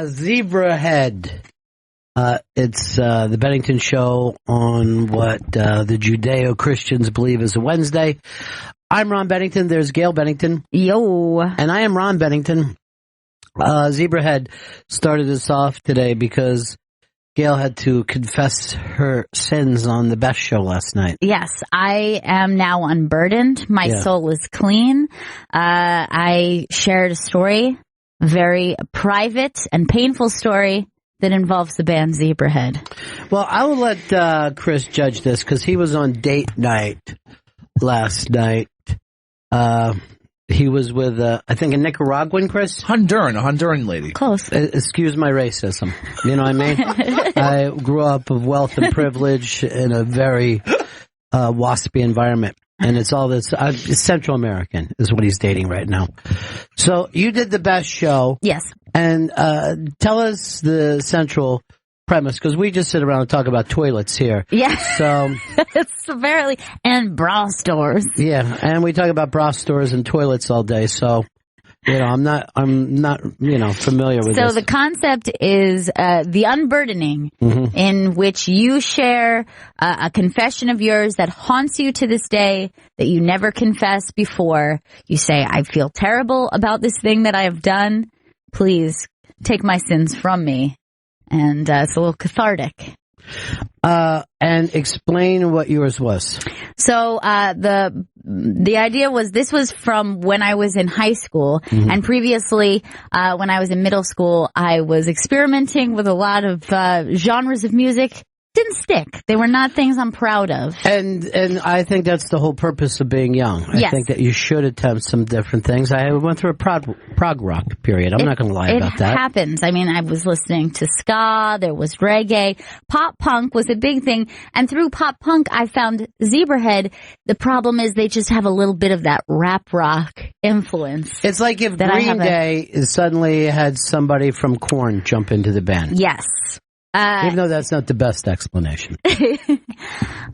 Zebra Head. It's the Bennington Show on what the Judeo-Christians believe is a Wednesday. I'm Ron Bennington. There's Gail Bennington. Yo. And I am Ron Bennington. Zebra Head started us off today because Gail had to confess her sins on the Best Show last night. Yes, I am now unburdened. My soul is clean. I shared a story, a very private and painful story that involves the band Zebrahead. Well, I will let Chris judge this because he was on date night last night. He was with, I think, a Nicaraguan, Chris? A Honduran lady. Close. Excuse my racism. You know what I mean? I grew up of wealth and privilege in a very waspy environment. And it's all this, Central American is what he's dating right now. So you did the Best Show. Yes. And tell us the central premise, because we just sit around and talk about toilets here. Yeah. So it's apparently, and bra stores. Yeah, and we talk about bra stores and toilets all day. So, I'm not, familiar with this. So the concept is the unburdening, in which you share a confession of yours that haunts you to this day, that you never confessed before. You say, I feel terrible about this thing that I have done. Please take my sins from me. And it's a little cathartic. And explain what yours was. So the idea was, this was from when I was in high school, and previously when I was in middle school, I was experimenting with a lot of genres of music. Didn't stick. They were not things I'm proud of. And I think that's the whole purpose of being young. I think that you should attempt some different things. I went through a prog rock period. I'm not going to lie about that. It happens. I mean, I was listening to ska. There was reggae. Pop punk was a big thing. And through pop punk, I found Zebrahead. The problem is they just have a little bit of that rap rock influence. It's like if Green Day suddenly had somebody from Korn jump into the band. Yes. Even though that's not the best explanation.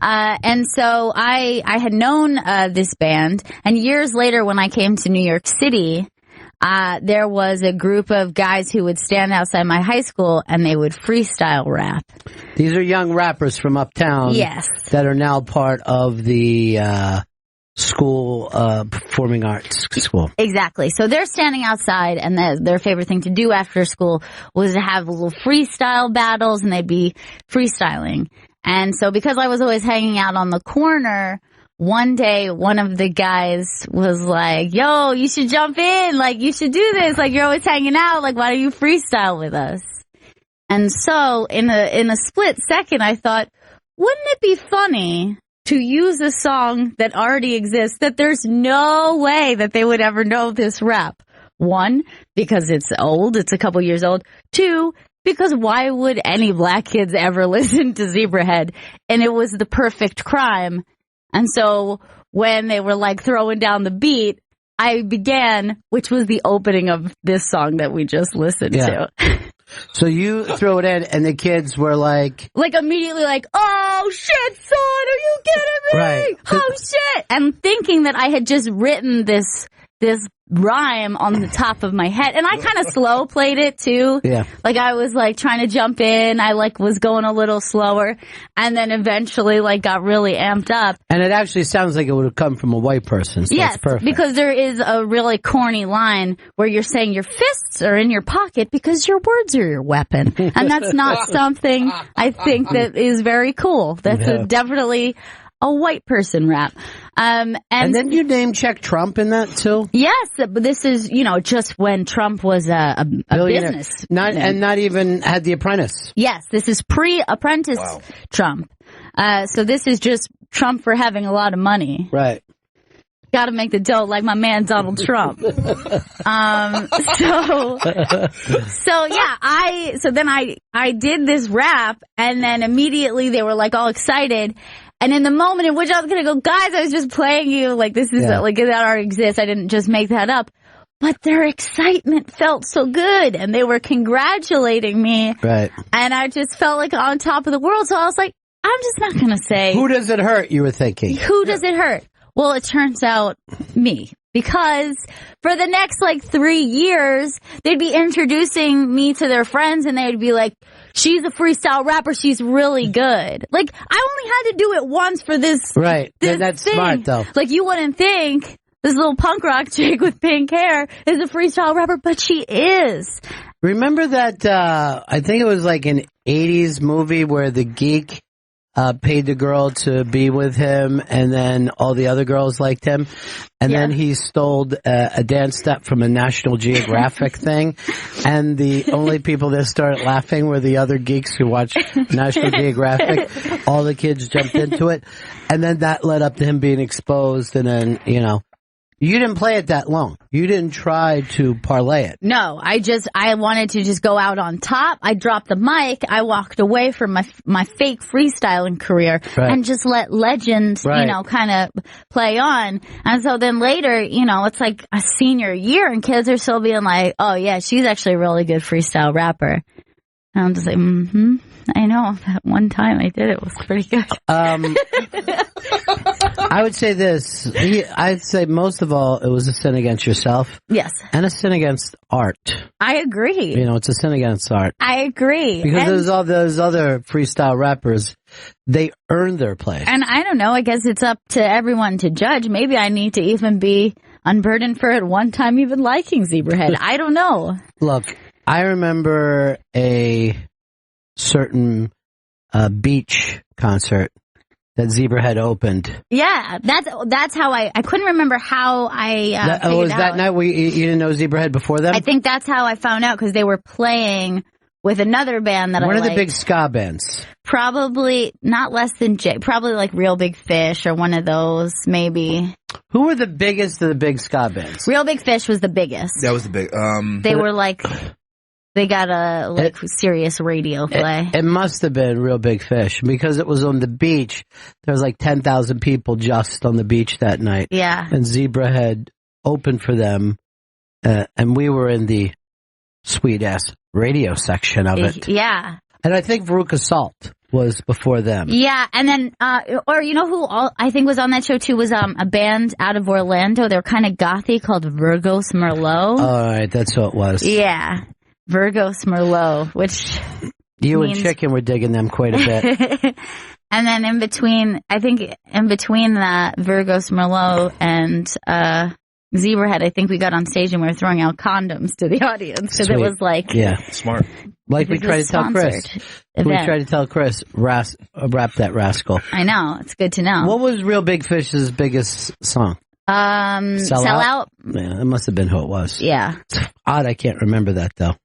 And so I had known this band, and years later when I came to New York City, there was a group of guys who would stand outside my high school and they would freestyle rap. These are young rappers from uptown. Yes. That are now part of the school, performing arts school. Exactly. So they're standing outside, and their favorite thing to do after school was to have little freestyle battles, and they'd be freestyling. And so because I was always hanging out on the corner, one day one of the guys was like, yo, you should jump in. Like, you should do this. Like, you're always hanging out. Like, why don't you freestyle with us? And so in a split second, I thought, wouldn't it be funny to use a song that already exists, that there's no way that they would ever know this rap? One, because it's old, it's a couple years old. Two, because why would any black kids ever listen to Zebrahead? And it was the perfect crime. And so when they were like throwing down the beat, I began, which was the opening of this song that we just listened to. So you throw it in, and the kids were like immediately like, oh shit, son, are you kidding me? Right. Oh shit. And thinking that I had just written this rhyme on the top of my head. And I kind of slow played it too. Yeah. Like I was like trying to jump in. I like was going a little slower, and then eventually like got really amped up. And it actually sounds like it would have come from a white person. So yes, that's perfect. Because there is a really corny line where you're saying your fists are in your pocket because your words are your weapon. And that's not something I think that is very cool. That's definitely a white person rap. And then you name check Trump in that too? Yes, but this is, just when Trump was a business. Not even had The Apprentice. Yes, this is pre-Apprentice Trump. So this is just Trump for having a lot of money. Right. Got to make the dough like my man Donald Trump. So then I did this rap, and then immediately they were like all excited. And in the moment in which I was going to go, guys, I was just playing you. Like, this is like, that already exists. I didn't just make that up. But their excitement felt so good, and they were congratulating me. Right. And I just felt like on top of the world. So I was like, I'm just not going to say. Who does it hurt, you were thinking? Who does it hurt? Well, it turns out me. because for the next 3 years, they'd be introducing me to their friends and they'd be like, she's a freestyle rapper. She's really good. I only had to do it once for this. Right. This That's thing. smart, though. You wouldn't think this little punk rock chick with pink hair is a freestyle rapper, but she is. Remember that, I think it was an 80s movie where the geek paid the girl to be with him, and then all the other girls liked him, and then he stole a dance step from a National Geographic thing, and the only people that started laughing were the other geeks who watched National Geographic. All the kids jumped into it, and then that led up to him being exposed, and then, you didn't play it that long. You didn't try to parlay it. No, I wanted to just go out on top. I dropped the mic. I walked away from my fake freestyling career and just let legend, kind of play on. And so then later, it's a senior year and kids are still being like, oh yeah, she's actually a really good freestyle rapper. And I'm just like, I know. That one time I did it was pretty good. I would say this. I'd say most of all, it was a sin against yourself. Yes. And a sin against art. I agree. It's a sin against art. I agree. Because there's all those other freestyle rappers, they earned their place. And I don't know, I guess it's up to everyone to judge. Maybe I need to even be unburdened for at one time even liking Zebrahead. I don't know. Look, I remember a certain beach concert that Zebrahead opened. Yeah, that's how I couldn't remember how I was that night where you didn't know Zebrahead before them? I think that's how I found out, because they were playing with another band that I liked. One of the big ska bands. Probably not less than probably Real Big Fish or one of those, maybe. Who were the biggest of the big ska bands? Real Big Fish was the biggest. That was the big. They were they got a serious radio play. It must have been Real Big Fish, because it was on the beach. There was 10,000 people just on the beach that night. Yeah. And Zebrahead opened for them, and we were in the sweet ass radio section of it. Yeah. And I think Veruca Salt was before them. Yeah, and then, or who I think was on that show too was a band out of Orlando. They were kind of gothy called Virgos Merlot. All right, that's what it was. Yeah. Virgos Merlot, which you and Chicken were digging them quite a bit. And then in between that Virgos Merlot and Zebrahead, I think we got on stage and we were throwing out condoms to the audience, because it was smart. We tried to tell Chris. We tried to tell Chris, rap that rascal. I know, it's good to know. What was Real Big Fish's biggest song? Sell Out. Yeah, that must have been who it was. Yeah. It's odd I can't remember that though.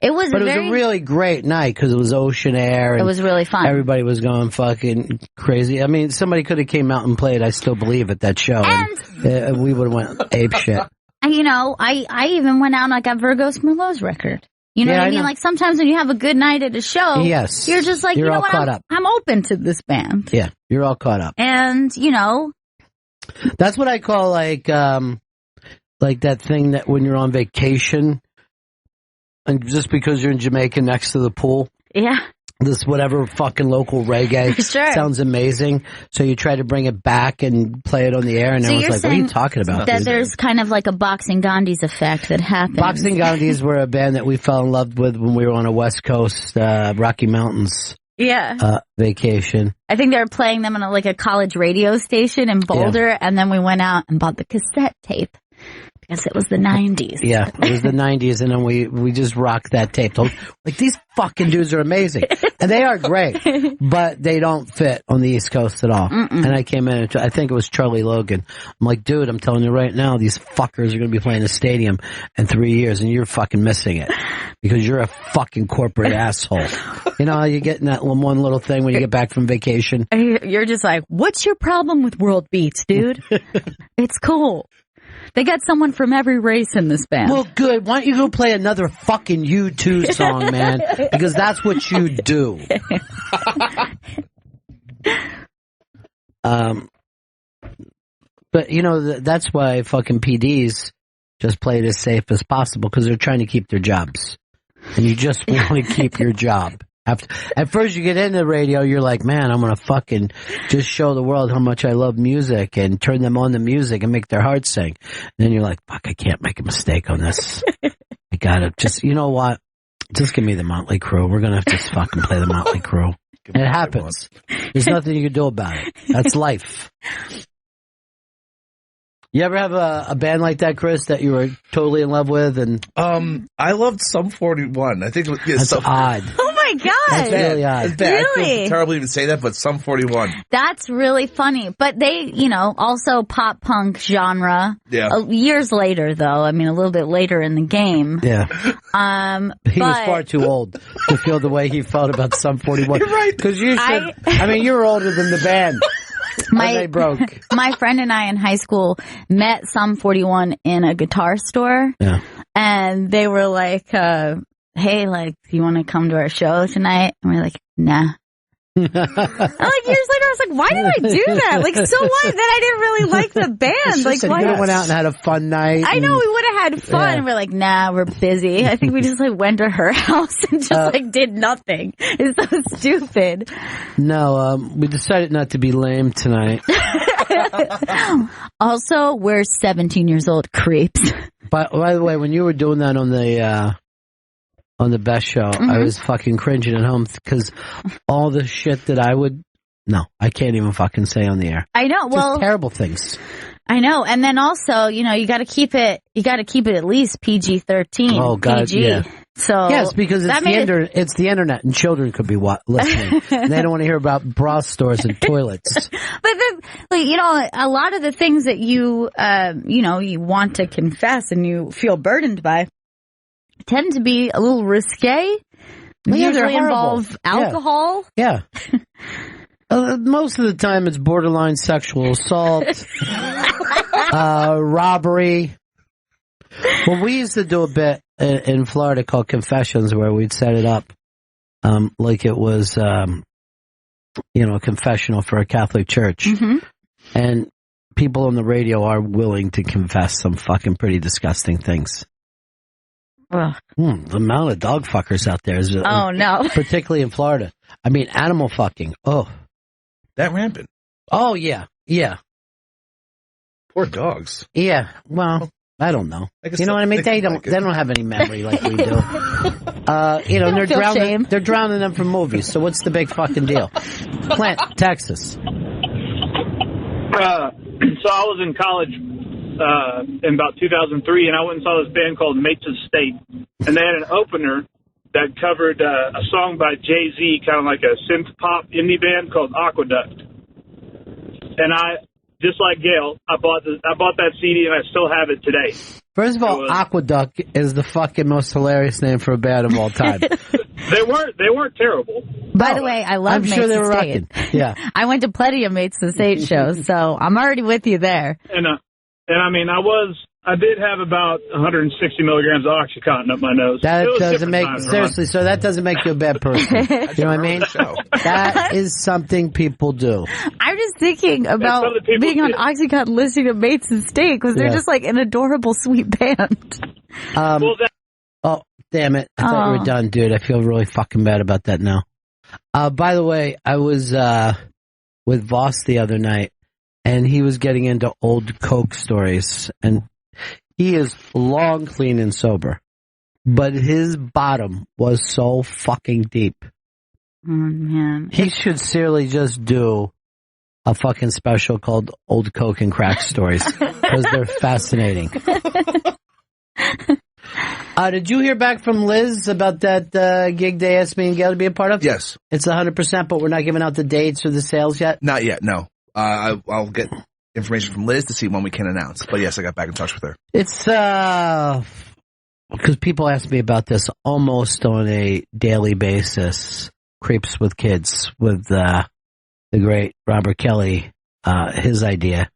It was a really great night because it was ocean air. And it was really fun. Everybody was going fucking crazy. I mean, somebody could have came out and played I Still Believe at that show. And we would have went ape shit. I even went out and I got Virgos Merlot's record. You know what I mean? Sometimes when you have a good night at a show, yes, you're just like, you're all caught up. I'm open to this band. Yeah, you're all caught up. And, that's what I call that thing that when you're on vacation, and just because you're in Jamaica next to the pool. Yeah. This whatever fucking local reggae sounds amazing. So you try to bring it back and play it on the air, and everyone's like, what are you talking about? That there's kind of like a Boxing Gandhi's effect that happens. Boxing Gandhi's were a band that we fell in love with when we were on a West Coast, Rocky Mountains vacation. I think they were playing them on a college radio station in Boulder, and then we went out and bought the cassette tape. Because it was the 90s. Yeah, it was the 90s, and then we just rocked that tape. These fucking dudes are amazing. And they are great, but they don't fit on the East Coast at all. And I came in, I think it was Charlie Logan. I'm like, dude, I'm telling you right now, these fuckers are going to be playing a stadium in 3 years, and you're fucking missing it. Because you're a fucking corporate asshole. You know how you get in that one little thing when you get back from vacation? You're just like, what's your problem with world beats, dude? It's cool. They got someone from every race in this band. Well, good. Why don't you go play another fucking U2 song, man? Because that's what you do. But, that's why fucking PDs just play it as safe as possible, because they're trying to keep their jobs. And you just want to keep your job. At first you get into radio, you're like, man, I'm going to fucking just show the world how much I love music and turn them on to music and make their hearts sing. And then you're like, fuck, I can't make a mistake on this. I gotta just, you know what? Just give me the Motley Crue. We're going to just fucking play the Motley Crue. It happens. There's nothing you can do about it. That's life. You ever have a band like that, Chris, that you were totally in love with? And I loved Sum 41. I think it was, that's odd. Oh my God. That's really odd. It's bad. Really? I feel terrible to even say that, but Sum 41. That's really funny. But they, also pop punk genre. Yeah. Years later, though. I mean, a little bit later in the game. Yeah. He was far too old to feel the way he felt about Sum 41. You're right. Because you should. I mean, you were older than the band. They broke. My friend and I in high school met Sum 41 in a guitar store. Yeah. And they were like, hey, like, do you want to come to our show tonight? And we're like, nah. And like years later, I was like, why did I do that? Like, so what? Then I didn't really like the band. Like, why? You went out and had a fun night. I know we would have had fun. Yeah. And we're like, nah, we're busy. I think we just like went to her house and just like did nothing. It's so stupid. No, we decided not to be lame tonight. Also, we're 17 years old creeps. By the way, when you were doing that on the Best Show, I was fucking cringing at home because all the shit that I can't even fucking say on the air. I know. Just terrible things. I know. And then also, you got to keep it at least PG-13. Oh, God, PG. yeah. So yes, because it's the internet and children could be listening. And they don't want to hear about bra stores and toilets. But then, a lot of the things that you want to confess and you feel burdened by tend to be a little risque. Usually involve alcohol. Yeah. Most of the time it's borderline sexual assault, robbery. Well, we used to do a bit in Florida called Confessions where we'd set it up like it was, a confessional for a Catholic church. Mm-hmm. And people on the radio are willing to confess some fucking pretty disgusting things. The amount of dog fuckers out there is no, particularly in Florida. I mean, animal fucking. Oh, that rampant. Oh yeah. Poor dogs. Yeah. Well, I don't know. You know what I mean? They don't have any memory like we do. They're drowning them from movies. So what's the big fucking deal? Plant, Texas. So I was in college in about 2003, and I went and saw this band called Mates of State, and they had an opener that covered a song by Jay-Z, kind of like a synth pop indie band called Aqueduct. And just like Gail, I bought that CD, and I still have it today. First of all, Aqueduct is the fucking most hilarious name for a band of all time. They weren't terrible. By the way, I love Mates of State. I'm sure they were rocking. Yeah. I went to plenty of Mates of State shows, so I'm already with you there. And I mean, I did have about 160 milligrams of OxyContin up my nose. That doesn't make, seriously, so that doesn't make you a bad person. You know what I mean? That is something people do. I'm just thinking about being on OxyContin listening to Mates and State because they're just like an adorable, sweet band. Oh, damn it. I thought you were done, dude. I feel really fucking bad about that now. By the way, I was with Voss the other night, and he was getting into old Coke stories, and he is long, clean, and sober. But his bottom was so fucking deep. Oh, man. He should seriously just do a fucking special called Old Coke and Crack Stories, because they're fascinating. Did you hear back from Liz about that gig they asked me and Gail to be a part of? Yes. It's 100%, but we're not giving out the dates or the sales yet? Not yet, no. I'll get information from Liz to see when we can announce. But yes, I got back in touch with her. It's, because people ask me about this almost on a daily basis. Creeps with Kids with the great Robert Kelly, his idea.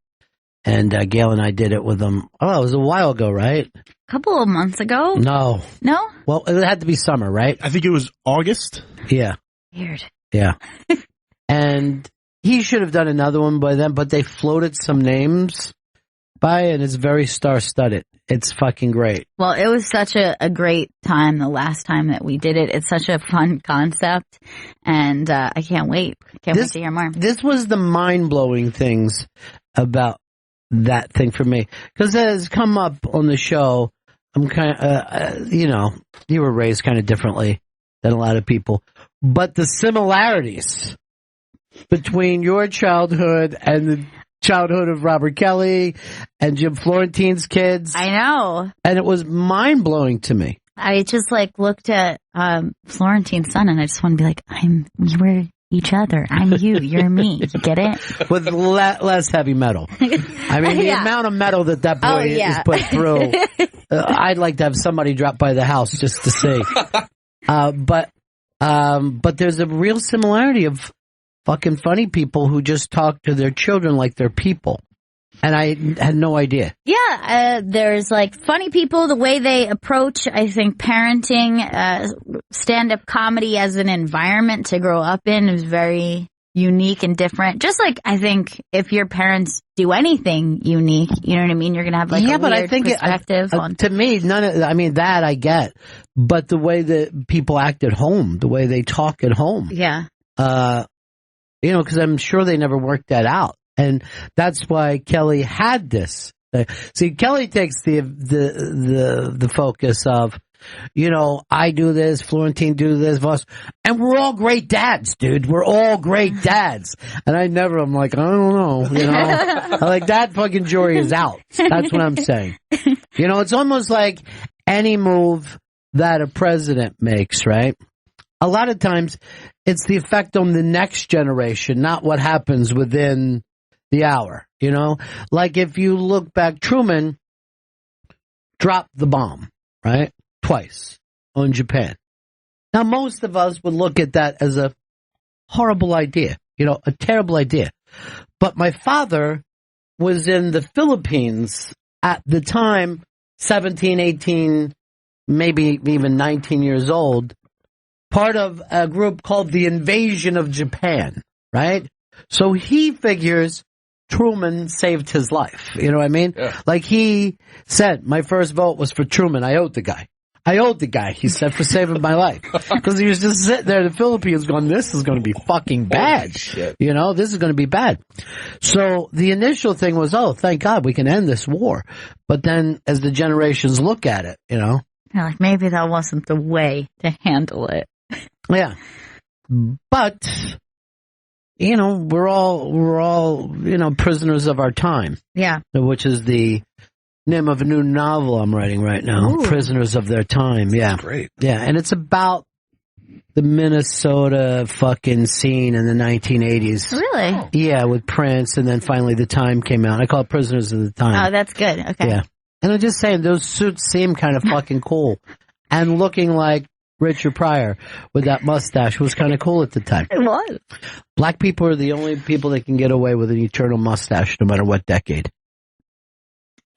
And Gail and I did it with them. Oh, it was a while ago, right? A couple of months ago? No. No? Well, it had to be summer, right? I think it was August. Yeah. Weird. Yeah. And he should have done another one by then, but they floated some names by and it's very star-studded. It's fucking great. Well, it was such a great time the last time that we did it. It's such a fun concept, and I can't wait. Can't wait to hear more. This was the mind-blowing things about that thing for me. Because it has come up on the show, I'm kind of, you were raised kind of differently than a lot of people. But the similarities between your childhood and the childhood of Robert Kelly and Jim Florentine's kids. I know. And it was mind-blowing to me. I just looked at Florentine's son and I just want to be like, we're each other. I'm you. You're me. You get it? With less heavy metal. I mean, the amount of metal that boy is put through. I'd like to have somebody drop by the house just to see. But there's a real similarity of fucking funny people who just talk to their children like they're people. And I had no idea. Yeah, there's funny people, the way they approach, I think, parenting, stand-up comedy as an environment to grow up in is very unique and different. Just I think if your parents do anything unique, you know what I mean? You're going to have a but I weird think perspective on. To me, that I get. But the way that people act at home, the way they talk at home. Yeah. Because I'm sure they never worked that out. And that's why Kelly had this. See, Kelly takes the focus of, I do this, Florentine do this, and we're all great dads, dude. We're all great dads. And I'm like, I don't know, that fucking jury is out. That's what I'm saying. It's almost like any move that a president makes, right? A lot of times it's the effect on the next generation, not what happens within the hour, Like if you look back, Truman dropped the bomb, right? Twice on Japan. Now, most of us would look at that as a horrible idea, a terrible idea. But my father was in the Philippines at the time, 17, 18, maybe even 19 years old, part of a group called the Invasion of Japan, right? So he figures Truman saved his life. You know what I mean? Yeah. He said, my first vote was for Truman. I owed the guy, he said, for saving my life. Because he was just sitting there in the Philippines going, this is going to be fucking bad. This is going to be bad. So the initial thing was, oh, thank God we can end this war. But then as the generations look at it, maybe that wasn't the way to handle it. Yeah. But we're all prisoners of our time. Yeah. Which is the name of a new novel I'm writing right now. Ooh. Prisoners of Their Time. Yeah. Great. Yeah. And it's about the Minnesota fucking scene in the 1980s. Really? Yeah, with Prince, and then finally The Time came out. I call it Prisoners of the Time. Oh, that's good. Okay. Yeah. And I'm just saying, those suits seem kind of fucking cool. And looking like Richard Pryor with that mustache was kind of cool at the time. It was. Black people are the only people that can get away with an eternal mustache no matter what decade.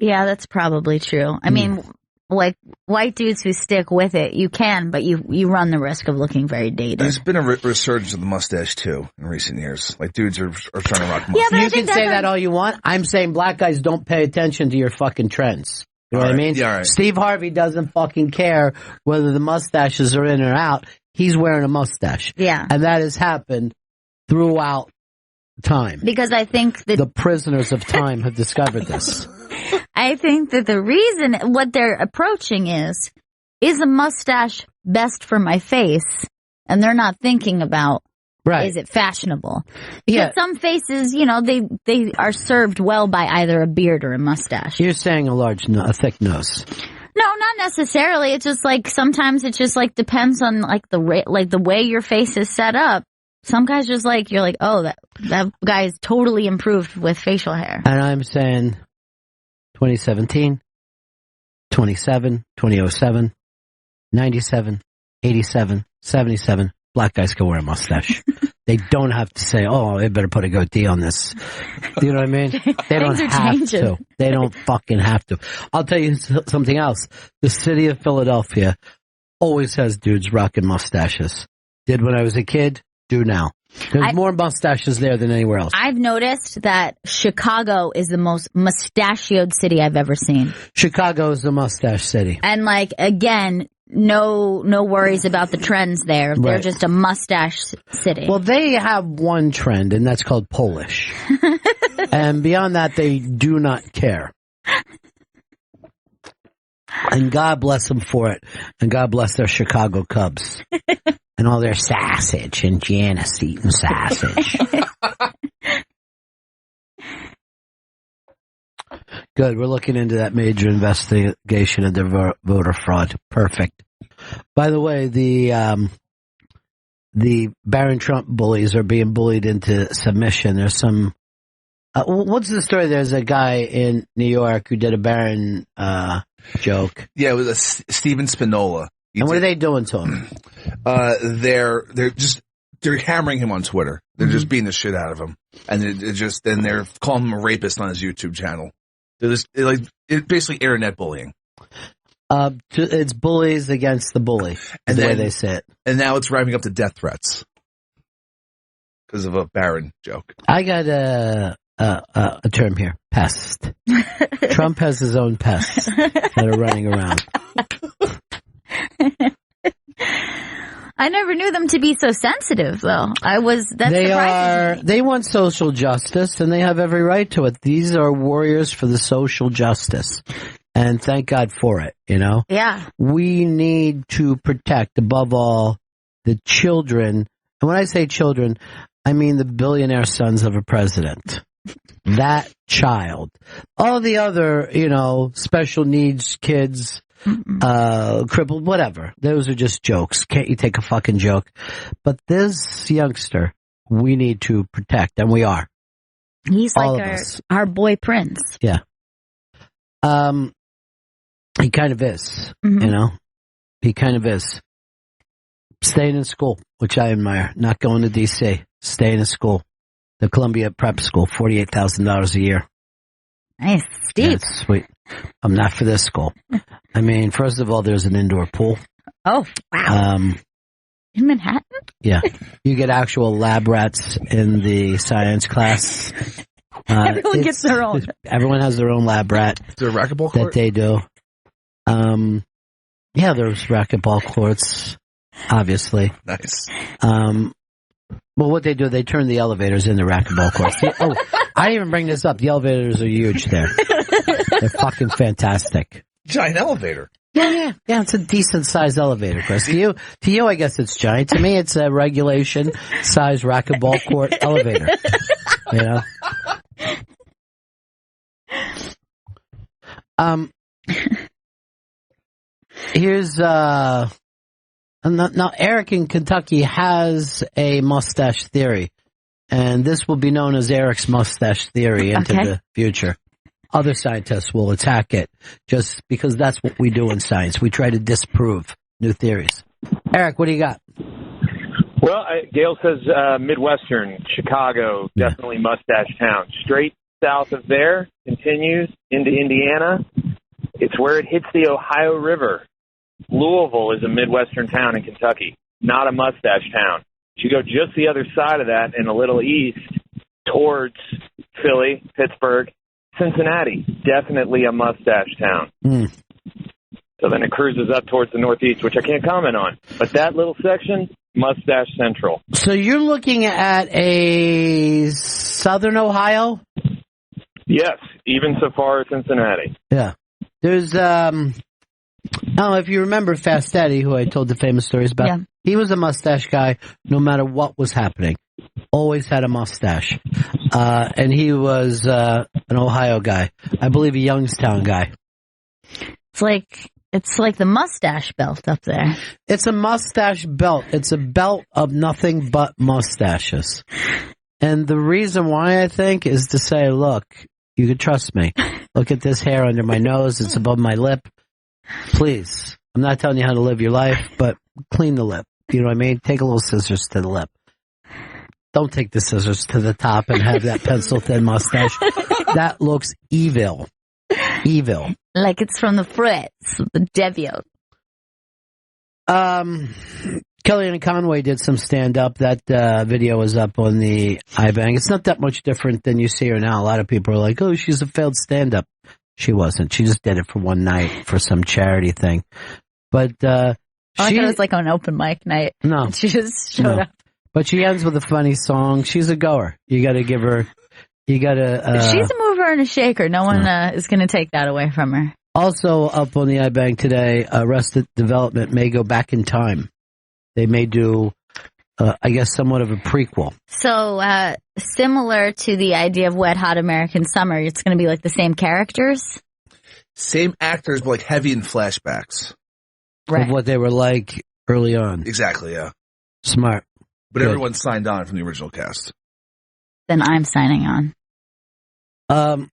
Yeah, that's probably true. I mean, white dudes who stick with it, you can, but you run the risk of looking very dated. There's been a resurgence of the mustache, too, in recent years. Dudes are trying to rock mustache. Yeah, but you can say that all you want. I'm saying black guys don't pay attention to your fucking trends. You know what I mean? Yeah, all right. Steve Harvey doesn't fucking care whether the mustaches are in or out. He's wearing a mustache. Yeah. And that has happened throughout time. Because I think that the prisoners of time have discovered this. I think that the reason what they're approaching is a mustache best for my face? And they're not thinking about, is it fashionable? Yeah. But some faces, they are served well by either a beard or a mustache. You're saying a thick nose. No, not necessarily. It's just sometimes it just depends on the way your face is set up. Some guys just you're like, oh, that guy is totally improved with facial hair. And I'm saying 2017, 27, 2007, 97, 87, 77, black guys can wear a mustache. They don't have to say, oh, I better put a goatee on this. You know what I mean? They don't have to. They don't fucking have to. I'll tell you something else. The city of Philadelphia always has dudes rocking mustaches. Did when I was a kid, do now. There's more mustaches there than anywhere else. I've noticed that Chicago is the most mustachioed city I've ever seen. Chicago is the mustache city. And like, again, no worries about the trends there. They're Right. just a mustache city. Well, they have one trend, and that's called Polish. And beyond that, they do not care. And God bless them for it. And God bless their Chicago Cubs. And all their sausage and Janice eating sausage. Good. We're looking into that major investigation into voter fraud. Perfect. By the way, the Barron Trump bullies are being bullied into submission. There's some. What's the story? There's a guy in New York who did a Barron joke. Yeah, it was a Steven Spinola. And what are they doing to him? They're hammering him on Twitter. They're just beating the shit out of him, and they're calling him a rapist on his YouTube channel. It's basically internet bullying. It's bullies against the bully, the way they say it. And now it's ramping up to death threats because of a Barron joke. I got a term here: pest. Trump has his own pests that are running around. I never knew them to be so sensitive, though. That's surprising. They want social justice, and they have every right to it. These are warriors for the social justice, and thank God for it, you know? Yeah. We need to protect, above all, the children. And when I say children, I mean the billionaire sons of a president. That child. All the other, special needs kids, crippled, whatever. Those are just jokes. Can't you take a fucking joke? But this youngster, we need to protect, and we are. He's all like our boy Prince. Yeah. He kind of is, He kind of is. Staying in school, which I admire. Not going to D.C. Staying in school. The Columbia Prep School, $48,000 a year. Nice. Steep. Yeah, sweet. I'm not for this school. I mean, first of all, there's an indoor pool. Oh, wow. In Manhattan? Yeah. You get actual lab rats in the science class. Everyone gets their own. Everyone has their own lab rat. Is there a racquetball court? That they do. Yeah, there's racquetball courts, obviously. Nice. Well, what they do, they turn the elevators into racquetball courts. I didn't even bring this up. The elevators are huge there. They're fucking fantastic. Giant elevator. Yeah. It's a decent sized elevator, Chris. To you, I guess it's giant. To me, it's a regulation size racquetball court elevator. Here's now Eric in Kentucky has a mustache theory, and this will be known as Eric's mustache theory into the future. Other scientists will attack it just because that's what we do in science. We try to disprove new theories. Eric, what do you got? Well, Gail says Midwestern, Chicago, definitely mustache town. Straight south of there, continues into Indiana. It's where it hits the Ohio River. Louisville is a Midwestern town in Kentucky, not a mustache town. You go just the other side of that and a little east towards Philly, Pittsburgh, Cincinnati, definitely a mustache town. So then it cruises up towards the northeast, which I can't comment on. But that little section, mustache central. So you're looking at a southern Ohio? Yes, even so far as Cincinnati. Yeah. There's, if you remember Fast Eddie, who I told the famous stories about, he was a mustache guy no matter what was happening. Always had a mustache. And he was an Ohio guy. I believe a Youngstown guy. It's like the mustache belt up there. It's a mustache belt. It's a belt of nothing but mustaches. And the reason why, I think, is to say, look, you can trust me. Look at this hair under my nose. It's above my lip. Please. I'm not telling you how to live your life, but clean the lip. You know what I mean? Take a little scissors to the lip. Don't take the scissors to the top and have that pencil-thin mustache. That looks evil. Evil. Like it's from the Fritz, the devil. Kellyanne Conway did some stand-up. That video is up on the iBang. It's not that much different than you see her now. A lot of people are like, oh, she's a failed stand-up. She wasn't. She just did it for one night for some charity thing. But I thought it was like on open mic night. No. She just showed up. But she ends with a funny song. She's a goer. You got to give her, you got to... she's a mover and a shaker. No one is going to take that away from her. Also up on the iBank today, Arrested Development may go back in time. They may do, I guess, somewhat of a prequel. So similar to the idea of Wet Hot American Summer, it's going to be like the same characters? Same actors, but like heavy in flashbacks. Right. Of what they were like early on. Exactly, yeah. Smart. But Good. everyone signed on from the original cast. Then I'm signing on.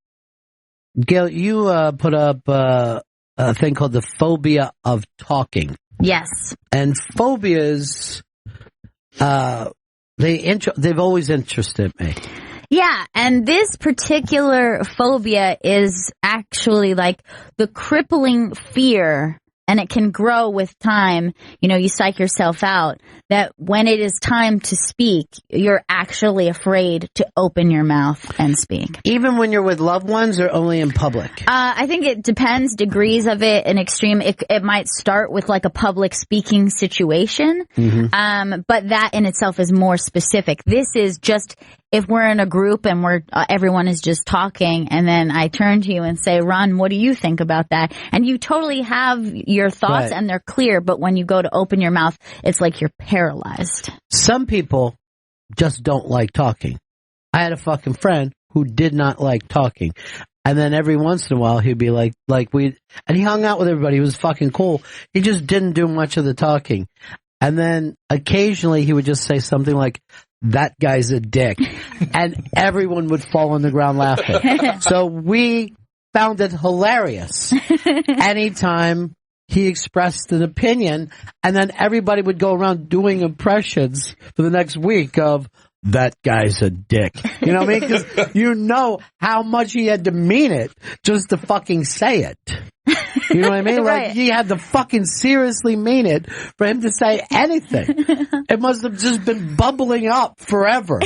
Gail, you put up a thing called the phobia of talking. Yes. And phobias, they've always interested me. Yeah, and this particular phobia is actually like the crippling fear, and it can grow with time. You know, you psych yourself out that when it is time to speak, you're actually afraid to open your mouth and speak. Even when you're with loved ones or only in public? I think it depends, degrees of it, an extreme. It might start with like a public speaking situation, but that in itself is more specific. This is just if we're in a group and everyone is just talking, and then I turn to you and say, Ron, what do you think about that? And you totally have your thoughts and they're clear, but when you go to open your mouth, it's like you're paralyzed. Some people just don't like talking. I had a fucking friend who did not like talking. And then every once in a while he'd be and he hung out with everybody. He was fucking cool. He just didn't do much of the talking. And then occasionally he would just say something like, that guy's a dick. And everyone would fall on the ground laughing. So we found it hilarious. Anytime he expressed an opinion, and then everybody would go around doing impressions for the next week of, that guy's a dick. You know what I mean? Because you know how much he had to mean it just to fucking say it. You know what I mean? Right. Like, he had to fucking seriously mean it for him to say anything. It must have just been bubbling up forever.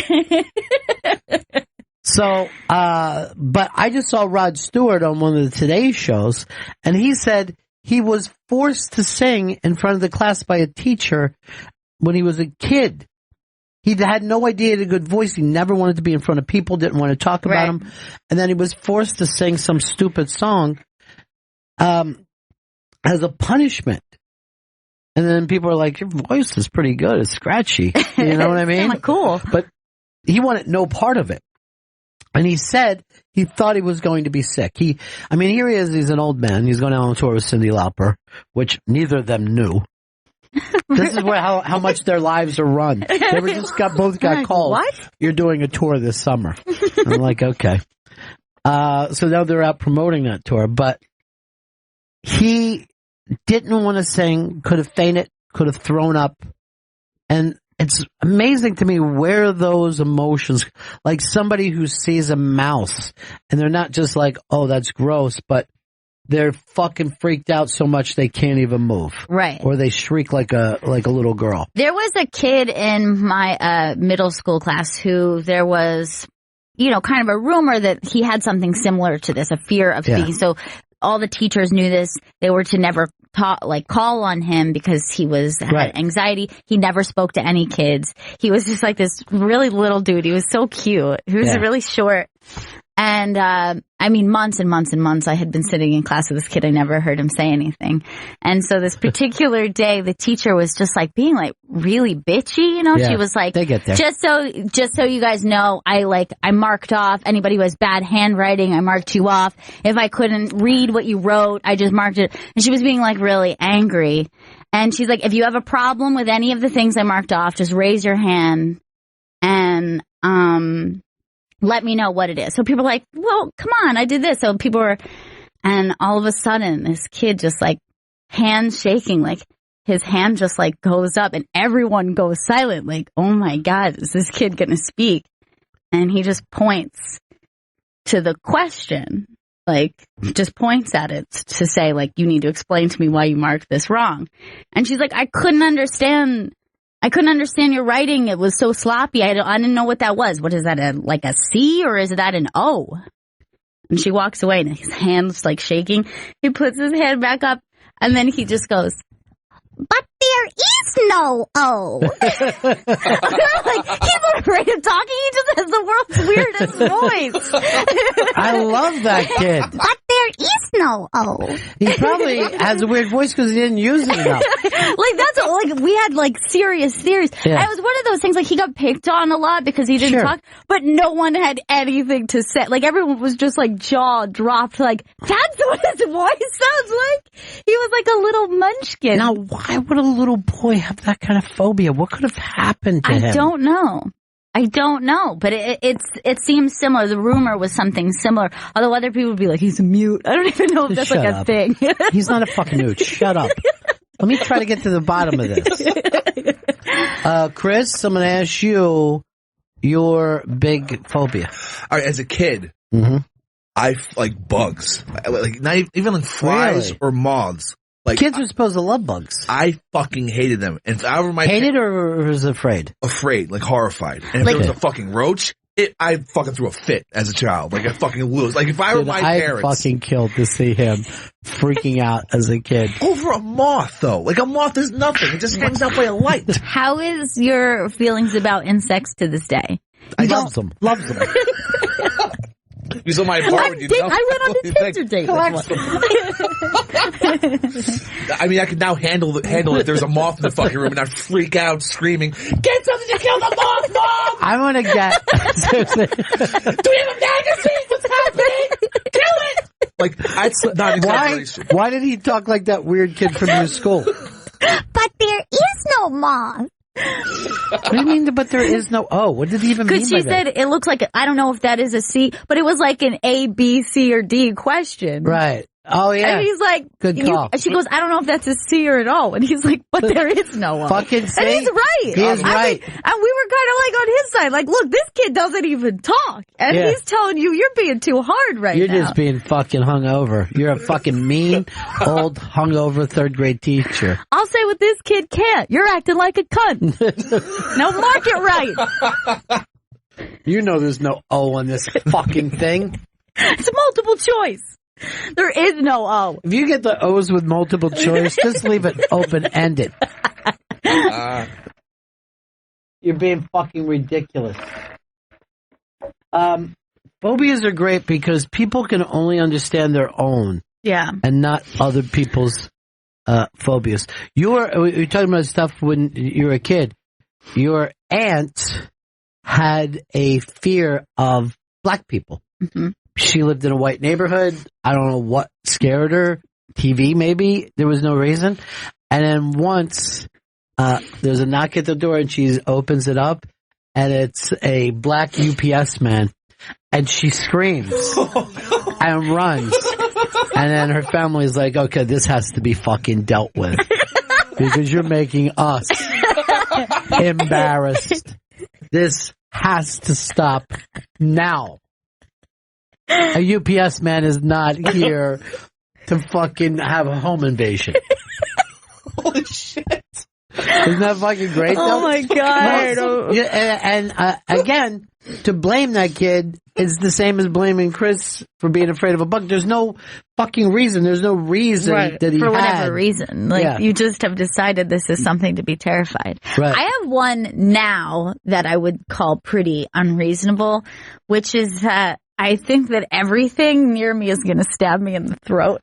So, but I just saw Rod Stewart on one of the Today shows, and he said he was forced to sing in front of the class by a teacher when he was a kid. He had no idea he had a good voice. He never wanted to be in front of people, didn't want to talk about him. And then he was forced to sing some stupid song as a punishment. And then people are like, your voice is pretty good. It's scratchy. You know what I mean? Cool. But he wanted no part of it. And he said he thought he was going to be sick. Here he is. He's an old man. He's going out on tour with Cyndi Lauper, which neither of them knew. This is how much their lives are run. They both got called. What? You're doing a tour this summer. I'm like, okay. So now they're out promoting that tour, but he didn't want to sing, could have fainted, could have thrown up. And it's amazing to me where those emotions, like somebody who sees a mouse and they're not just like, oh, that's gross, but they're fucking freaked out so much they can't even move. Right. Or they shriek like a little girl. There was a kid in my middle school class who there was, kind of a rumor that he had something similar to this, a fear of speaking. So all the teachers knew this. They were to never call on him because he had anxiety. He never spoke to any kids. He was just like this really little dude. He was so cute. He was really short. And, months and months and months I had been sitting in class with this kid. I never heard him say anything. And so this particular day, the teacher was just like being like really bitchy, She was like, they get there. Just so you guys know, I marked off anybody who has bad handwriting. I marked you off. If I couldn't read what you wrote, I just marked it. And she was being like really angry. And she's like, if you have a problem with any of the things I marked off, just raise your hand and, let me know what it is. So people were like, well, come on, I did this. So and all of a sudden this kid just like hands shaking, like his hand just like goes up and everyone goes silent. Like, oh my God, is this kid going to speak? And he just points to the question, like just points at it to say like, you need to explain to me why you marked this wrong. And she's like, I couldn't understand I couldn't understand your writing. It was so sloppy. I didn't know what that was. What is that, like a C or is that an O? And she walks away and his hand's like shaking. He puts his hand back up and then he just goes, but there is no O. Like, he's not afraid of talking. He just has the world's weirdest voice. I love that kid. But there is no O. He probably has a weird voice because he didn't use it enough. We had like serious theories. Yeah. It was one of those things, like he got picked on a lot because he didn't talk, but no one had anything to say. Like everyone was just like jaw dropped, like, that's what his voice sounds like. He was like a little munchkin. Now, why would a little boy have that kind of phobia? What could have happened to him? I don't know, but it seems similar. The rumor was something similar. Although other people would be like, he's a mute. I don't even know if that's Shut like up. a thing. He's not a fucking mute. Shut up. Let me try to get to the bottom of this. Chris, I'm going to ask you your big phobia. All right, as a kid, I like bugs. Like not even like flies or moths. Like kids are supposed to love bugs. I fucking hated them. And if I were hated or was afraid? Afraid, like horrified. And if there was a fucking roach, I fucking threw a fit as a child. Like I fucking lose. Like if I were my parents, I fucking killed to see him freaking out as a kid over a moth though. Like a moth is nothing. It just hangs out by a light. How is your feelings about insects to this day? I love them. You saw my apartment. I went on a Tinder date. I mean, I can now handle it. There's a moth in the fucking room, and I freak out, screaming, "Get something to kill the moth, Mom!" I'm gonna get. Do we have a magazine? What's happening? Kill it! Like, that's not exaggeration. Why did he talk like that weird kid from your school? But there is no moth. What do you mean, but there is no O? What did he even mean by that? Because she said it looks like, I don't know if that is a C, but it was like an A, B, C, or D question. Right. Oh, yeah. And he's like, good call. She goes, I don't know if that's a C or an O. And he's like, but there is no O. Fucking C. And he's right. He is right. And we were kind of like on his side, like, look, this kid doesn't even talk. And he's telling you, you're being too hard right now. You're just being fucking hungover. You're a fucking mean, old, hungover third grade teacher. I'll say what this kid can't. You're acting like a cunt. Now mark it right. You know there's no O on this fucking thing. It's multiple choice. There is no O. If you get the O's with multiple choice, just leave it open-ended. You're being fucking ridiculous. Phobias are great because people can only understand their own. Yeah. And not other people's phobias. You're talking about stuff when you were a kid. Your aunt had a fear of black people. Mm-hmm. She lived in a white neighborhood. I don't know what scared her. TV, maybe. There was no reason. And then once there's a knock at the door and she opens it up and it's a black UPS man and she screams and runs. And then her family's like, okay, this has to be fucking dealt with because you're making us embarrassed. This has to stop now. A UPS man is not here to fucking have a home invasion. Holy shit. Isn't that fucking great, though? Oh, my God. No, and again, to blame that kid is the same as blaming Chris for being afraid of a bug. There's no fucking reason. There's no reason that he for whatever had. reason. Like, you just have decided this is something to be terrified. Right. I have one now that I would call pretty unreasonable, which is that I think that everything near me is going to stab me in the throat.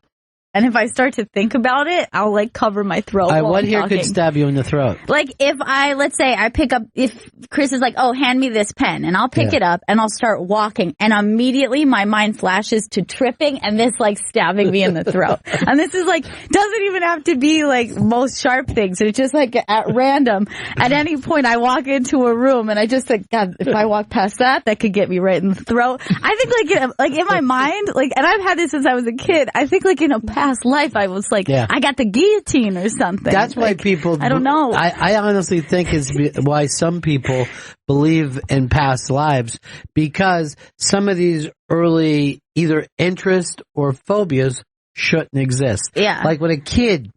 And if I start to think about it, I'll like cover my throat. What here could stab you in the throat? Like if let's say I pick up, if Chris is like, oh, hand me this pen, and I'll pick it up and I'll start walking, and immediately my mind flashes to tripping and this like stabbing me in the throat. And this is like, doesn't even have to be like most sharp things. It's just like at random. At any point I walk into a room and I just think, God, if I walk past that could get me right in the throat. I think like in my mind, like, and I've had this since I was a kid, I think like in a past life I was like, I got the guillotine or something. That's why like, people, I don't know. I honestly think is why some people believe in past lives, because some of these early either interest or phobias shouldn't exist. Yeah. Like when a kid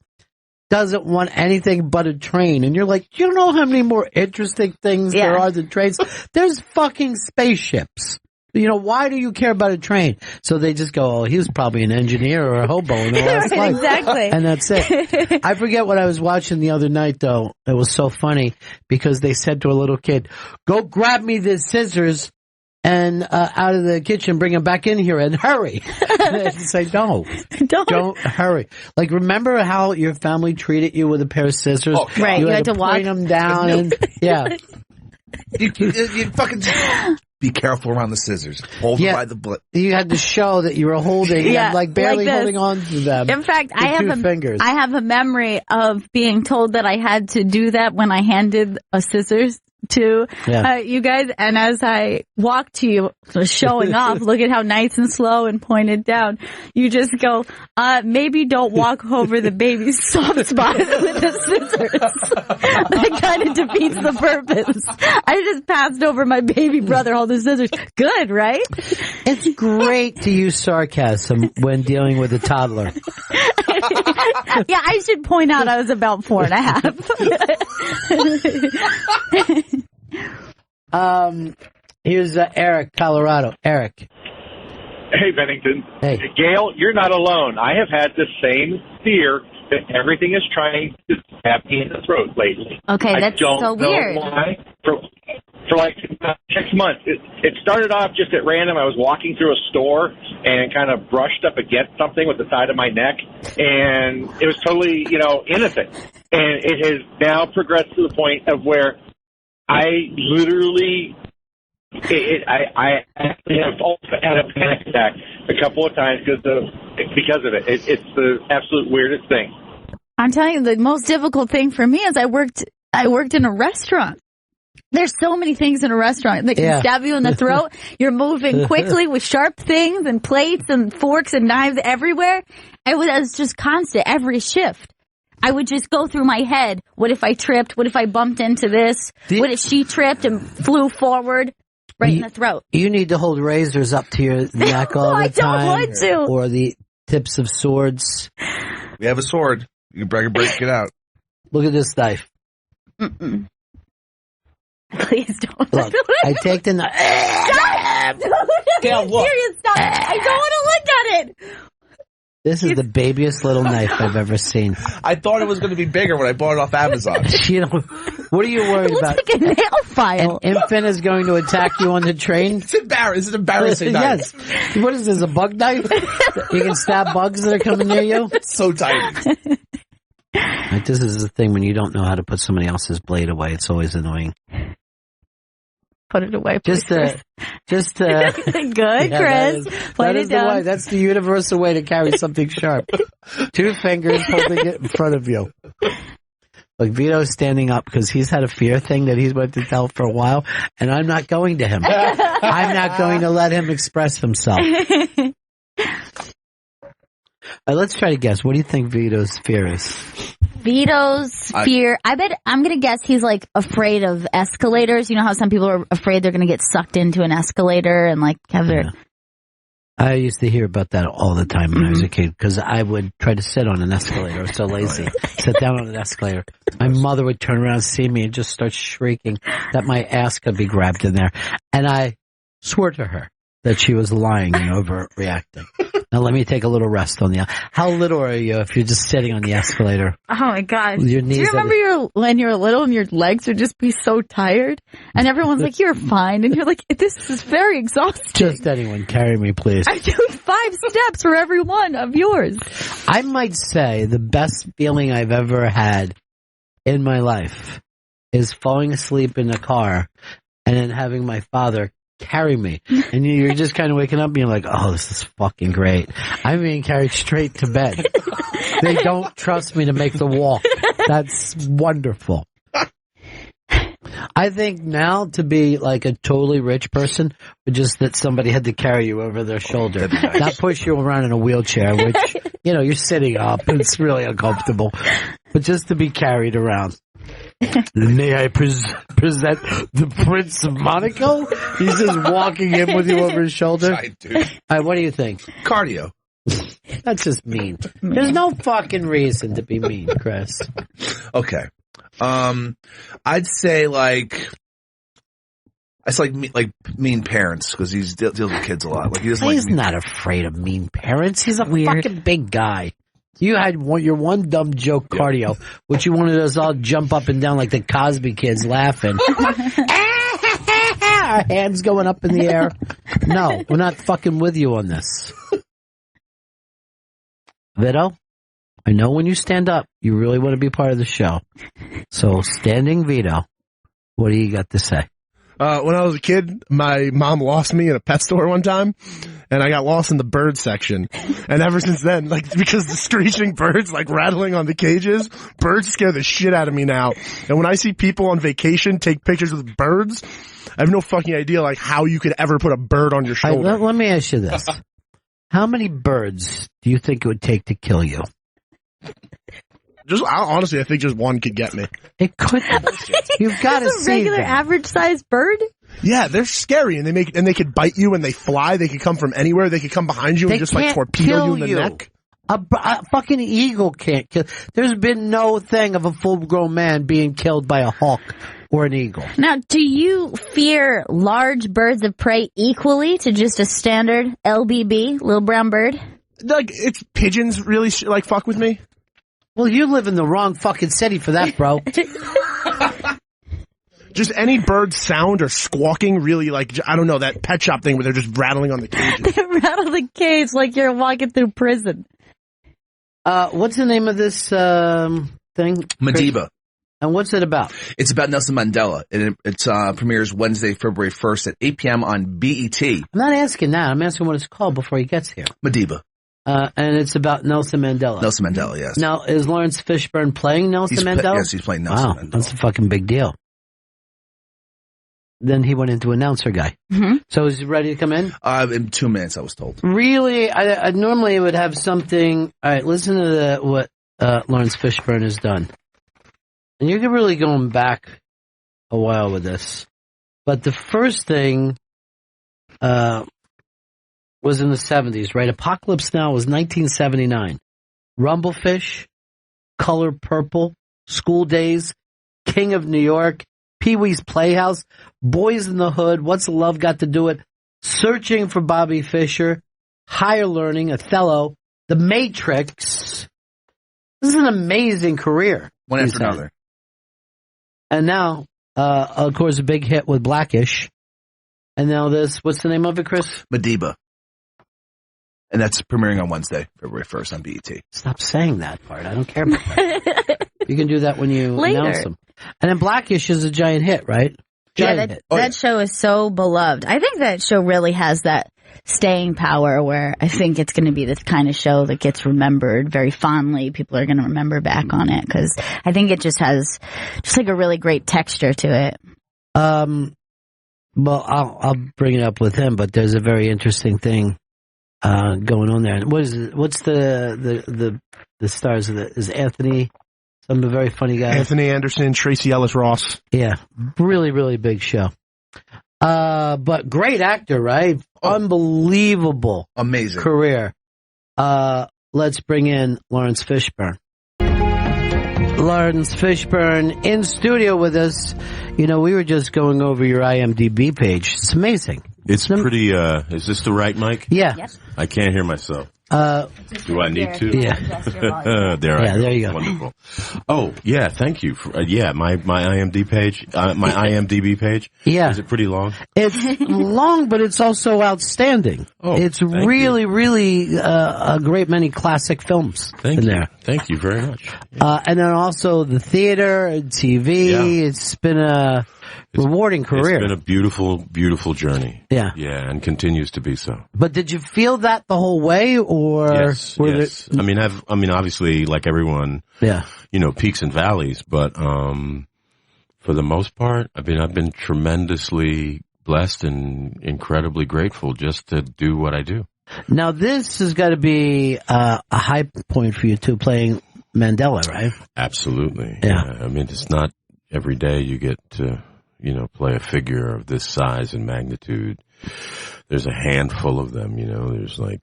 doesn't want anything but a train. And you're like, you don't know how many more interesting things there are than trains. There's fucking spaceships. Why do you care about a train? So they just go, oh, he was probably an engineer or a hobo in the last life. Exactly. And that's it. I forget what I was watching the other night, though. It was so funny because they said to a little kid, go grab me the scissors and out of the kitchen, bring them back in here and hurry. And they say, don't hurry. Like, remember how your family treated you with a pair of scissors? Oh, right. You had to walk them down. And, yeah. You fucking be careful around the scissors. Hold them by the You had to show that you were holding them, like barely holding on to them. In fact, I fingers. have a memory of being told that I had to do that when I handed a scissors to you guys, and as I walked to you, showing off, look at how nice and slow and pointed down. You just go, maybe don't walk over the baby's soft spot with the scissors. That kind of defeats the purpose. I just passed over my baby brother holding scissors. Good, right? It's great to use sarcasm when dealing with a toddler. Yeah, I should point out I was about 4.5. Here's Eric, Colorado. Eric. Hey, Bennington. Hey. Gail, you're not alone. I have had the same fear that everything is trying to stab me in the throat lately. Okay, that's so weird. I don't know why. For like 6 months. It started off just at random. I was walking through a store and kind of brushed up against something with the side of my neck, and it was totally, innocent. And it has now progressed to the point of where I literally, I actually have had a panic attack a couple of times because of it. It's the absolute weirdest thing. I'm telling you, the most difficult thing for me is I worked in a restaurant. There's so many things in a restaurant that can stab you in the throat. You're moving quickly with sharp things and plates and forks and knives everywhere. It was just constant every shift. I would just go through my head. What if I tripped? What if I bumped into this? What if she tripped and flew forward in the throat? You need to hold razors up to your neck all the time. I don't want to. Or the tips of swords. We have a sword. You can break it out. Look at this knife. Mm-mm. Please don't. Look, I take the knife. Stop! Gail, look. Serious, stop. I don't want to look at it. This is the babiest little knife I've ever seen. I thought it was going to be bigger when I bought it off Amazon. What are you worried about? It looks like a nail file. An infant is going to attack you on the train? It's embarrassing knife. Yes. What is this, a bug knife? You can stab bugs that are coming near you? It's so tiny. Like, this is the thing when you don't know how to put somebody else's blade away. It's always annoying. Put it away. Just good, Chris. That is the way. That's the universal way to carry something sharp. 2 fingers holding it in front of you. Like, Vito's standing up because he's had a fear thing that he's wanted to tell for a while, and I'm not going to him. I'm not going to let him express himself. Let's try to guess. What do you think Vito's fear is? Vito's fear, I bet, I'm going to guess he's like afraid of escalators. You know how some people are afraid they're going to get sucked into an escalator and like have their... I used to hear about that all the time when I was a kid because I would try to sit on an escalator. I was so lazy. Sit down on an escalator. My mother would turn around and see me and just start shrieking that my ass could be grabbed in there. And I swore to her that she was lying and overreacting. Now let me take a little rest on the... How little are you if you're just sitting on the escalator? Oh my gosh. Your knees. Do you remember when you were little and your legs would just be so tired? And everyone's like, you're fine. And you're like, this is very exhausting. Just anyone, carry me, please. I do 5 steps for every one of yours. I might say the best feeling I've ever had in my life is falling asleep in a car and then having my father carry me. And you're just kind of waking up and you're like, oh, this is fucking great. I'm being carried straight to bed. They don't trust me to make the walk. That's wonderful. I think now to be like a totally rich person, just that somebody had to carry you over their shoulder, not push you around in a wheelchair, which, you're sitting up and it's really uncomfortable, but just to be carried around. May I present the Prince of Monaco? He's just walking in with you over his shoulder. I do. What do you think? Cardio. That's just mean. There's no fucking reason to be mean, Chris. Okay. I'd say mean parents because he deals with kids a lot. Like he's not afraid of mean parents. He's a fucking big guy. You had your one dumb joke cardio, which you wanted us all jump up and down like the Cosby kids laughing. Our hands going up in the air. No, we're not fucking with you on this. Vito, I know when you stand up, you really want to be part of the show. So, standing Vito, what do you got to say? When I was a kid, my mom lost me in a pet store one time, and I got lost in the bird section. And ever since then, because the screeching birds, rattling on the cages, birds scare the shit out of me now. And when I see people on vacation take pictures with birds, I have no fucking idea, how you could ever put a bird on your shoulder. Let me ask you this. How many birds do you think it would take to kill you? Honestly, I think just one could get me. It couldn't. You've got to see a regular average sized bird? Yeah, they're scary, and they could bite you and they fly. They could come from anywhere. They could come behind you and just torpedo you in the neck. A fucking eagle can't kill. There's been no thing of a full-grown man being killed by a hawk or an eagle. Now, do you fear large birds of prey equally to just a standard LBB, little brown bird? It's pigeons really fuck with me. Well, you live in the wrong fucking city for that, bro. Just any bird sound or squawking really, I don't know, that pet shop thing where they're just rattling on the cages. They rattle the cage like you're walking through prison. What's the name of this thing? Madiba. And what's it about? It's about Nelson Mandela. It premieres Wednesday, February 1st at 8 p.m. on BET. I'm not asking that. I'm asking what it's called before he gets here. Madiba. And it's about Nelson Mandela. Nelson Mandela, yes. Now, is Lawrence Fishburne playing Nelson Mandela? Yes, he's playing Nelson Mandela. That's a fucking big deal. Then he went into announcer guy. Mm-hmm. So is he ready to come in? In 2 minutes, I was told. Really? I normally would have something. All right, listen to what Lawrence Fishburne has done. And you're really going back a while with this. But the first thing was in the 70s, right? Apocalypse Now was 1979. Rumblefish, Color Purple, School Days, King of New York, Pee-wee's Playhouse, Boys in the Hood, What's Love Got to Do It, Searching for Bobby Fischer, Higher Learning, Othello, The Matrix. This is an amazing career. One after another. And now, of course, a big hit with Blackish. And now this, what's the name of it, Chris? Madiba. And that's premiering on Wednesday, February 1st on BET. Stop saying that part. I don't care about that. You can do that when you announce them. And then Blackish is a giant hit, right? That show is so beloved. I think that show really has that staying power where I think it's going to be this kind of show that gets remembered very fondly. People are going to remember back on it because I think it just has a really great texture to it. Well, I'll bring it up with him, but there's a very interesting thing going on there. What's the stars of it? Is Anthony, some very funny guy? Anthony Anderson, Tracy Ellis Ross. Yeah, really, really big show. But great actor, right? Unbelievable, amazing career. Let's bring in Lawrence Fishburne. Lawrence Fishburne in studio with us. You know, we were just going over your IMDb page. It's amazing. It's pretty, is this the right mic? Yeah. Yep. I can't hear myself. Do I need to? Yeah. There you go. Wonderful. Oh, yeah, thank you. My IMDb page, my IMDb page. Yeah. Is it pretty long? It's long, but it's also outstanding. Oh, it's really, really a great many classic films in there. Thank you very much. And then also the theater, TV. Yeah. It's been a rewarding career. It's been a beautiful, beautiful journey. Yeah. Yeah, and continues to be so. But did you feel that the whole way, or? Yes. I mean, obviously, like everyone, peaks and valleys, but, for the most part, I've been tremendously blessed and incredibly grateful just to do what I do. Now, this has got to be a high point for you too, playing Mandela, right? Absolutely. Yeah. I mean, it's not every day you get to, play a figure of this size and magnitude. There's a handful of them, there's like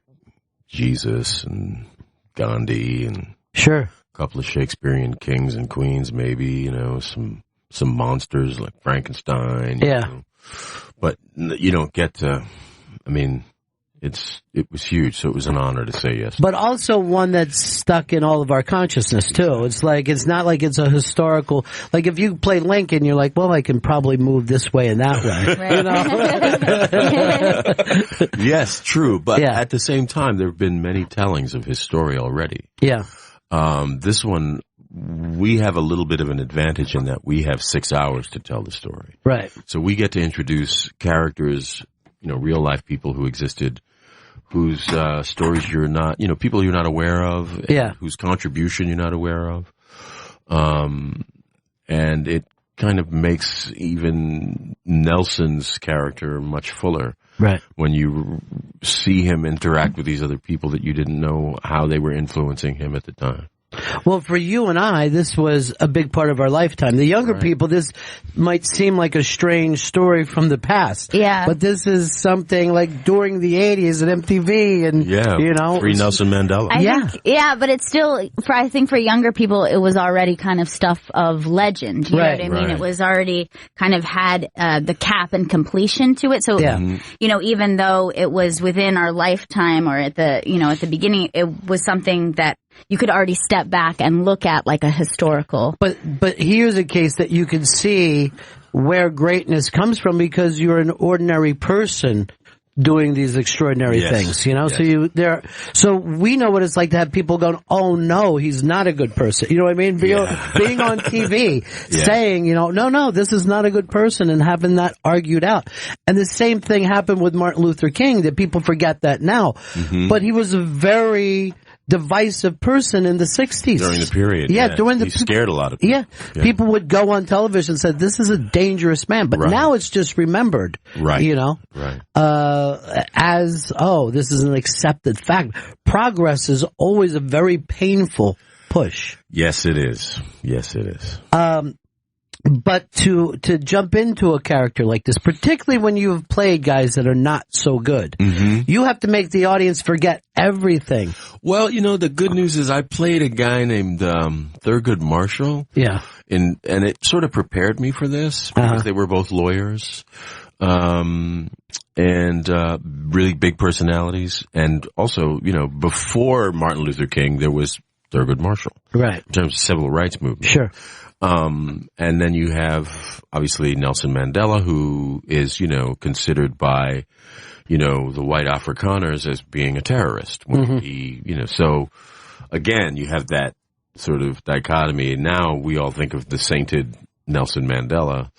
Jesus and Gandhi and sure, a couple of Shakespearean kings and queens, maybe, you know, some monsters like Frankenstein. Yeah. You know. But you don't get to, I mean, it was huge, so it was an honor to say yes. But also one that's stuck in all of our consciousness too. It's like, it's not like it's a historical, like if you play Lincoln, you're like, well, I can probably move this way and that way. You know? Yes, true. But at the same time, there have been many tellings of his story already. Yeah. This one, we have a little bit of an advantage in that we have 6 hours to tell the story. Right. So we get to introduce characters, you know, real life people who existed, whose stories you're not, you know, people you're not aware of, whose contribution you're not aware of. And it kind of makes even Nelson's character much fuller. Right. When you see him interact with these other people that you didn't know how they were influencing him at the time. Well, for you and I, this was a big part of our lifetime. The younger people, this might seem like a strange story from the past. Yeah. But this is something like during the 80s at MTV and, you know. Free Nelson Mandela. I think, but it's still, I think for younger people, it was already kind of stuff of legend. You know what I mean? It was already kind of had the cap and completion to it. So, you know, even though it was within our lifetime or at the, you know, at the beginning, it was something that you could already step back and look at like a historical. But here's a case that you can see where greatness comes from because you're an ordinary person doing these extraordinary things, you know? So we know what it's like to have people going, oh no, he's not a good person. You know what I mean? Being on TV saying, you know, no, this is not a good person and having that argued out. And the same thing happened with Martin Luther King that people forget that now. Mm-hmm. But he was a very divisive person in the 60s. During the period. He scared a lot of people. People would go on television and say, this is a dangerous man. But now it's just remembered. Right. You know? Right. As, this is an accepted fact. Progress is always a very painful push. Yes, it is. Yes, it is. But to jump into a character like this, particularly when you have played guys that are not so good, you have to make the audience forget everything. Well, you know, the good news is I played a guy named Thurgood Marshall. Yeah. And it sort of prepared me for this because they were both lawyers. And really big personalities. And also, you know, before Martin Luther King, there was Thurgood Marshall. Right. In terms of civil rights movement. Sure. And then you have obviously Nelson Mandela, who is, you know, considered by, you know, the white Afrikaners as being a terrorist. When he, you know, so again, you have that sort of dichotomy. Now we all think of the sainted Nelson Mandela,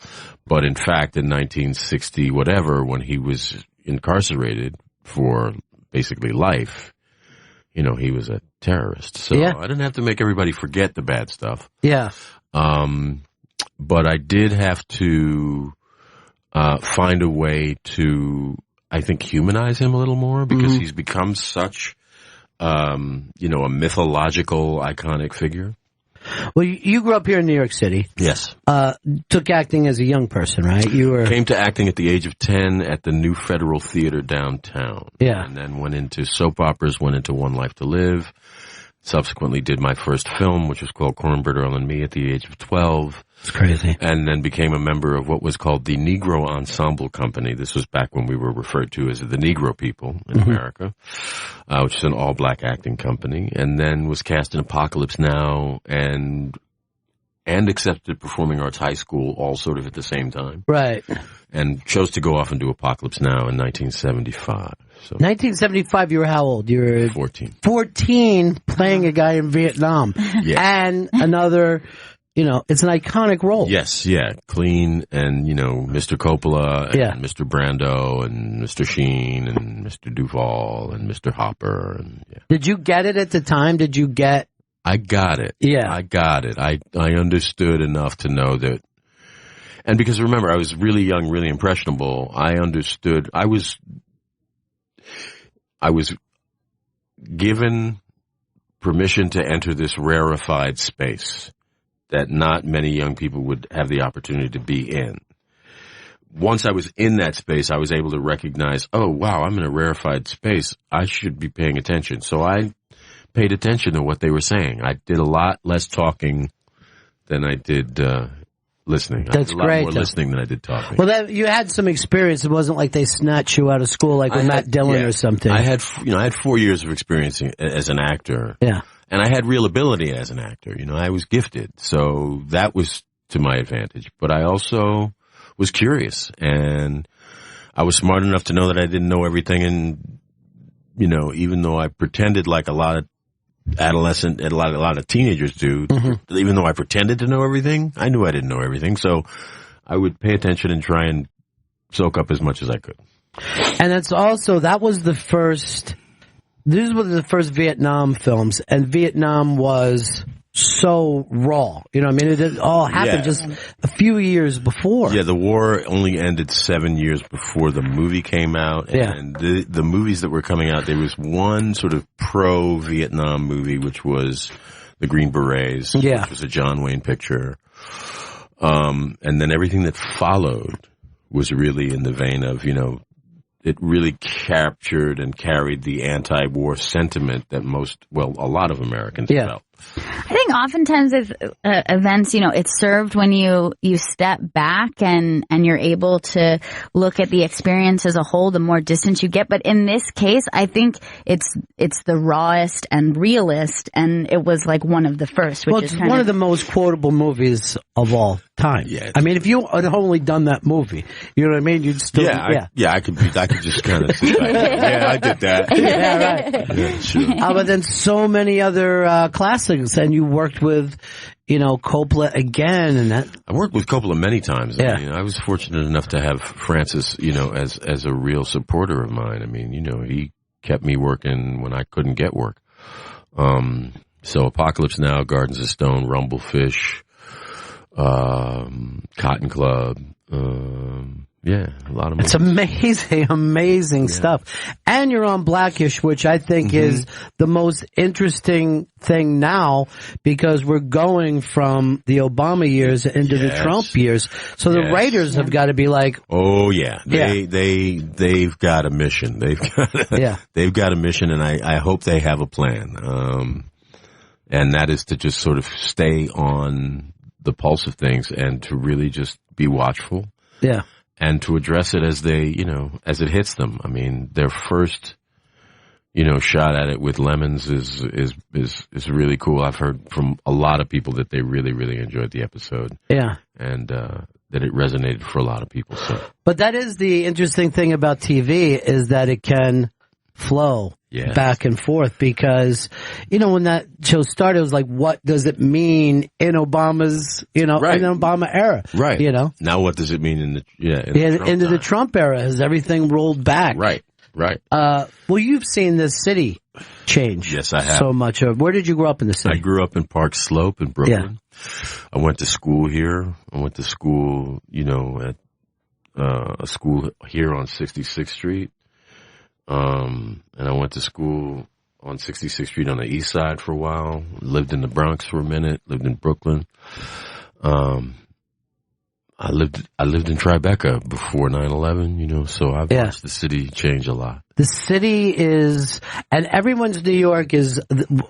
but in fact in 1960 whatever, when he was incarcerated for basically life, you know, he was a terrorist. So I didn't have to make everybody forget the bad stuff. Yeah. But I did have to find a way to, I think, humanize him a little more because he's become such, you know, a mythological, iconic figure. Well, you grew up here in New York City. Yes. Took acting as a young person, right? Came to acting at the age of 10 at the New Federal Theater downtown. Yeah. And then went into soap operas, went into One Life to Live. Subsequently did my first film, which was called Cornbread Earl and Me at the age of 12. It's crazy. And then became a member of what was called the Negro Ensemble Company. This was back when we were referred to as the Negro people in America, which is an all-black acting company. And then was cast in Apocalypse Now and accepted Performing Arts High School all sort of at the same time. Right. And chose to go off and do Apocalypse Now in 1975. So 1975, you were how old? You were 14. 14, playing a guy in Vietnam. And another, you know, it's an iconic role. Yes, clean and, you know, Mr. Coppola and Mr. Brando and Mr. Sheen and Mr. Duvall and Mr. Hopper. And Did you get it at the time? I got it. Yeah. I got it. I understood enough to know that. And because remember, I was really young, really impressionable. I understood. I was given permission to enter this rarefied space that not many young people would have the opportunity to be in. once I was in that space, I was able to recognize, oh, wow, I'm in a rarefied space. I should be paying attention. So I paid attention to what they were saying. I did a lot less talking than I did listening. That's I did a lot great. more listening than I did talking. Well, you had some experience. It wasn't like they snatched you out of school like with Matt Dillon or something. I had 4 years of experience as an actor. Yeah. And I had real ability as an actor. I was gifted. So that was to my advantage. But I also was curious, and I was smart enough to know that I didn't know everything. And, even though I pretended like a lot of adolescent and a lot of teenagers do, even though I pretended to know everything, I knew I didn't know everything. So I would pay attention and try and soak up as much as I could. And these were the first Vietnam films, and Vietnam was so raw. It all happened just a few years before. Yeah, the war only ended 7 years before the movie came out. And the movies that were coming out, there was one sort of pro-Vietnam movie, which was The Green Berets, which was a John Wayne picture. And then everything that followed was really in the vein of, it really captured and carried the anti-war sentiment that a lot of Americans felt. I think oftentimes with events, it's served when you step back and you're able to look at the experience as a whole, the more distance you get. But in this case, I think it's the rawest and realist, and it was like one of the first. It's one of the most quotable movies of all time. Yeah, I mean, if you had only done that movie, you know what I mean? You'd still, I could just kind of sit back. Yeah, I did that. Yeah, right. Yeah, sure. But then so many other classics, and you worked with, Coppola again, and that. I worked with Coppola many times. Yeah. I was fortunate enough to have Francis, as a real supporter of mine. I mean, he kept me working when I couldn't get work. So Apocalypse Now, Gardens of Stone, Rumblefish, Cotton Club, a lot of movies. It's amazing stuff. And you're on Blackish, which I think is the most interesting thing now, because we're going from the Obama years into the Trump years. So the writers have got to be like, oh yeah, they've got a mission. They've got a mission, and I hope they have a plan. And that is to just sort of stay on the pulse of things and to really just be watchful. Yeah. And to address it as as it hits them. I mean, their first, shot at it with Lemons is really cool. I've heard from a lot of people that they really, really enjoyed the episode. Yeah. And, that it resonated for a lot of people. So. But that is the interesting thing about TV, is that it can flow back and forth, because, when that show started, it was like, what does it mean in Obama's, in the Obama era? Right. Now what does it mean in the the Trump era? Has everything rolled back? Right. Well, you've seen this city change. Yes, I have. So much. Where did you grow up in the city? I grew up in Park Slope in Brooklyn. Yeah. I went to school here. I went to school, at a school here on 66th Street. And I went to school on 66th Street on the east side for a while, lived in the Bronx for a minute, lived in Brooklyn. I lived in Tribeca before 9/11, so I've watched the city change a lot. The city is, and everyone's New York is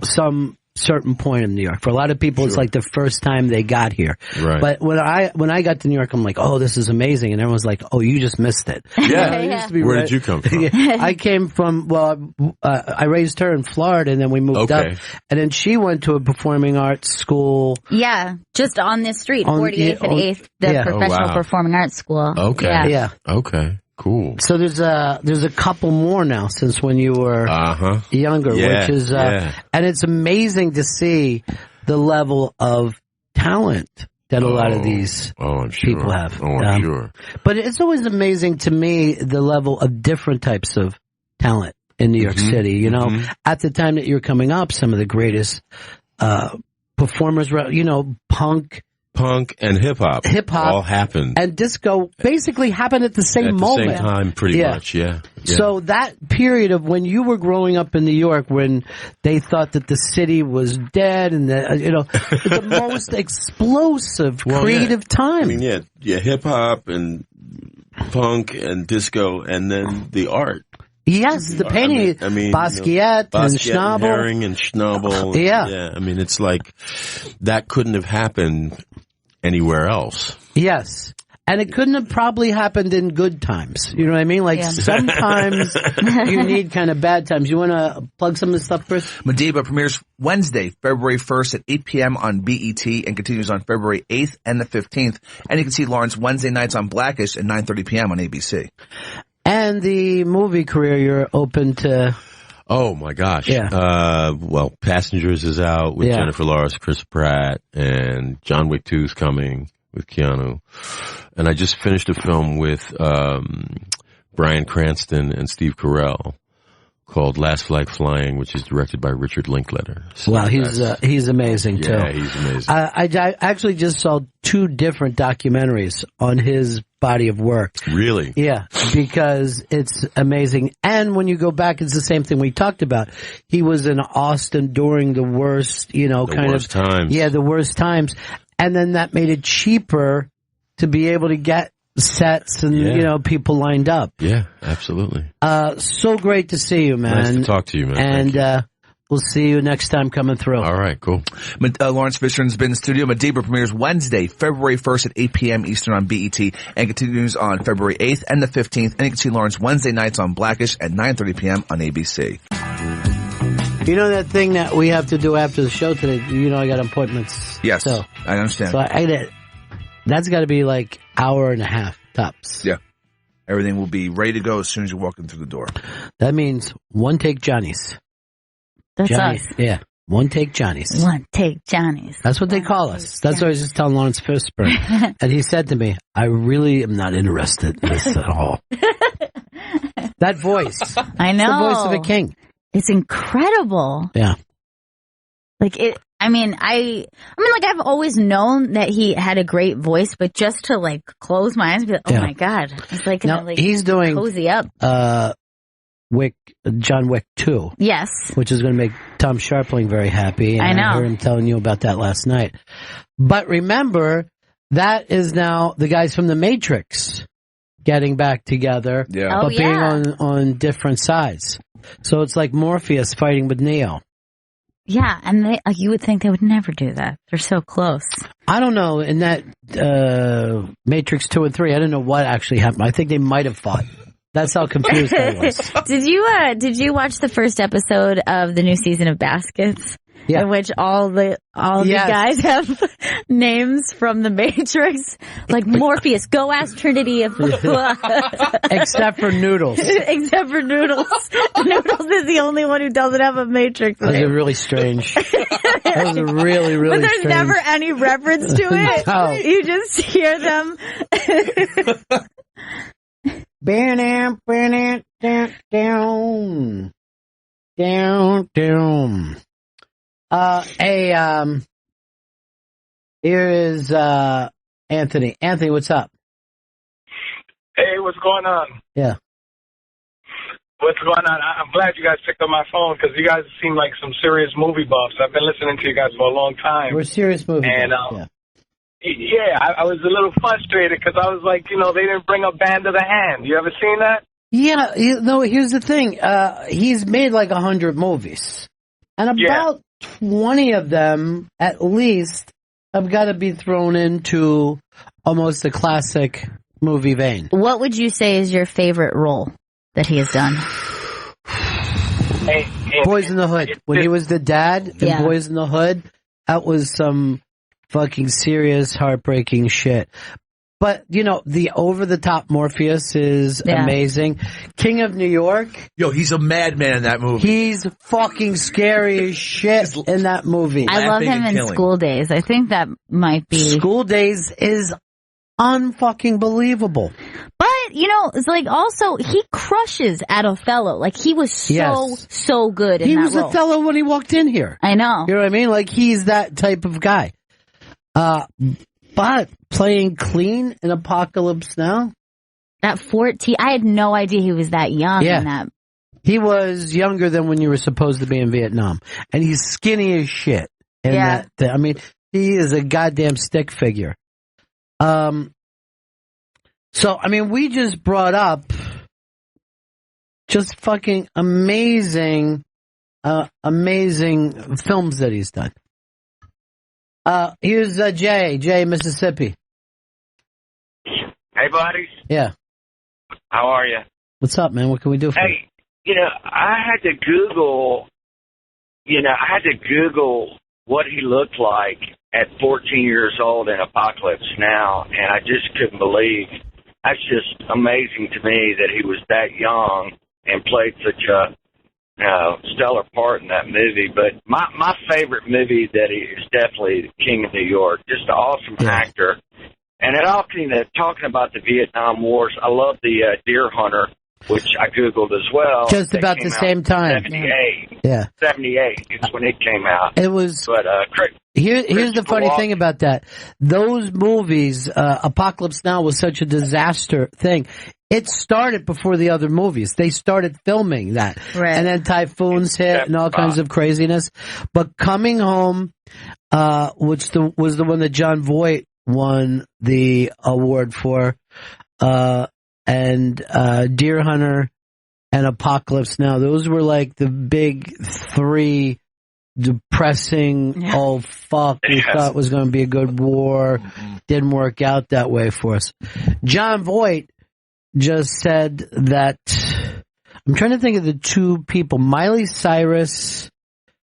some certain point in New York. For a lot of people, it's like the first time they got here. Right. But when I got to New York, I'm like, oh, this is amazing. And everyone's like, oh, you just missed it. Yeah. Where did you come from? I came from, I raised her in Florida, and then we moved up. And then she went to a performing arts school. Yeah, just on this street, 48th and 8th, the Professional Performing Arts School. Okay. Yeah. Okay. Cool. So there's a couple more now since when you were younger, which is and it's amazing to see the level of talent that a lot of these people have. I'm sure. But it's always amazing to me the level of different types of talent in New York City. At the time that you're coming up, some of the greatest performers, punk and hip hop all happened, and disco basically happened at the same moment. At the same time, pretty much. Yeah. So that period of when you were growing up in New York, when they thought that the city was dead, and the most explosive creative time. I mean, hip hop and punk and disco, and then the art. Yes, the painting. Basquiat and Schnabel. Herring and Schnabel. Yeah. I mean, it's like that couldn't have happened anywhere else. Yes. And it couldn't have probably happened in good times. You know what I mean? Like sometimes you need kind of bad times. You want to plug some of the stuff, Chris? Madiba premieres Wednesday, February 1st at 8 p.m. on BET and continues on February 8th and the 15th. And you can see Lawrence Wednesday nights on Blackish at 9:30 p.m. on ABC. And the movie career you're open to. Oh my gosh. Yeah. Well, Passengers is out with Jennifer Lawrence, Chris Pratt, and John Wick 2 is coming with Keanu. And I just finished a film with Bryan Cranston and Steve Carell called Last Flag Flying, which is directed by Richard Linklater. So wow, he's amazing too. Yeah, he's amazing. I actually just saw 2 different documentaries on his body of work. Really? Yeah, because it's amazing. And when you go back, it's the same thing we talked about. He was in Austin during the worst, times. Yeah, the worst times. And then that made it cheaper to be able to get sets and, people lined up. Yeah, absolutely. So great to see you, man. Nice to talk to you, man. And, we'll see you next time coming through. All right, cool. Lawrence Fishburne's been in studio. Madiba premieres Wednesday, February 1st at 8 p.m. Eastern on BET and continues on February 8th and the 15th. And you can see Lawrence Wednesday nights on Blackish at 9:30 p.m. on ABC. You know that thing that we have to do after the show today? I got appointments. Yes, so, I understand. So that's got to be like hour and a half tops. Yeah. Everything will be ready to go as soon as you walk in through the door. That means one take Johnny's. That's us. Yeah. One take Johnny's. One take Johnny's. That's what they call us. That's what I was just telling Lawrence Fishburne. And he said to me, I really am not interested in this at all. That voice. I know. It's the voice of a king. It's incredible. Yeah. I've always known that he had a great voice, but just to close my eyes and be like, oh my God. It's like, he's doing cozy up. John Wick 2. Yes. Which is going to make Tom Sharpling very happy. And I know. I heard him telling you about that last night. But remember, that is now the guys from The Matrix getting back together. Yeah. But being on different sides. So it's like Morpheus fighting with Neo. Yeah, and you would think they would never do that. They're so close. I don't know. In that Matrix 2 and 3, I don't know what actually happened. I think they might have fought. That's how confused I was. Did you watch the first episode of the new season of Baskets? Yeah. In which all the guys have names from the Matrix, like Morpheus. Go ask Trinity if except for Noodles. Except for Noodles. Noodles is the only one who doesn't have a Matrix name. That was really strange. That was really, really strange. But there's never any reference to it. No. You just hear them. Down. Here is Anthony. Anthony, what's up? Hey, what's going on? Yeah. What's going on? I'm glad you guys picked up my phone because you guys seem like some serious movie buffs. I've been listening to you guys for a long time. We're serious movie buffs, I was a little frustrated because I was like, they didn't bring up Band of the Hand. You ever seen that? Yeah, here's the thing. He's made like 100 movies. And about 20 of them, at least, have got to be thrown into almost a classic movie vein. What would you say is your favorite role that he has done? Boys in the Hood. When he was the dad in Boys in the Hood, that was some fucking serious, heartbreaking shit. But, the over-the-top Morpheus is amazing. King of New York. Yo, he's a madman in that movie. He's fucking scary as shit in that movie. I love him in School Days. I think that might be... School Days is unfucking believable. But, it's like also, he crushes at Othello. Like, he was so good in that role. He was Othello when he walked in here. I know. You know what I mean? Like, he's that type of guy. But playing clean in Apocalypse Now? At 14, I had no idea he was that young in that. He was younger than when you were supposed to be in Vietnam. And he's skinny as shit. And he is a goddamn stick figure. So, I mean, we just brought up just fucking amazing films that he's done. Here's Jay, Mississippi. Hey, buddies. Yeah. How are you? What's up, man? What can we do for you? Hey, I had to Google what he looked like at 14 years old in Apocalypse Now, and I just couldn't believe. That's just amazing to me that he was that young and played such a stellar part in that movie. But my favorite movie that he is definitely King of New York. Just an awesome actor. And it all talking about the Vietnam Wars. I love the Deer Hunter, which I Googled as well. Just about the same time. 78. Yeah. 78 is when it came out. It was. But here's the funny thing about that. Those movies, Apocalypse Now was such a disaster thing. It started before the other movies. They started filming that. Right. And then typhoons hit and all kinds of craziness. But Coming Home, which was the one that John Voight won the award for, and Deer Hunter and Apocalypse Now. Those were like the big three depressing, oh fuck, we thought it was going to be a good war. Didn't work out that way for us. John Voight just said that, I'm trying to think of the two people, Miley Cyrus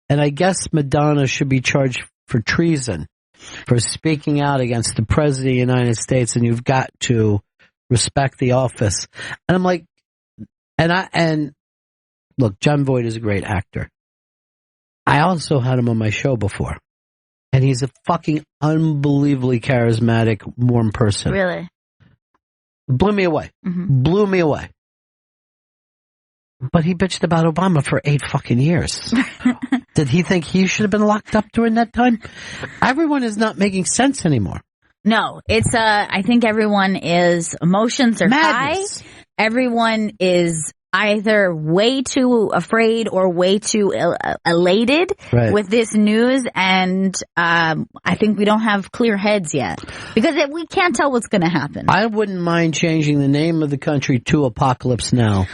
and I guess Madonna should be charged for treason for speaking out against the President of the United States, and you've got to respect the office. And I'm like, and look, John Voight is a great actor. I also had him on my show before, and he's a fucking unbelievably charismatic, warm person. Really? Blew me away. Mm-hmm. Blew me away. But he bitched about Obama for 8 fucking years. Did he think he should have been locked up during that time? Everyone is not making sense anymore. No, it's I think everyone is, emotions are madness. High. Everyone is either way too afraid or way too elated with this news, and I think we don't have clear heads yet because we can't tell what's going to happen. I wouldn't mind changing the name of the country to Apocalypse Now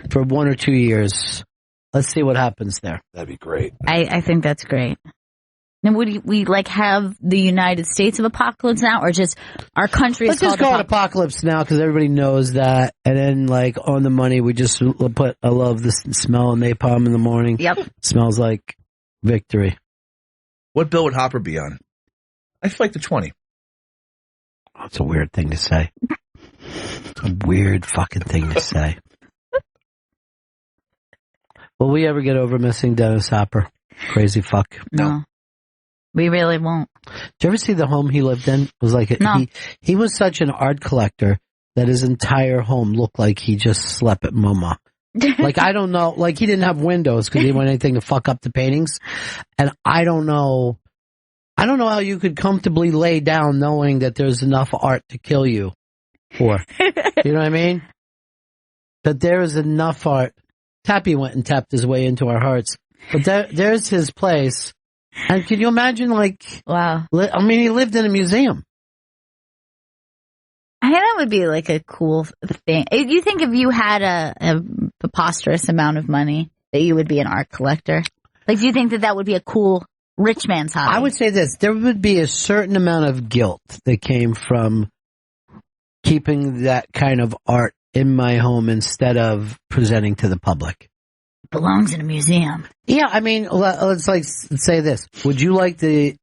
for 1 or 2 years. Let's see what happens there. That'd be great. I think that's great. And would we like have the United States of Apocalypse Now, or just our country? Let's just call it Apocalypse Now because everybody knows that. And then, like on the money, we just put. I love the smell of napalm in the morning. Yep, smells like victory. What bill would Hopper be on? I feel like the 20. Oh, it's a weird thing to say. It's a weird fucking thing to say. Will we ever get over missing Dennis Hopper? Crazy fuck. No. We really won't. Did you ever see the home he lived in? It was like he was such an art collector that his entire home looked like he just slept at MoMA. Like, I don't know, like he didn't have windows because he didn't want anything to fuck up the paintings. And I don't know how you could comfortably lay down knowing that there's enough art to kill you for. You know what I mean? That there is enough art. Tappy went and tapped his way into our hearts. But there's his place. And can you imagine, like, wow. I mean, he lived in a museum. I think that would be like a cool thing. You think if you had a preposterous amount of money that you would be an art collector? Like, do you think that would be a cool rich man's hobby? I would say this. There would be a certain amount of guilt that came from keeping that kind of art in my home instead of presenting to the public. Belongs in a museum. Yeah, I mean, let's say this. Would you like to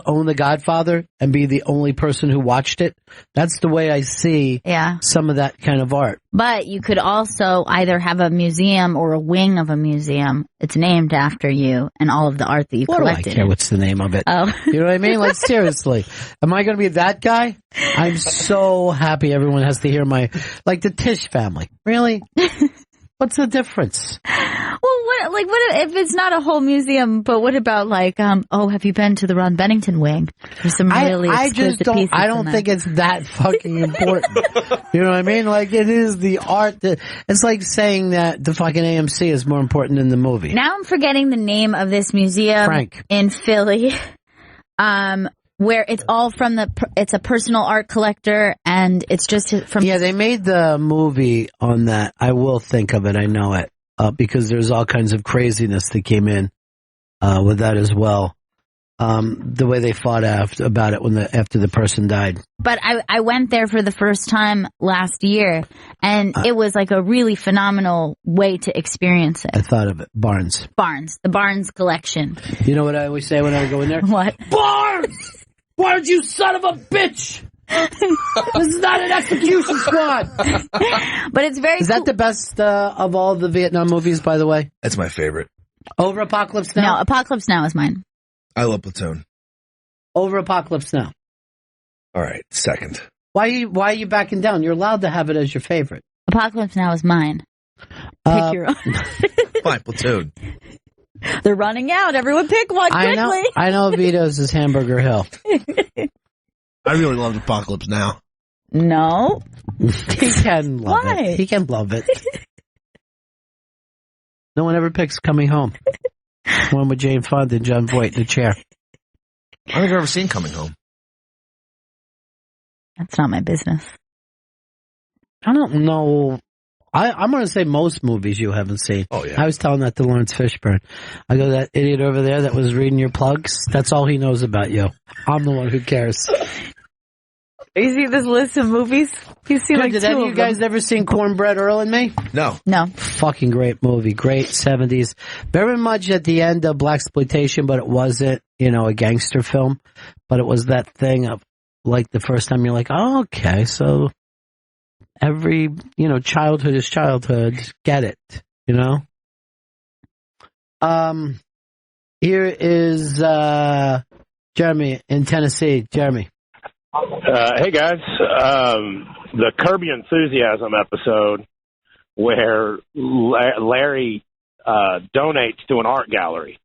own The Godfather and be the only person who watched it? That's the way I see some of that kind of art. But you could also either have a museum or a wing of a museum. It's named after you and all of the art that you've collected. I don't care what's the name of it. Oh. You know what I mean? Like, seriously. Am I going to be that guy? I'm so happy everyone has to hear like the Tisch family. Really? What's the difference? Well, what if it's not a whole museum, but what about like, have you been to the Ron Bennington wing? There's some really exquisite pieces. I don't think it's that fucking important. You know what I mean? Like, it is the art it's like saying that the fucking AMC is more important than the movie. Now I'm forgetting the name of this museum Frank. in Philly. where it's all from it's a personal art collector, and it's just from. Yeah, they made the movie on that. I will think of it. I know it because there's all kinds of craziness that came in with that as well. The way they fought about it after the person died. But I went there for the first time last year, and it was like a really phenomenal way to experience it. I thought of it. Barnes. The Barnes collection. You know what I always say when I go in there? What? Barnes! Barnes, you son of a bitch! This is not an execution squad! But it's very Is that the best of all the Vietnam movies, by the way? That's my favorite. Over Apocalypse Now? No, Apocalypse Now is mine. I love Platoon. Over Apocalypse Now. All right, second. Why are you backing down? You're allowed to have it as your favorite. Apocalypse Now is mine. Pick your own. Fine, Platoon. They're running out. Everyone pick one quickly. I know Vito's is Hamburger Hill. I really loved Apocalypse Now. No. He can love Why? it. He can love it. No one ever picks Coming Home. One with Jane Fonda and John Voight in the chair. I don't think I've ever seen Coming Home. That's not my business. I don't know. I'm going to say most movies you haven't seen. Oh, yeah. I was telling that to Lawrence Fishburne. I go, that idiot over there that was reading your plugs, that's all he knows about you. I'm the one who cares. You see this list of movies? You see, like, did any of you guys ever seen Cornbread Earl and Me? No. No. Fucking great movie. Great 70s. Very much at the end of blaxploitation, but it wasn't, a gangster film. But it was that thing of, like, the first time you're like, oh, okay, so every, childhood is childhood. Get it, Here is Jeremy in Tennessee. Jeremy. Hey guys, the Curb Your Enthusiasm episode where Larry donates to an art gallery,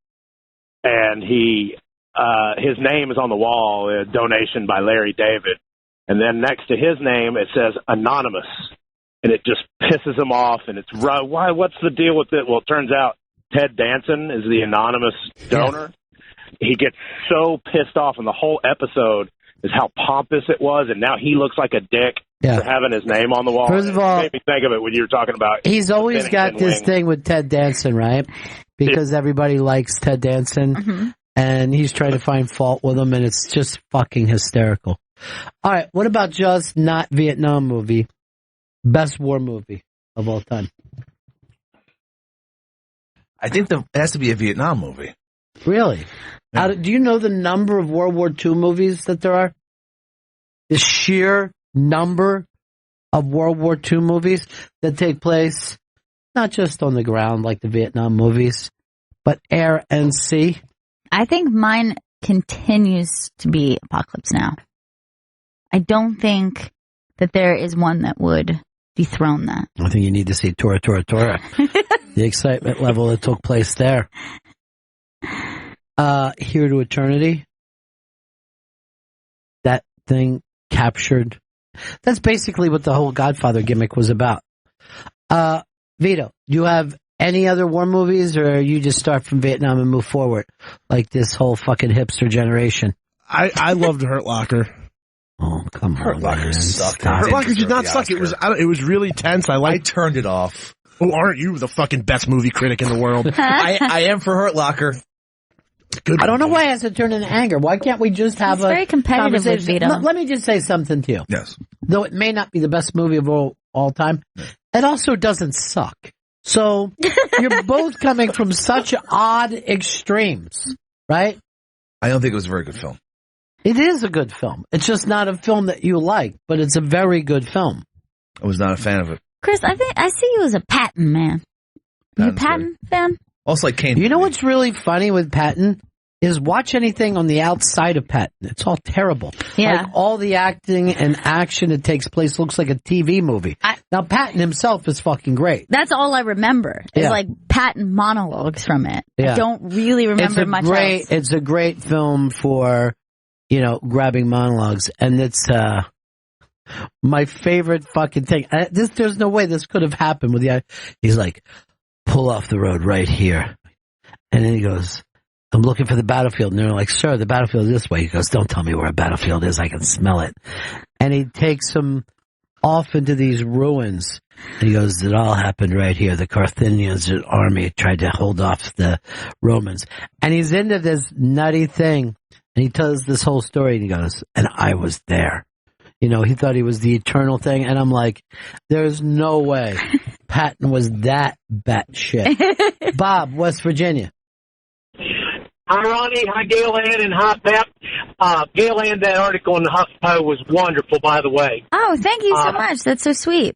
and his name is on the wall, a donation by Larry David, and then next to his name it says anonymous, and it just pisses him off, and it's why? What's the deal with it? Well, it turns out Ted Danson is the anonymous donor. Yeah. He gets so pissed off, and the whole episode is how pompous it was, and now he looks like a dick for having his name on the wall. First of all, it made me think of it when you were talking about. He's always got this thing with Ted Danson, right? Because everybody likes Ted Danson, and he's trying to find fault with him, and it's just fucking hysterical. All right, what about just not Vietnam movie? Best war movie of all time? I think it has to be a Vietnam movie. Really? Yeah. Do you know the number of World War II movies that there are? The sheer number of World War II movies that take place not just on the ground like the Vietnam movies, but air and sea. I think mine continues to be Apocalypse Now. I don't think that there is one that would dethrone that. I think you need to see Tora Tora Tora. The excitement level that took place there. Here to Eternity. That thing captured. That's basically what the whole Godfather gimmick was about. Vito, do you have any other war movies, or you just start from Vietnam and move forward like this whole fucking hipster generation? I loved Hurt Locker. Oh, come on. Hurt Locker sucked. Hurt Locker did not suck. It was really tense. I turned it off. Oh, aren't you the fucking best movie critic in the world? I am for Hurt Locker. I don't know why it has to turn into anger. Why can't we just have a very competitive with Vito. Let me just say something to you. Yes. Though it may not be the best movie of all time, it also doesn't suck. So you're both coming from such odd extremes, right? I don't think it was a very good film. It is a good film. It's just not a film that you like, but it's a very good film. I was not a fan of it. Chris, I see you as a Patton man. You a Patton fan? Also like Kane. You know what's really funny with Patton? Is watch anything on the outside of Patton. It's all terrible. Yeah. Like all the acting and action that takes place looks like a TV movie. Now Patton himself is fucking great. That's all I remember. Is like Patton monologues from it. Yeah. I don't really remember much else. It's a great film for, grabbing monologues. And it's my favorite fucking thing. There's no way this could have happened with he's like, pull off the road right here. And then he goes, I'm looking for the battlefield. And they're like, sir, the battlefield is this way. He goes, don't tell me where a battlefield is. I can smell it. And he takes them off into these ruins. And he goes, it all happened right here. The Carthaginians army tried to hold off the Romans. And he's into this nutty thing. And he tells this whole story. And he goes, and I was there. You know, he thought he was the eternal thing. And I'm like, there's no way Patton was that batshit. Bob, West Virginia. Hi, Ronnie. Hi, Gail Ann, and hi, Pep. Gail Ann, that article in the HuffPo was wonderful, by the way. Oh, thank you so much. That's so sweet.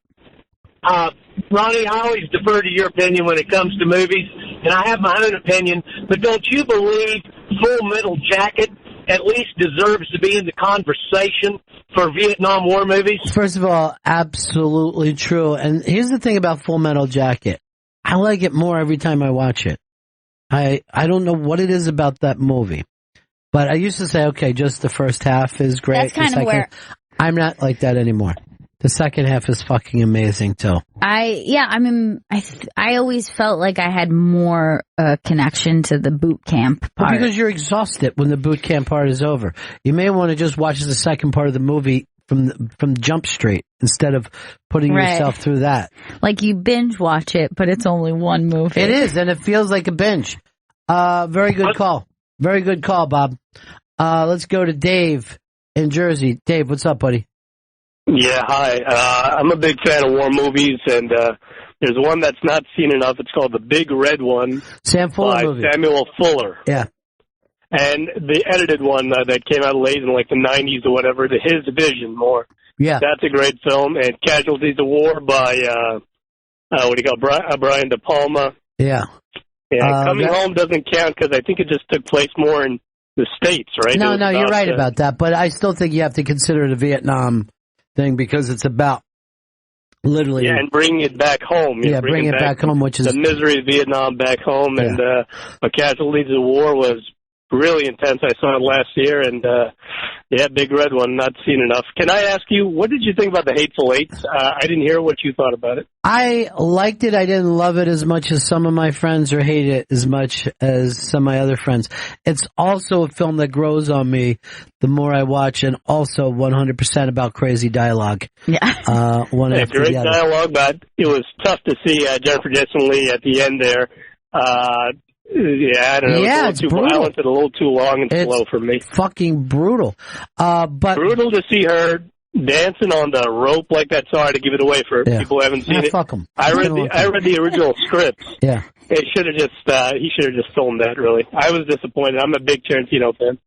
Ronnie, I always defer to your opinion when it comes to movies, and I have my own opinion, but don't you believe Full Metal Jacket at least deserves to be in the conversation for Vietnam War movies? First of all, absolutely true. And here's the thing about Full Metal Jacket. I like it more every time I watch it. I don't know what it is about that movie, but I used to say, okay, just the first half is great. That's kind of where I'm not like that anymore. The second half is fucking amazing too. I always felt like I had more connection to the boot camp part. Well, because you're exhausted when the boot camp part is over. You may want to just watch the second part of the movie from Jump Street instead of putting yourself through that. Like you binge watch it, but it's only one movie. It is, and it feels like a binge. Very good call. Very good call, Bob. Let's go to Dave in Jersey. Dave, what's up, buddy? Yeah, hi. I'm a big fan of war movies, and there's one that's not seen enough. It's called The Big Red One by Samuel Fuller. Yeah. And the edited one that came out late in like the 90s or whatever, His Vision more. Yeah. That's a great film. And Casualties of War by, Brian De Palma. Yeah. Yeah, Coming Home doesn't count because I think it just took place more in the States, right? No, you're right about that. But I still think you have to consider the Vietnam thing because it's about literally... Yeah, and bringing it back home. Bring it back home, which is... The misery of Vietnam back home. Yeah. And Casualties of War was really intense. I saw it last year, and Big Red One, not seen enough. Can I ask you, what did you think about The Hateful Eight? I didn't hear what you thought about it. I liked it. I didn't love it as much as some of my friends or hate it as much as some of my other friends. It's also a film that grows on me the more I watch, and also 100% about crazy dialogue. Yeah. Great dialogue, but it was tough to see Jennifer Jason Leigh at the end there. I don't know. Yeah, it's a little too violent and a little too long and slow for me. Fucking brutal. But brutal to see her dancing on the rope like that. Sorry to give it away for people who haven't seen it. Fuck 'em. I read the original script. Yeah. He should have just filmed that, really. I was disappointed. I'm a big Tarantino fan.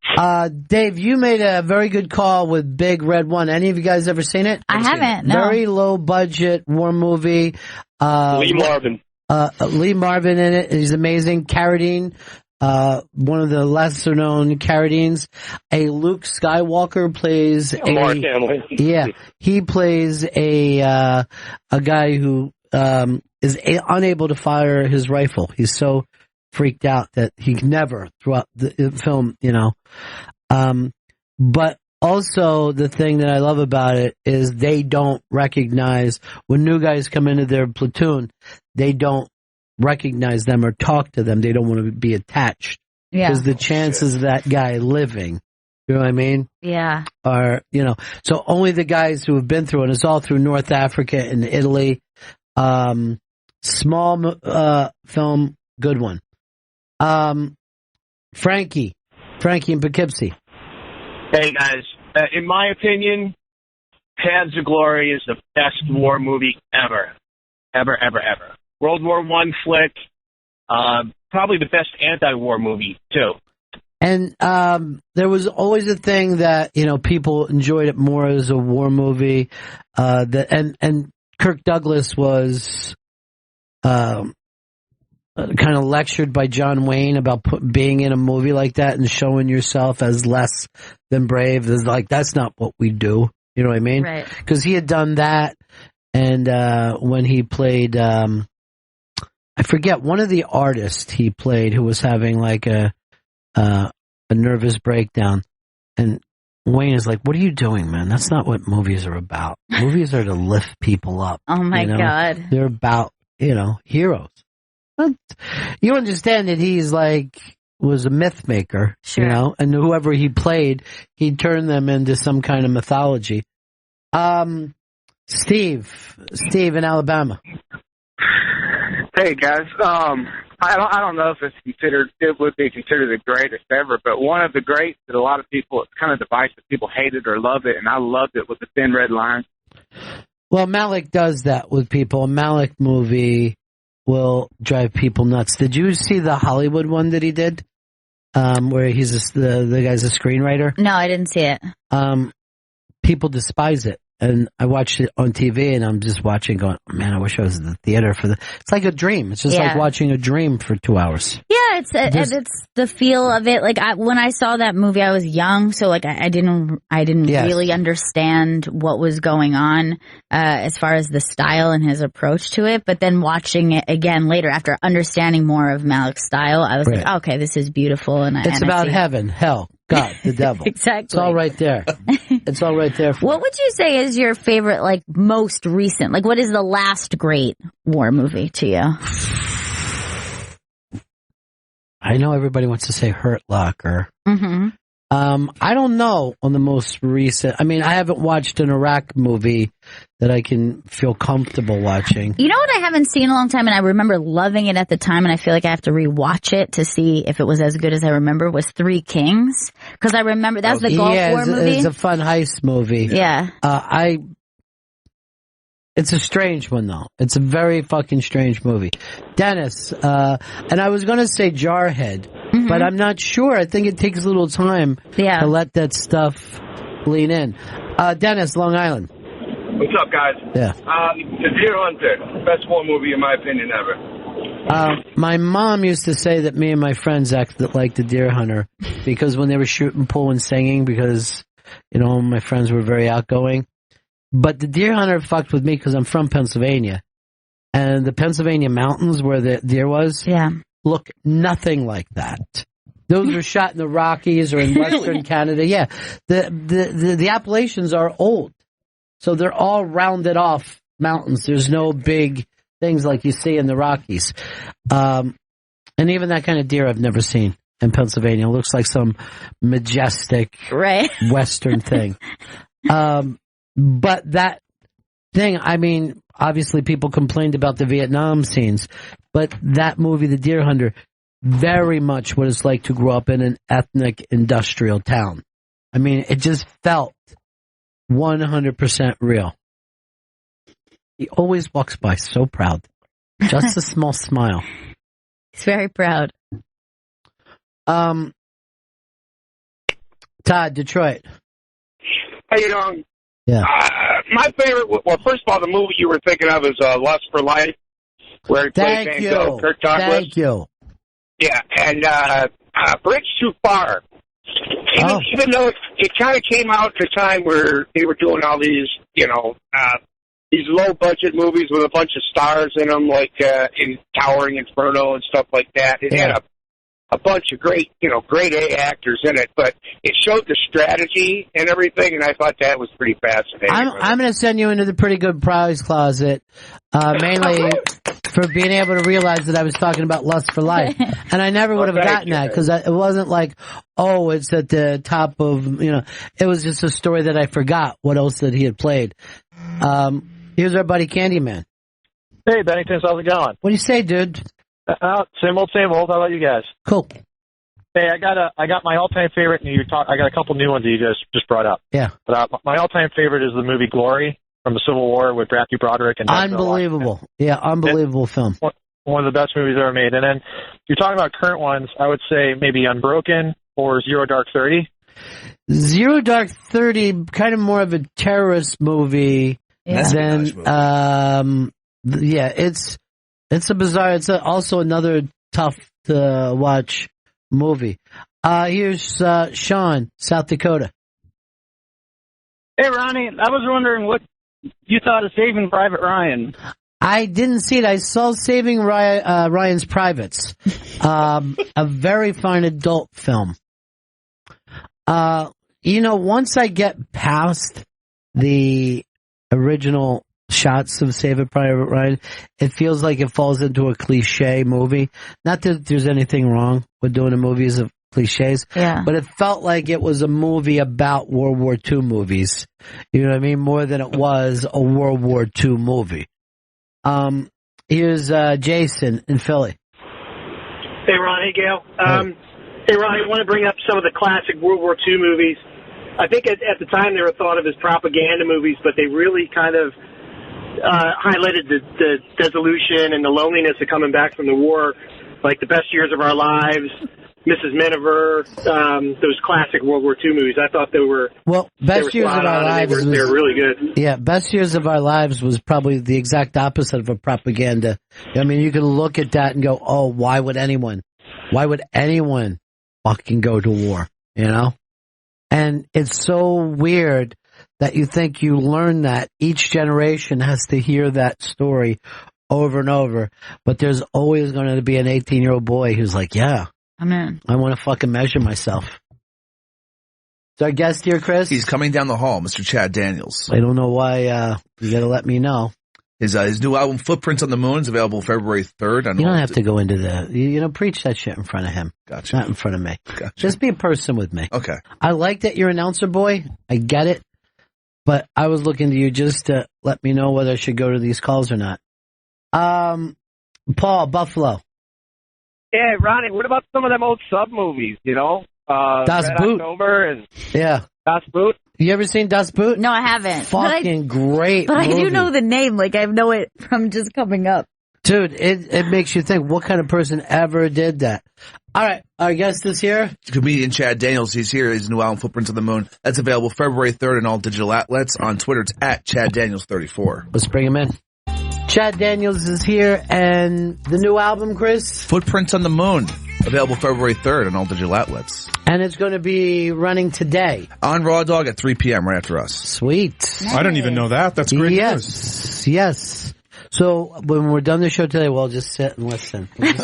Dave, you made a very good call with Big Red One. Any of you guys ever seen it? I haven't, no. Very low budget war movie. Lee Marvin. Lee Marvin in it. He's amazing. Carradine, one of the lesser known Carradines. A Luke Skywalker plays Mark Hamill. Yeah. He plays a guy who, is unable to fire his rifle. He's so freaked out that he never, throughout the film, but also the thing that I love about it is they don't recognize when new guys come into their platoon, they don't recognize them or talk to them. They don't want to be attached. Yeah. Because the chances of that guy living, you know what I mean? Yeah. Are, so only the guys who have been through it, and it's all through North Africa and Italy. Small film, good one. Frankie in Poughkeepsie. Hey guys, in my opinion, Paths of Glory is the best war movie ever. World War I flick, probably the best anti-war movie too. And there was always a thing that people enjoyed it more as a war movie. And Kirk Douglas was kind of lectured by John Wayne about being in a movie like that and showing yourself as less than brave. It's like, that's not what we do. You know what I mean? Right. Because he had done that, and when he played, I forget, one of the artists he played who was having like a nervous breakdown, and Wayne is like, what are you doing, man? That's not what movies are about. Movies are to lift people up. Oh, my God. They're about, heroes. But you understand that he's like, was a myth maker, Sure. you know, and whoever he played, he turned them into some kind of mythology. Steve in Alabama. Hey guys, I don't know if it would be considered the greatest ever, but one of the greats that a lot of people, it's kind of divisive. People hate it or love it, and I loved it with the Thin Red Line. Well, Malick does that with people. A Malick movie will drive people nuts. Did you see the Hollywood one that he did, where he's the guy's a screenwriter? No, I didn't see it. People despise it. And I watched it on TV, and I'm just watching going, man, I wish I was in the theater for it's like a dream. It's just like watching a dream for 2 hours. Yeah, it's the feel of it. Like when I saw that movie, I was young, so like I didn't really understand what was going on as far as the style and his approach to it. But then watching it again later, after understanding more of Malick's style, I was like, okay, this is beautiful. And it's about heaven, hell, God, the devil. Exactly. It's all right there. It's all right there. What would you say is your favorite, like, most recent? Like, what is the last great war movie to you? I know everybody wants to say Hurt Locker. Mm-hmm. I don't know on the most recent. I mean, I haven't watched an Iraq movie that I can feel comfortable watching. You know what I haven't seen in a long time, and I remember loving it at the time, and I feel like I have to rewatch it to see if it was as good as I remember, was Three Kings. Because I remember, that's the Gulf War movie. It's a fun heist movie. Yeah. It's a strange one, though. It's a very fucking strange movie. Dennis, and I was going to say Jarhead, but I'm not sure. I think it takes a little time to let that stuff lean in. Dennis, Long Island. What's up, guys? Yeah. The Deer Hunter, best war movie in my opinion ever. My mom used to say that me and my friends acted like the Deer Hunter because when they were shooting pool and singing, because, you know, my friends were very outgoing. But the Deer Hunter fucked with me because I'm from Pennsylvania. And the Pennsylvania mountains where the deer was look nothing like that. Those were shot in the Rockies or in Western Canada. Yeah. The Appalachians are old. So they're all rounded off mountains. There's no big things like you see in the Rockies. And even that kind of deer I've never seen in Pennsylvania. It looks like some majestic Western thing. But that thing, I mean, obviously people complained about the Vietnam scenes, but that movie, The Deer Hunter, very much what it's like to grow up in an ethnic industrial town. I mean, it just felt 100% real. He always walks by so proud. Just a small smile. He's very proud. Todd, Detroit. How you doing? Yeah. My favorite, well, first of all, the movie you were thinking of is Lust for Life, where he plays Kirk Douglas. Thank you. Yeah, and Bridge Too Far. Even though it kind of came out at a time where they were doing all these, these low-budget movies with a bunch of stars in them, like in Towering Inferno and stuff like that. It had a bunch of great, great A actors in it, but it showed the strategy and everything, and I thought that was pretty fascinating. I'm going to send you into the pretty good prize closet, mainly for being able to realize that I was talking about Lust for Life. And I never would have gotten that, because it wasn't like, oh, it's at the top of, it was just a story that I forgot what else that he had played. Here's our buddy Candyman. Hey, Bennington, how's it going? What do you say, dude? Same old, same old. How about you guys? Cool. Hey, I got my all-time favorite, and I got a couple new ones that you guys just brought up. Yeah. But my all-time favorite is the movie Glory from the Civil War with Matthew Broderick and unbelievable. Yeah, unbelievable film. One of the best movies ever made. And then you're talking about current ones. I would say maybe Unbroken or Zero Dark 30. Zero Dark 30, kind of more of a terrorist movie than. It's a bizarre. It's also another tough to watch movie. Here's Sean, South Dakota. Hey, Ronnie, I was wondering what you thought of Saving Private Ryan. I didn't see it. I saw Saving Ryan's Privates, a very fine adult film. Once I get past the original shots of Saving Private Ryan. It feels like it falls into a cliche movie. Not that there's anything wrong with doing a movies of cliches, but it felt like it was a movie about World War II movies. You know what I mean? More than it was a World War II movie. Here's Jason in Philly. Hey, Ron. Hey, Gail. Hey, Ron, I want to bring up some of the classic World War II movies. I think at the time they were thought of as propaganda movies, but they really kind of highlighted the dissolution and the loneliness of coming back from the war, like The Best Years of Our Lives, Mrs. Miniver, those classic World War II movies. I thought they were Best Years of Our Lives. They were really good. Yeah, Best Years of Our Lives was probably the exact opposite of a propaganda. I mean, you can look at that and go, oh, why would anyone fucking go to war, you know? And it's so weird that you think you learn that. Each generation has to hear that story over and over. But there's always going to be an 18-year-old boy who's like, yeah, I'm in. I want to fucking measure myself. Is our guest here, Chris? He's coming down the hall, Mr. Chad Daniels. I don't know why, you got to let me know. His new album, Footprints on the Moon, is available February 3rd. You don't have to go into preach that shit in front of him. Gotcha. Not in front of me. Gotcha. Just be a person with me. Okay. I like that you're an announcer boy. I get it. But I was looking to you just to let me know whether I should go to these calls or not. Paul, Buffalo. Yeah, Ronnie, what about some of them old sub movies, you know? Das Red Boot. October and Yeah. Das Boot. You ever seen Das Boot? No, I haven't. Fucking great But I movie. do know the name. Like, I know it from just coming up. Dude, it makes you think, what kind of person ever did that? All right, our guest is here. Comedian Chad Daniels, he's here. His new album, Footprints on the Moon. That's available February 3rd in all digital outlets. On Twitter, it's at ChadDaniels34. Let's bring him in. Chad Daniels is here, and the new album, Chris? Footprints on the Moon. Available February 3rd in all digital outlets. And it's going to be running today. On Raw Dog at 3 p.m. right after us. Sweet. I don't even know that. That's great news. Yes. So when we're done the show today, we'll just sit and listen. This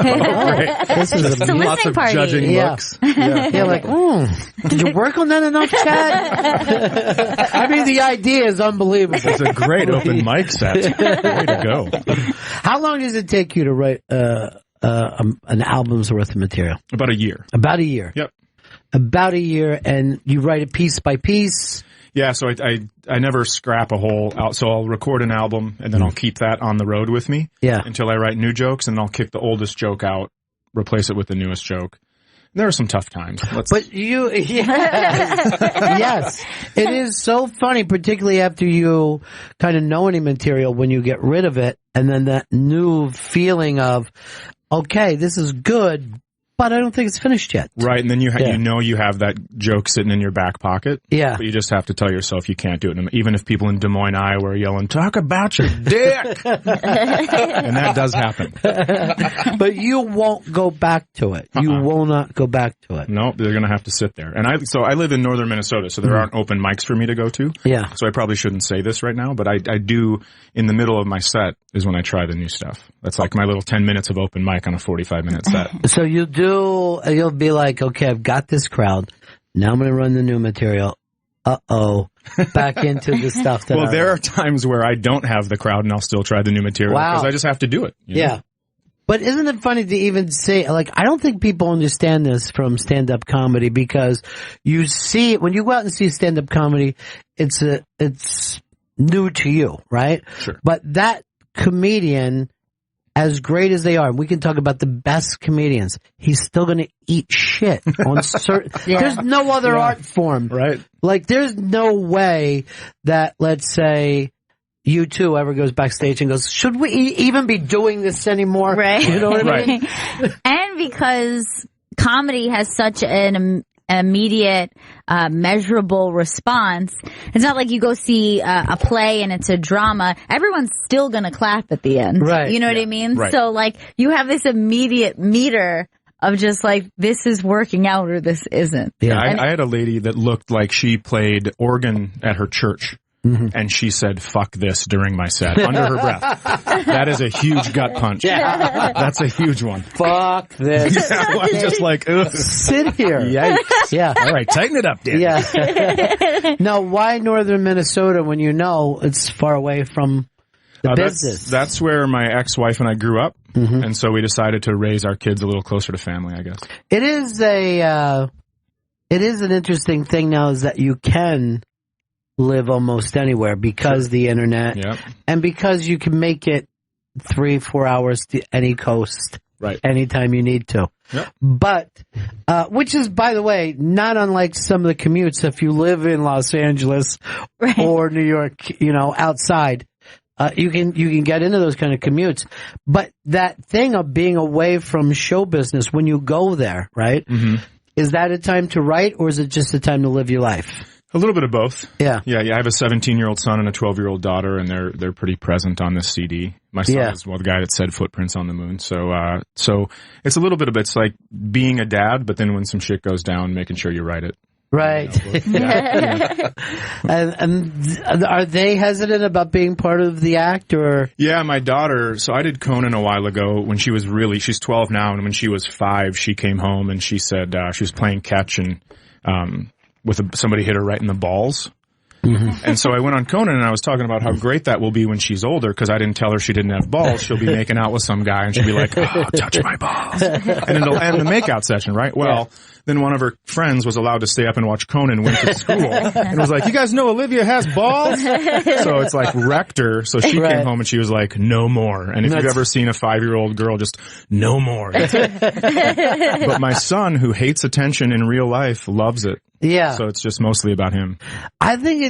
is lots of judging looks. Yeah, like, did you work on that enough, Chad? I mean, the idea is unbelievable. It's a great open mic set. Way to go. How long does it take you to write an album's worth of material? About a year. About a year. Yep. About a year, and you write it piece by piece. Yeah, so I never scrap a whole out. So I'll record an album and then I'll keep that on the road with me. Yeah. Until I write new jokes, and then I'll kick the oldest joke out, replace it with the newest joke. And there are some tough times. But you, yes, it is so funny, particularly after you kind of know any material, when you get rid of it, and then that new feeling of, okay, this is good, but I don't think it's finished yet. Right, and then you know you have that joke sitting in your back pocket. Yeah. But you just have to tell yourself you can't do it. And even if people in Des Moines, Iowa are yelling, talk about your dick! And that does happen. But you won't go back to it. You will not go back to it. Nope, they're going to have to sit there. And I live in northern Minnesota, so there aren't open mics for me to go to. Yeah. So I probably shouldn't say this right now, but I do, in the middle of my set, is when I try the new stuff. That's like my little 10 minutes of open mic on a 45-minute set. So you'll be like, okay, I've got this crowd. Now I'm going to run the new material. Back into the stuff that there are times where I don't have the crowd and I'll still try the new material because I just have to do it. You know? But isn't it funny to even say, like, I don't think people understand this from stand-up comedy, because you see, when you go out and see stand-up comedy, it's new to you, right? Sure. But that comedian, as great as they are, and we can talk about the best comedians, he's still going to eat shit on certain. There's no other art form, right? Like, there's no way that, let's say, U2 ever goes backstage and goes, should we even be doing this anymore? Right. You know what I mean? And because comedy has such an immediate, measurable response, it's not like you go see a play and it's a drama. Everyone's still gonna clap at the end. Right. You know what I mean? Right. So, like, you have this immediate meter of just like, this is working out or this isn't. Yeah, I had a lady that looked like she played organ at her church. Mm-hmm. And she said, fuck this during my set, under her breath. That is a huge gut punch. Yeah. That's a huge one. Fuck this. Yeah, just like, ugh. Sit here. Yikes. Yeah. All right, tighten it up, Dan. Yeah. Now, why northern Minnesota when you know it's far away from the business. That's where my ex-wife and I grew up, and so we decided to raise our kids a little closer to family, I guess. It is an interesting thing now is that you can live almost anywhere because the internet, and because you can make it 3-4 hours to any coast, anytime you need to. But, which is, by the way, not unlike some of the commutes. If you live in Los Angeles or New York, outside, you can get into those kind of commutes. But that thing of being away from show business when you go there, right? Is that a time to write, or is it just a time to live your life? A little bit of both. Yeah. I have a 17-year-old son and a 12-year-old daughter, and they're pretty present on this CD. My son is the guy that said Footprints on the Moon. So it's a little bit of it's like being a dad, but then when some shit goes down, making sure you write it. Right. And are they hesitant about being part of the act, or? Yeah, my daughter. So I did Conan a while ago when she's 12 now, and when she was 5, she came home and she said she was playing catch and somebody hit her right in the balls. And so I went on Conan and I was talking about how great that will be when she's older, because I didn't tell her she didn't have balls. She'll be making out with some guy and she'll be like, "Oh, touch my balls." And it'll end the makeout session, right? Well, then one of her friends was allowed to stay up and watch Conan, went to school, and was like, "You guys know Olivia has balls?" So it's like wrecked her. So she came home and she was like, "No more." And if you've ever seen a 5-year-old girl, just no more. That's it. But my son, who hates attention in real life, loves it. Yeah. So it's just mostly about him. I think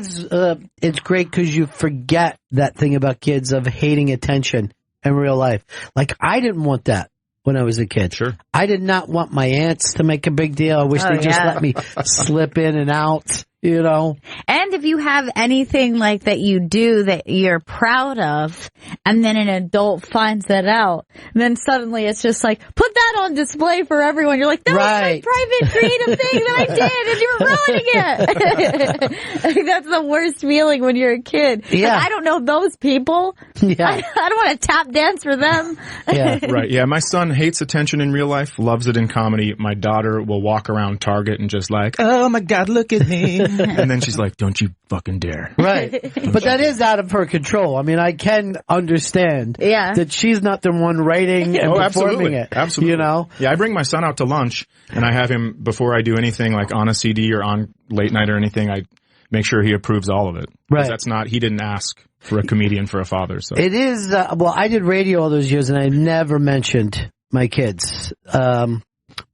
it's great because you forget that thing about kids of hating attention in real life. Like, I didn't want that when I was a kid. Sure. I did not want my aunts to make a big deal. I wish they just let me slip in and out, And if you have anything like that you do that you're proud of, and then an adult finds that out, then suddenly it's just like, put that on display for everyone. You're like, that was my private creative thing that I did, and you're ruining it. I think that's the worst feeling when you're a kid. Yeah. Like, I don't know those people. Yeah. I don't want to tap dance for them. Yeah. Right. Yeah. My son hates attention in real life, loves it in comedy. My daughter will walk around Target and just like, "Oh my God, look at me." And then she's like, "Don't you fucking dare." Right. But that is out of her control. I mean, I can understand that she's not the one writing and performing it. Absolutely. Yeah, I bring my son out to lunch, and I have him, before I do anything like on a CD or on late night or anything, I make sure he approves all of it. Right. He didn't ask for a comedian for a father. So it is, I did radio all those years, and I never mentioned my kids,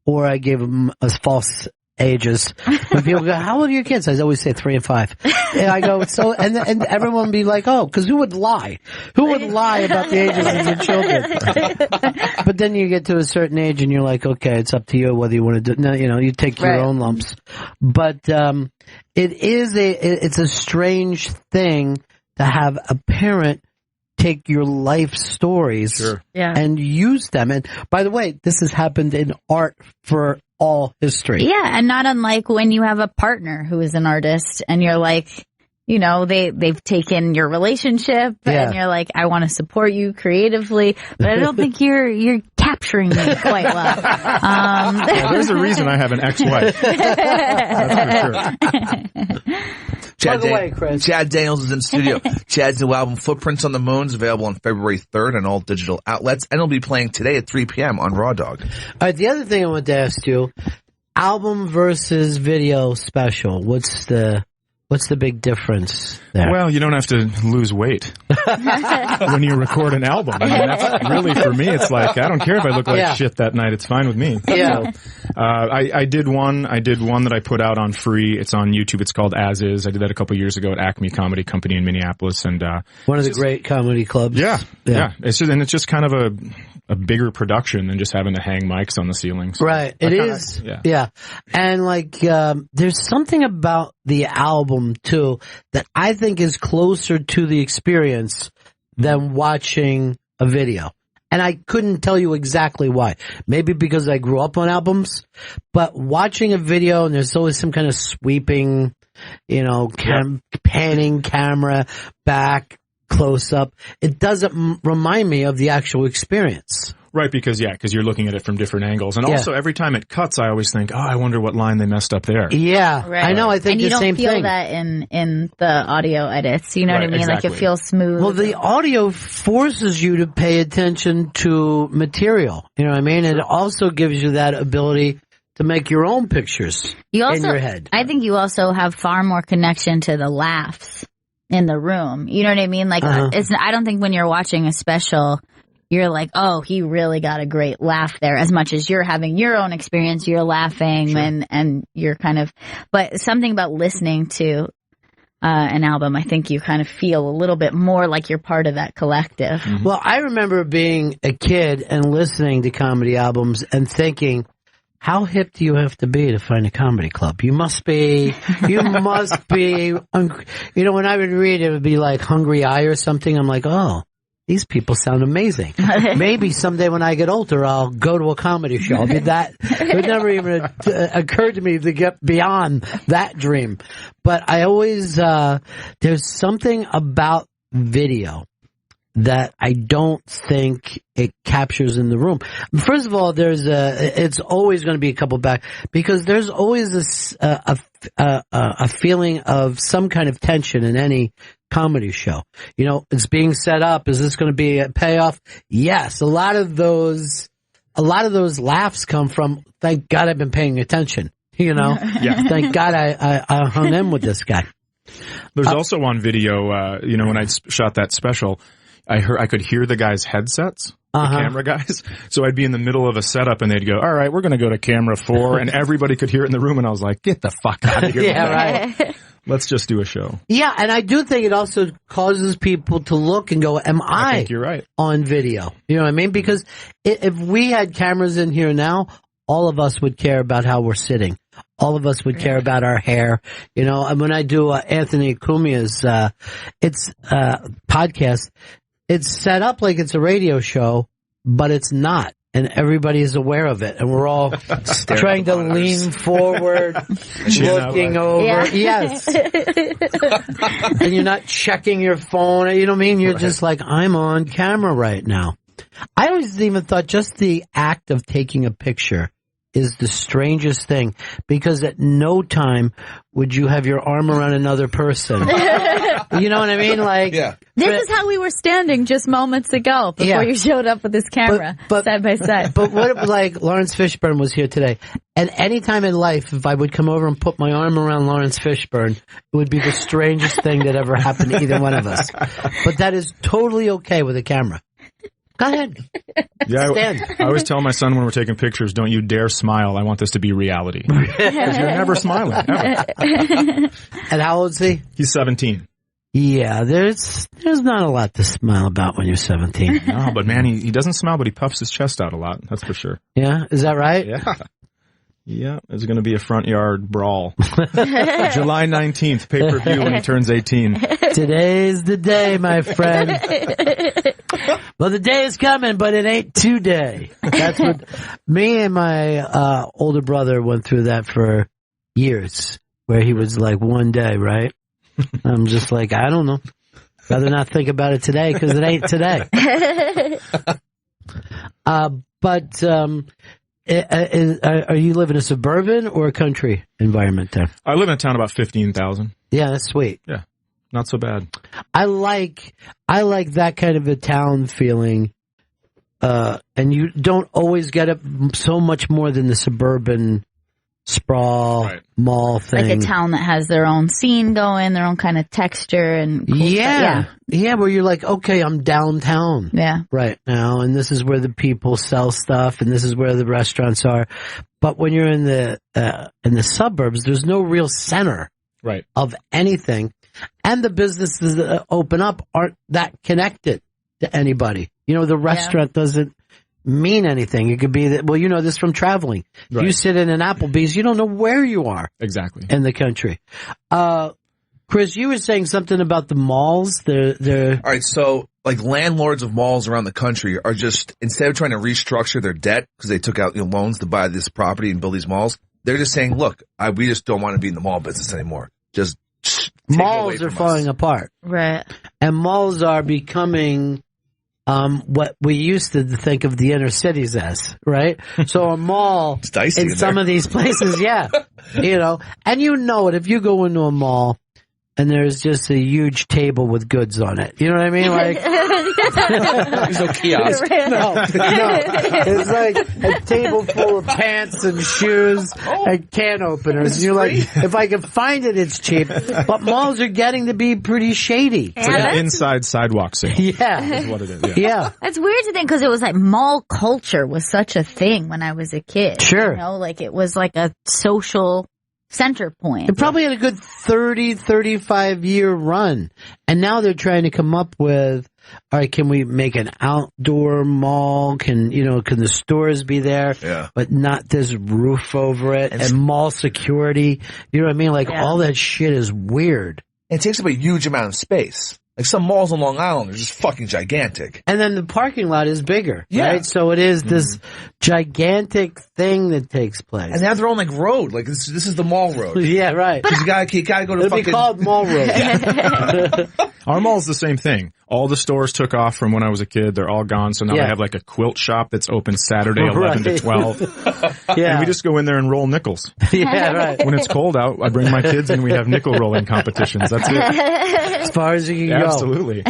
or I gave them a false ages. When people go, "How old are your kids?" I always say 3 and 5. And I go, and everyone would be like, "Oh," because who would lie? Who would lie about the ages of your children? But then you get to a certain age and you're like, okay, it's up to you whether you want to do, no, you take your own lumps. But, it's a strange thing to have a parent take your life stories and use them. And by the way, this has happened in art for all history. Yeah, and not unlike when you have a partner who is an artist and you're like, they've taken your relationship and you're like, I want to support you creatively, but I don't think you're capturing me quite well. There's a reason I have an ex-wife. That's for sure. Chad Daniels is in studio. Chad's new album, Footprints on the Moon, is available on February 3rd on all digital outlets, and it'll be playing today at 3 p.m. on Raw Dog. All right, the other thing I wanted to ask you, album versus video special, what's the big difference there? Well, you don't have to lose weight when you record an album. I mean, that's really, for me, it's like, I don't care if I look like shit that night. It's fine with me. Yeah. So, I did one that I put out on free. It's on YouTube. It's called As Is. I did that a couple years ago at Acme Comedy Company in Minneapolis. And, one of the great comedy clubs. Yeah. It's just kind of a bigger production than just having to hang mics on the ceilings. Right. It is. Yeah. And there's something about the album too that I think is closer to the experience than watching a video. And I couldn't tell you exactly why. Maybe because I grew up on albums, but watching a video and there's always some kind of sweeping, panning camera back, close up. It doesn't remind me of the actual experience. Right, because you're looking at it from different angles. And also, every time it cuts, I always think, I wonder what line they messed up there. Yeah, Right. I know. I think the same thing. And you don't feel that in the audio edits. You know what I mean? Exactly. Like, it feels smooth. Well, the audio forces you to pay attention to material. You know what I mean? It also gives you that ability to make your own pictures in your head. I think you also have far more connection to the laughs in the room. You know what I mean? Like, I don't think when you're watching a special, you're like, oh, he really got a great laugh there, as much as you're having your own experience, you're laughing and you're kind of, but something about listening to an album, I think you kind of feel a little bit more like you're part of that collective. Mm-hmm. Well, I remember being a kid and listening to comedy albums and thinking, how hip do you have to be to find a comedy club? You must be, you know, when I would read it would be like Hungry Eye or something. I'm like, oh, these people sound amazing. Maybe someday when I get older, I'll go to a comedy show. I mean, it would never even occurred to me to get beyond that dream. But I always, there's something about video that I don't think it captures in the room. First of all, it's always going to be a couple back, because there's always a feeling of some kind of tension in any comedy show. You know, it's being set up. Is this going to be a payoff? Yes. A lot of those laughs come from, thank God I've been paying attention. You know, thank God I hung in with this guy. There's also on video, when I shot that special, I could hear the guys' headsets, the camera guys. So I'd be in the middle of a setup and they'd go, all right, we're going to go to camera 4. And everybody could hear it in the room. And I was like, get the fuck out of here. Right. Let's just do a show. Yeah. And I do think it also causes people to look and go, I think you're right. On video? You know what I mean? Because if we had cameras in here now, all of us would care about how we're sitting. All of us would care about our hair. You know, and when I do Anthony Cumia's podcast, it's set up like it's a radio show, but it's not. And everybody is aware of it. And we're all trying to lean forward, looking over. Yeah. Yes. And you're not checking your phone. You know what I mean? You're just like, I'm on camera right now. I always even thought just the act of taking a picture is the strangest thing, because at no time would you have your arm around another person. You know what I mean? Like, this is how we were standing just moments ago before you showed up with this camera, side by side. But what if, like, Lawrence Fishburne was here today, and any time in life, if I would come over and put my arm around Lawrence Fishburne, it would be the strangest thing that ever happened to either one of us. But that is totally okay with a camera. Go ahead. Yeah, I always tell my son when we're taking pictures, don't you dare smile. I want this to be reality. Because you're never smiling, ever. And how old is he? He's 17. Yeah, there's not a lot to smile about when you're 17. No, but man, he doesn't smile, but he puffs his chest out a lot. That's for sure. Yeah, is that right? Yeah. Yeah, there's going to be a front yard brawl. July 19th, pay-per-view when he turns 18. Today's the day, my friend. Well, the day is coming, but it ain't today. That's what me and my older brother went through that for years, where he was like, one day, right? I'm just like, I don't know. Rather not think about it today, because it ain't today. Are you living in a suburban or a country environment there? I live in a town about 15,000. Yeah, that's sweet. Yeah, not so bad. I like that kind of a town feeling, and you don't always get it so much more than the suburban sprawl mall thing. Like a town that has their own scene going, their own kind of texture and cool yeah, where you're like, okay, I'm downtown right now, and this is where the people sell stuff, and this is where the restaurants are. But when you're in the suburbs, there's no real center of anything, and the businesses that open up aren't that connected to anybody. You know, the restaurant doesn't mean anything. It could be that, well, you know this from traveling. Right. You sit in an Applebee's, you don't know where you are. Exactly. In the country. Chris, you were saying something about the malls. They're all right. So, like, landlords of malls around the country are just, instead of trying to restructure their debt because they took out loans to buy this property and build these malls, they're just saying, look, we just don't want to be in the mall business anymore. Just malls are falling apart. Right. And malls are becoming what we used to think of the inner cities as, right? So a mall in some of these places, you know, and you know it if you go into a mall and there's just a huge table with goods on it. You know what I mean? Like, there's no kiosk. No. It's like a table full of pants and shoes and can openers. And you're like, if I can find it, it's cheap. But malls are getting to be pretty shady. It's like an inside sidewalk sale. Yeah. Is what it is. Yeah. That's weird to think because it was like mall culture was such a thing when I was a kid. Sure. You know, like it was like a social center point. It probably had a good 30, 35 year run. And now they're trying to come up with, all right, can we make an outdoor mall? Can the stores be there? Yeah. But not this roof over it and mall security. You know what I mean? Like all that shit is weird. It takes up a huge amount of space. Like some malls on Long Island are just fucking gigantic. And then the parking lot is bigger, Yeah. right? So it is this gigantic thing that takes place. And they have their own like road. Like this is the mall road. Yeah, right. Because you gotta go to It'll fucking. be called Mall Road. Our mall's the same thing. All the stores took off from when I was a kid. They're all gone. So now Yeah. they have like a quilt shop that's open Saturday 11 to 12. Yeah. And we just go in there and roll nickels. Yeah, right. When it's cold out, I bring my kids and we have nickel rolling competitions. That's it. As far as you can go. Absolutely.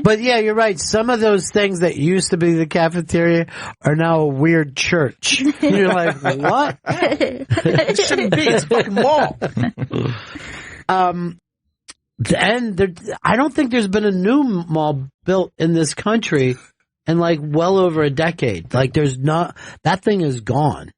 But yeah, you're right. Some of those things that used to be the cafeteria are now a weird church. You're like, what? It shouldn't be. It's a fucking mall. And I don't think there's been a new mall built in this country in like well over a decade. Like there's not, that thing is gone.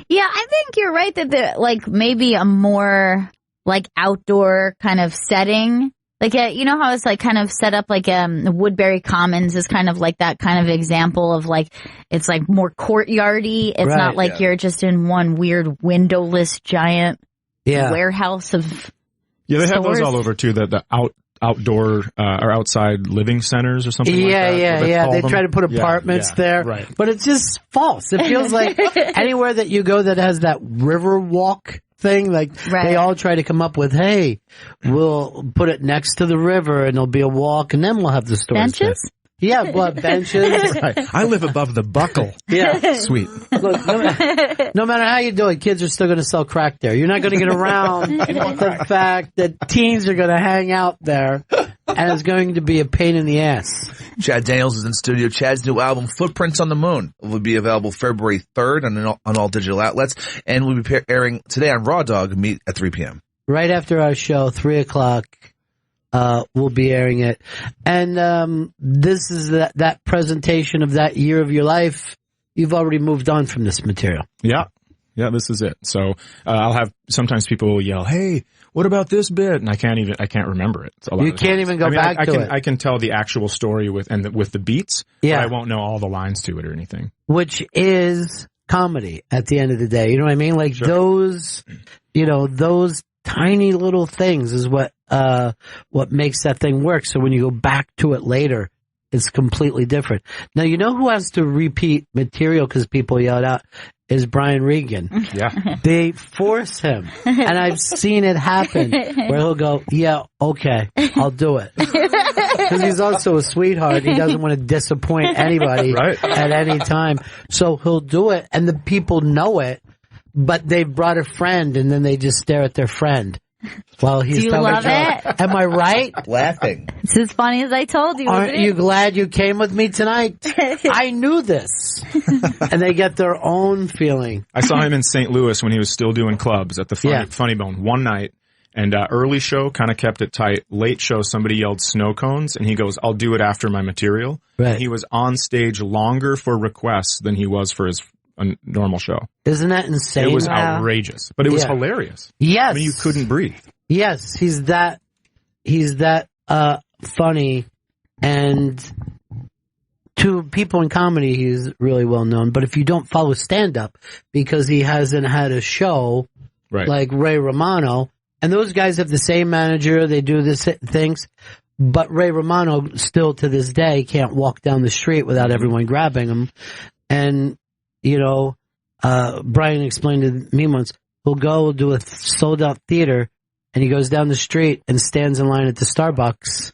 Yeah, I think you're right that like maybe a more like outdoor kind of setting. Like, you know how it's like kind of set up like Woodbury Commons is kind of like that kind of example of like, it's like more courtyardy. It's Right, not like you're just in one weird windowless giant warehouse of Yeah, they have stores. those all over too. The outdoor or outside living centers or something like that. Yeah. They try to put apartments there, right. but it's just false. It feels like anywhere that you go that has that river walk thing, like they all try to come up with, hey, we'll put it next to the river and there'll be a walk and then we'll have the stores. Benches? There. Yeah, benches. Right. I live above the buckle. Yeah. Sweet. Look, no matter how you do it, kids are still going to sell crack there. You're not going to get around the fact that teens are going to hang out there, and it's going to be a pain in the ass. Chad Daniels is in studio. Chad's new album, Footprints on the Moon, will be available February 3rd on all digital outlets, and will be airing today on Raw Dog Meet at 3 p.m. Right after our show, 3 o'clock. We'll be airing it. And this is that presentation of that year of your life. You've already moved on from this material. Yeah, this is it. So I'll have sometimes people will yell, "Hey, what about this bit?" And I can't remember it. You can't even go back to it. I can tell the actual story with the beats, but I won't know all the lines to it or anything. Which is comedy at the end of the day. You know what I mean? Like those tiny little things is what makes that thing work. So when you go back to it later, it's completely different. Now, you know who has to repeat material because people yell it out is Brian Regan. Yeah. They force him. And I've seen it happen where he'll go, yeah, okay, I'll do it. Because he's also a sweetheart. He doesn't want to disappoint anybody at any time. So he'll do it and the people know it. But they've brought a friend, and then they just stare at their friend while he's Do you telling love a joke. it? Am I right? Laughing. It's as funny as I told you. Aren't isn't you it? glad you came with me tonight? I knew this. And they get their own feeling. I saw him in St. Louis when he was still doing clubs at the Funny Bone one night. And early show kind of kept it tight. Late show, somebody yelled snow cones, and he goes, "I'll do it after my material." Right. And he was on stage longer for requests than he was for his normal show. Isn't that insane? It was outrageous, but it was hilarious. Yes. I mean, you couldn't breathe. Yes, he's that funny, and to people in comedy, he's really well known. But if you don't follow stand-up, because he hasn't had a show like Ray Romano, and those guys have the same manager, they do the things, but Ray Romano still to this day can't walk down the street without everyone grabbing him. And, Brian explained to me once, he'll go do a sold-out theater, and he goes down the street and stands in line at the Starbucks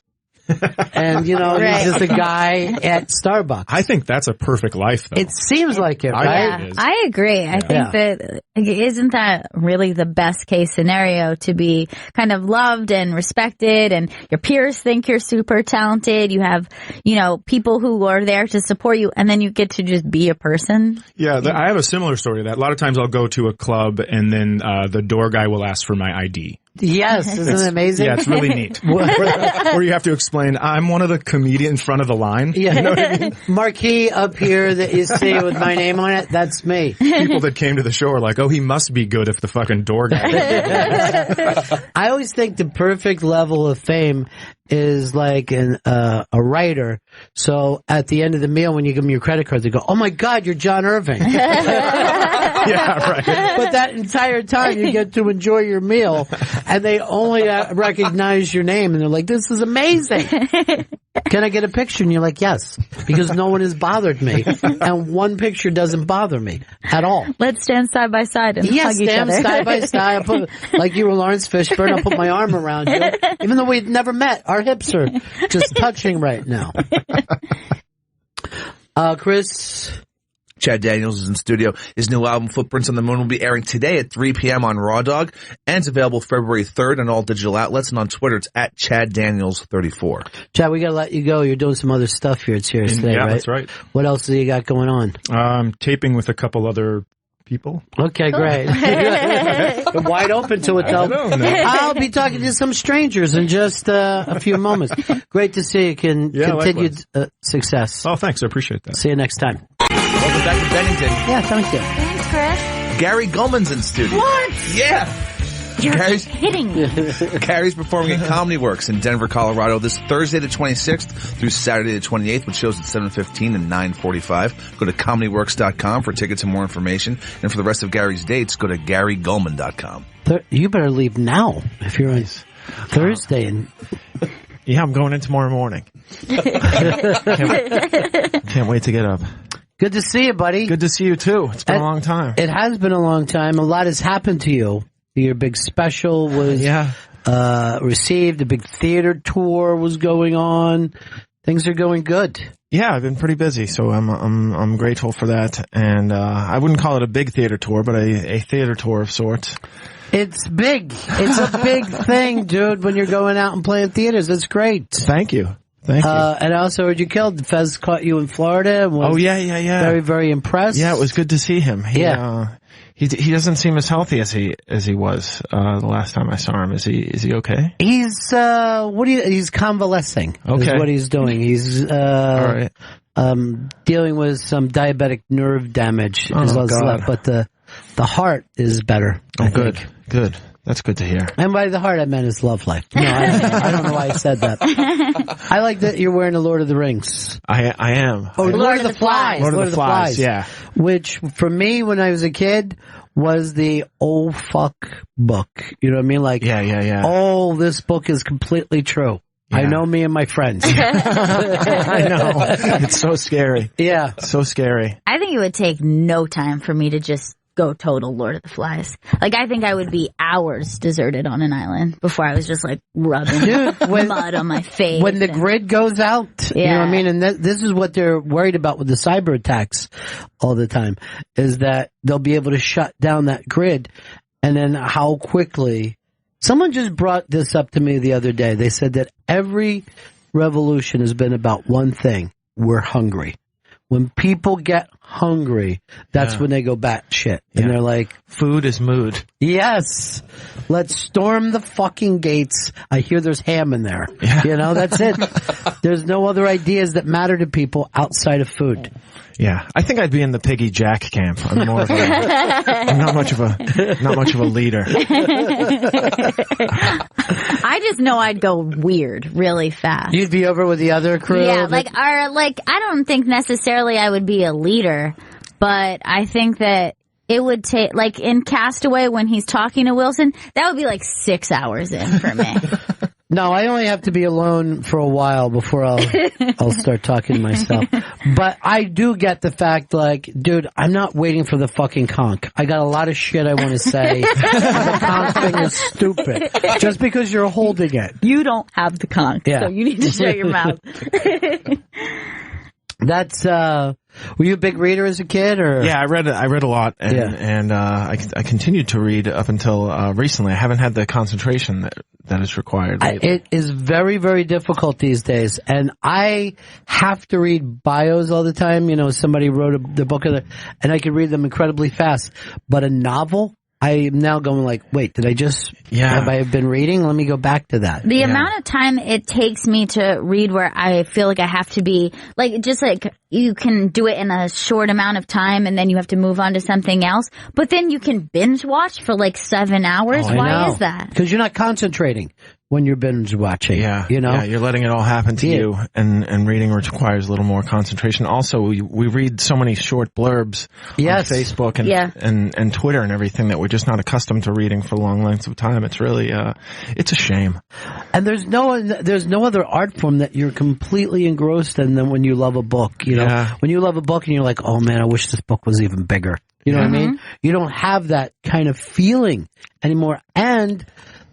And, you know, Right. he's just a guy at Starbucks. I think that's a perfect life, though. It seems like it, right? Yeah, I agree. I think that isn't that really the best case scenario, to be kind of loved and respected, and your peers think you're super talented. You have, you know, people who are there to support you, and then you get to just be a person. Yeah, I have a similar story to that. A lot of times I'll go to a club and then the door guy will ask for my ID. Yes, isn't it amazing? Yeah, it's really neat. Where you have to explain, I'm one of the comedians in front of the line. Yeah. You know what I mean? Marquee up here that you see with my name on it, that's me. People that came to the show are like, oh, he must be good if the fucking door guy. I always think the perfect level of fame is like a writer. So at the end of the meal, when you give them your credit card, they go, "Oh my God, you're John Irving." Yeah, right. But that entire time you get to enjoy your meal, and they only recognize your name, and they're like, "This is amazing. Can I get a picture?" And you're like, "Yes," because no one has bothered me, and one picture doesn't bother me at all. Let's stand side by side and hug each stand other. side by side. I'll put, like you were Lawrence Fishburne, I'll put my arm around you, even though we've never met. Our hips are just touching right now. Chris. Chad Daniels is in studio. His new album, Footprints on the Moon, will be airing today at 3 p.m. on Raw Dog, and it's available February 3rd on all digital outlets, and on Twitter it's at Chad Daniels34. Chad, we gotta let you go. You're doing some other stuff here at Sirius today, yeah, right? that's right. What else do you got going on? Taping with a couple other people. Okay, great. I'm wide open to it, though. I'll be talking to some strangers in just a few moments. Great to see you. Continued success. Oh, thanks. I appreciate that. See you next time. Welcome back to Bennington. Yeah, thank you. Thanks, Chris. Gary Gulman's in studio. What? Yeah. You're kidding me. Gary's performing at Comedy Works in Denver, Colorado this Thursday the 26th through Saturday the 28th, with shows at 7:15 and 9:45. Go to comedyworks.com for tickets and more information. And for the rest of Gary's dates, go to GaryGulman.com. You better leave now if you're on Thursday. And yeah, I'm going in tomorrow morning. Can't wait to get up. Good to see you, buddy. Good to see you, too. It's been a long time. It has been a long time. A lot has happened to you. Your big special was received. A big theater tour was going on. Things are going good. Yeah, I've been pretty busy, so I'm grateful for that. And I wouldn't call it a big theater tour, but a theater tour of sorts. It's big. It's a big thing, dude, when you're going out and playing theaters. It's great. Thank you. Thank you. And I also heard you killed. Fez caught you in Florida. And was very, very impressed. Yeah, it was good to see him. He doesn't seem as healthy as he was the last time I saw him. Is he okay? He's he's convalescing. Okay. Is what he's doing. He's dealing with some diabetic nerve damage as well as left, but the heart is better. Oh, good. Good. That's good to hear. And by the heart, I meant his love life. No, I don't know why I said that. I like that you're wearing the Lord of the Rings. I am. Oh, Lord of the Flies. Lord of the Flies, yeah. Which, for me, when I was a kid, was the oh fuck book. You know what I mean? Like, oh, this book is completely true. Yeah. I know me and my friends. I know. It's so scary. Yeah. So scary. I think it would take no time for me to just go total Lord of the Flies. Like, I think I would be hours deserted on an island before I was just like rubbing mud on my face. When the grid goes out, you know what I mean? And this is what they're worried about with the cyber attacks all the time, is that they'll be able to shut down that grid, and then how quickly. Someone just brought this up to me the other day. They said that every revolution has been about one thing. We're hungry. When people get hungry, that's when they go batshit. And they're like, food is mood. Yes. Let's storm the fucking gates. I hear there's ham in there. Yeah. You know, that's it. There's no other ideas that matter to people outside of food. Yeah, I think I'd be in the Piggy Jack camp. I'm more of I'm not much of a leader. I just know I'd go weird really fast. You'd be over with the other crew? Yeah, I don't think necessarily I would be a leader, but I think that it would take, like in Castaway when he's talking to Wilson, that would be like 6 hours in for me. No, I only have to be alone for a while before I'll start talking to myself. But I do get the fact, like, dude, I'm not waiting for the fucking conch. I got a lot of shit I want to say. The conch thing is stupid. Just because you're holding it. You don't have the conch, Yeah. so you need to shut your mouth. That's, were you a big reader as a kid, or? Yeah, I read a lot, and I continued to read up until recently. I haven't had the concentration that is required. It is very, very difficult these days, and I have to read bios all the time. You know, somebody wrote the book of and I can read them incredibly fast. But a novel, I am now going like, wait, did I just, have I been reading? Let me go back to that. The amount of time it takes me to read where I feel like I have to be, like, just like you can do it in a short amount of time and then you have to move on to something else. But then you can binge watch for like 7 hours. Why is that? Because you're not concentrating when you're binge watching. Yeah, you know? Yeah, you're letting it all happen to you, and reading requires a little more concentration. Also, we read so many short blurbs on Facebook and Twitter and everything that we're just not accustomed to reading for long lengths of time. It's really, it's a shame. And there's no other art form that you're completely engrossed in than when you love a book. You know, when you love a book and you're like, oh man, I wish this book was even bigger. You know what I mean? You don't have that kind of feeling anymore. And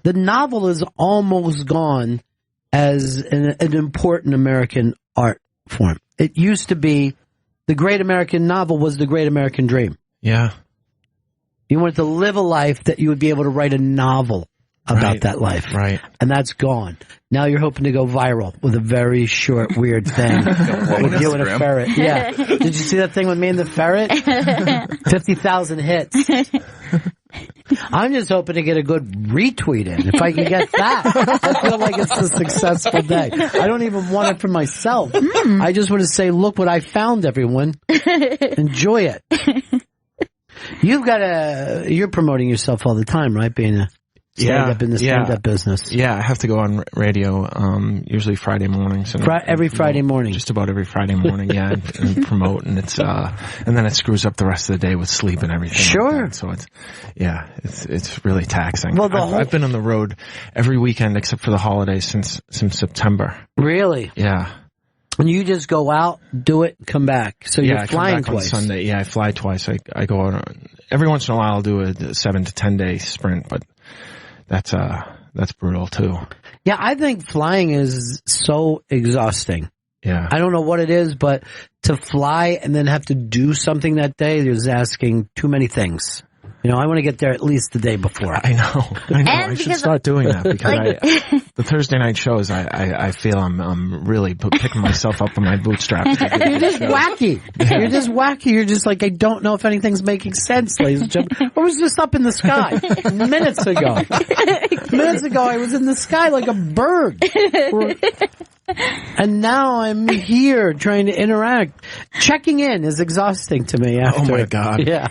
the novel is almost gone as an important American art form. It used to be the great American novel was the great American dream. Yeah. You wanted to live a life that you would be able to write a novel about that life. Right. And that's gone. Now you're hoping to go viral with a very short, weird thing. With you and a ferret. Yeah. Did you see that thing with me and the ferret? 50,000 hits. I'm just hoping to get a good retweet in. If I can get that, I feel like it's a successful day. I don't even want it for myself. I just want to say, look what I found, everyone. Enjoy it. You're promoting yourself all the time, right? Being a stand-up in the stand-up business. Yeah, I have to go on radio, usually Friday mornings. And every Friday morning. Just about every Friday morning, and promote, and it's, and then it screws up the rest of the day with sleep and everything. Sure. Like that. So it's really taxing. Well, I've been on the road every weekend except for the holidays since September. Really? Yeah. And you just go out, do it, come back. So you're flying I come back twice. on Sunday. Yeah, I fly twice. I go on, every once in a while I'll do a 7 to 10 day sprint, but that's brutal too. Yeah, I think flying is so exhausting. Yeah. I don't know what it is, but to fly and then have to do something that day is asking too many things. You know, I want to get there at least the day before. I know. I should start doing that because the Thursday night shows, I feel I'm really picking myself up on my bootstraps. You're just wacky. You're just wacky. You're just like, I don't know if anything's making sense, ladies and gentlemen. I was just up in the sky minutes ago. Minutes ago, I was in the sky like a bird. And now I'm here trying to interact. Checking in is exhausting to me after. Oh my God. Yeah.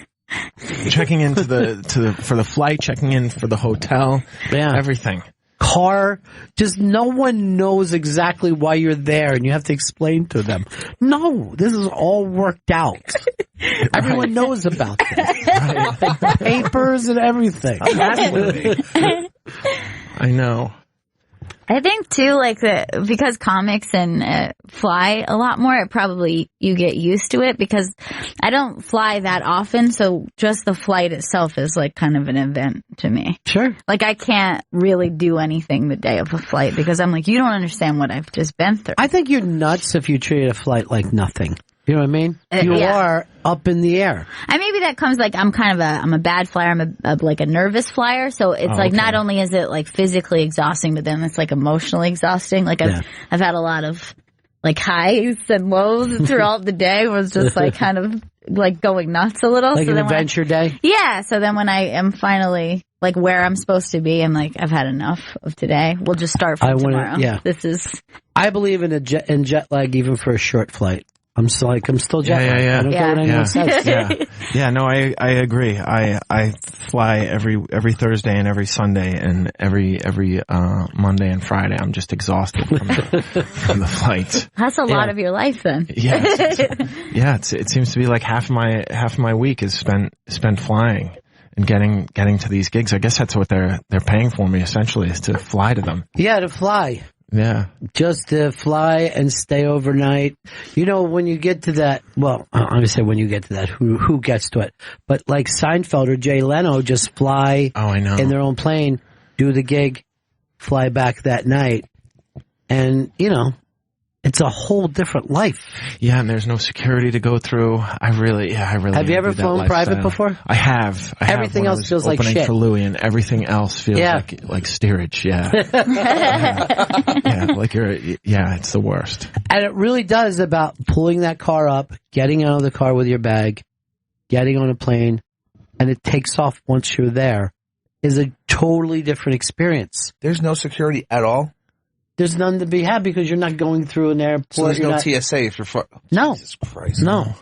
Checking in for the flight, checking in for the hotel, everything. Car, just no one knows exactly why you're there, and you have to explain to them. No, this is all worked out. Everyone knows about this. Right. Papers and everything. I know. I think too, like because comics and fly a lot more, it probably you get used to it because I don't fly that often, so just the flight itself is like kind of an event to me. Sure. Like I can't really do anything the day of a flight because I'm like, you don't understand what I've just been through. I think you're nuts if you treat a flight like nothing. You know what I mean? You are up in the air. And maybe that comes like I'm a bad flyer. I'm like a nervous flyer. So it's not only is it like physically exhausting, but then it's like emotionally exhausting. Like I've had a lot of like highs and lows throughout the day. It was just like kind of like going nuts a little. Like an adventure day? Yeah. So then when I am finally like where I'm supposed to be, I'm like, I've had enough of today. We'll just start from tomorrow. Yeah. I believe in jet lag even for a short flight. I'm still jet lagged. I don't care what anyone says. Yeah, no, I agree. I fly every Thursday and every Sunday and every Monday and Friday. I'm just exhausted from the flights. That's a lot of your life then. Yeah. It seems to be like half my week is spent flying. and getting to these gigs. I guess that's what they're paying for me essentially, is to fly to them. Yeah, to fly. Yeah. Just to fly and stay overnight. You know, when you get to that, well, I'm going to say when you get to that, who gets to it? But like Seinfeld or Jay Leno just fly in their own plane, do the gig, fly back that night. And, you know, it's a whole different life. Yeah, and there's no security to go through. I really. Have you ever flown private before? I have. Everything else feels like shit. For Louis, and everything else feels like steerage. Yeah. It's the worst. And it really does about pulling that car up, getting out of the car with your bag, getting on a plane, and it takes off once you're there, is a totally different experience. There's no security at all? There's none to be had because you're not going through an airport. So there's no TSA if you're No. Jesus Christ. No.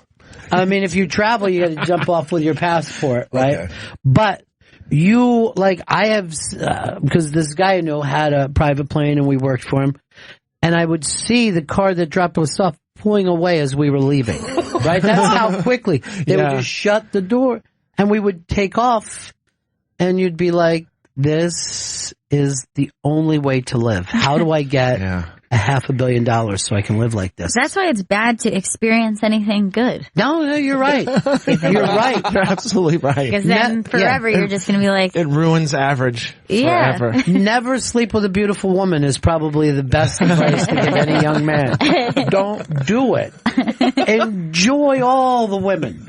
I mean, if you travel, you got to jump off with your passport, right? Okay. But you, like, I have, because this guy I know had a private plane and we worked for him, and I would see the car that dropped us off pulling away as we were leaving, right? That's how quickly. They would just shut the door and we would take off and you'd be like, this is the only way to live. How do I get $500 million so I can live like this? That's why it's bad to experience anything good. No, you're right. You're right. You're absolutely right. Because then forever you're just going to be like... It ruins average forever. Never sleep with a beautiful woman is probably the best advice to give any young man. Don't do it. Enjoy all the women,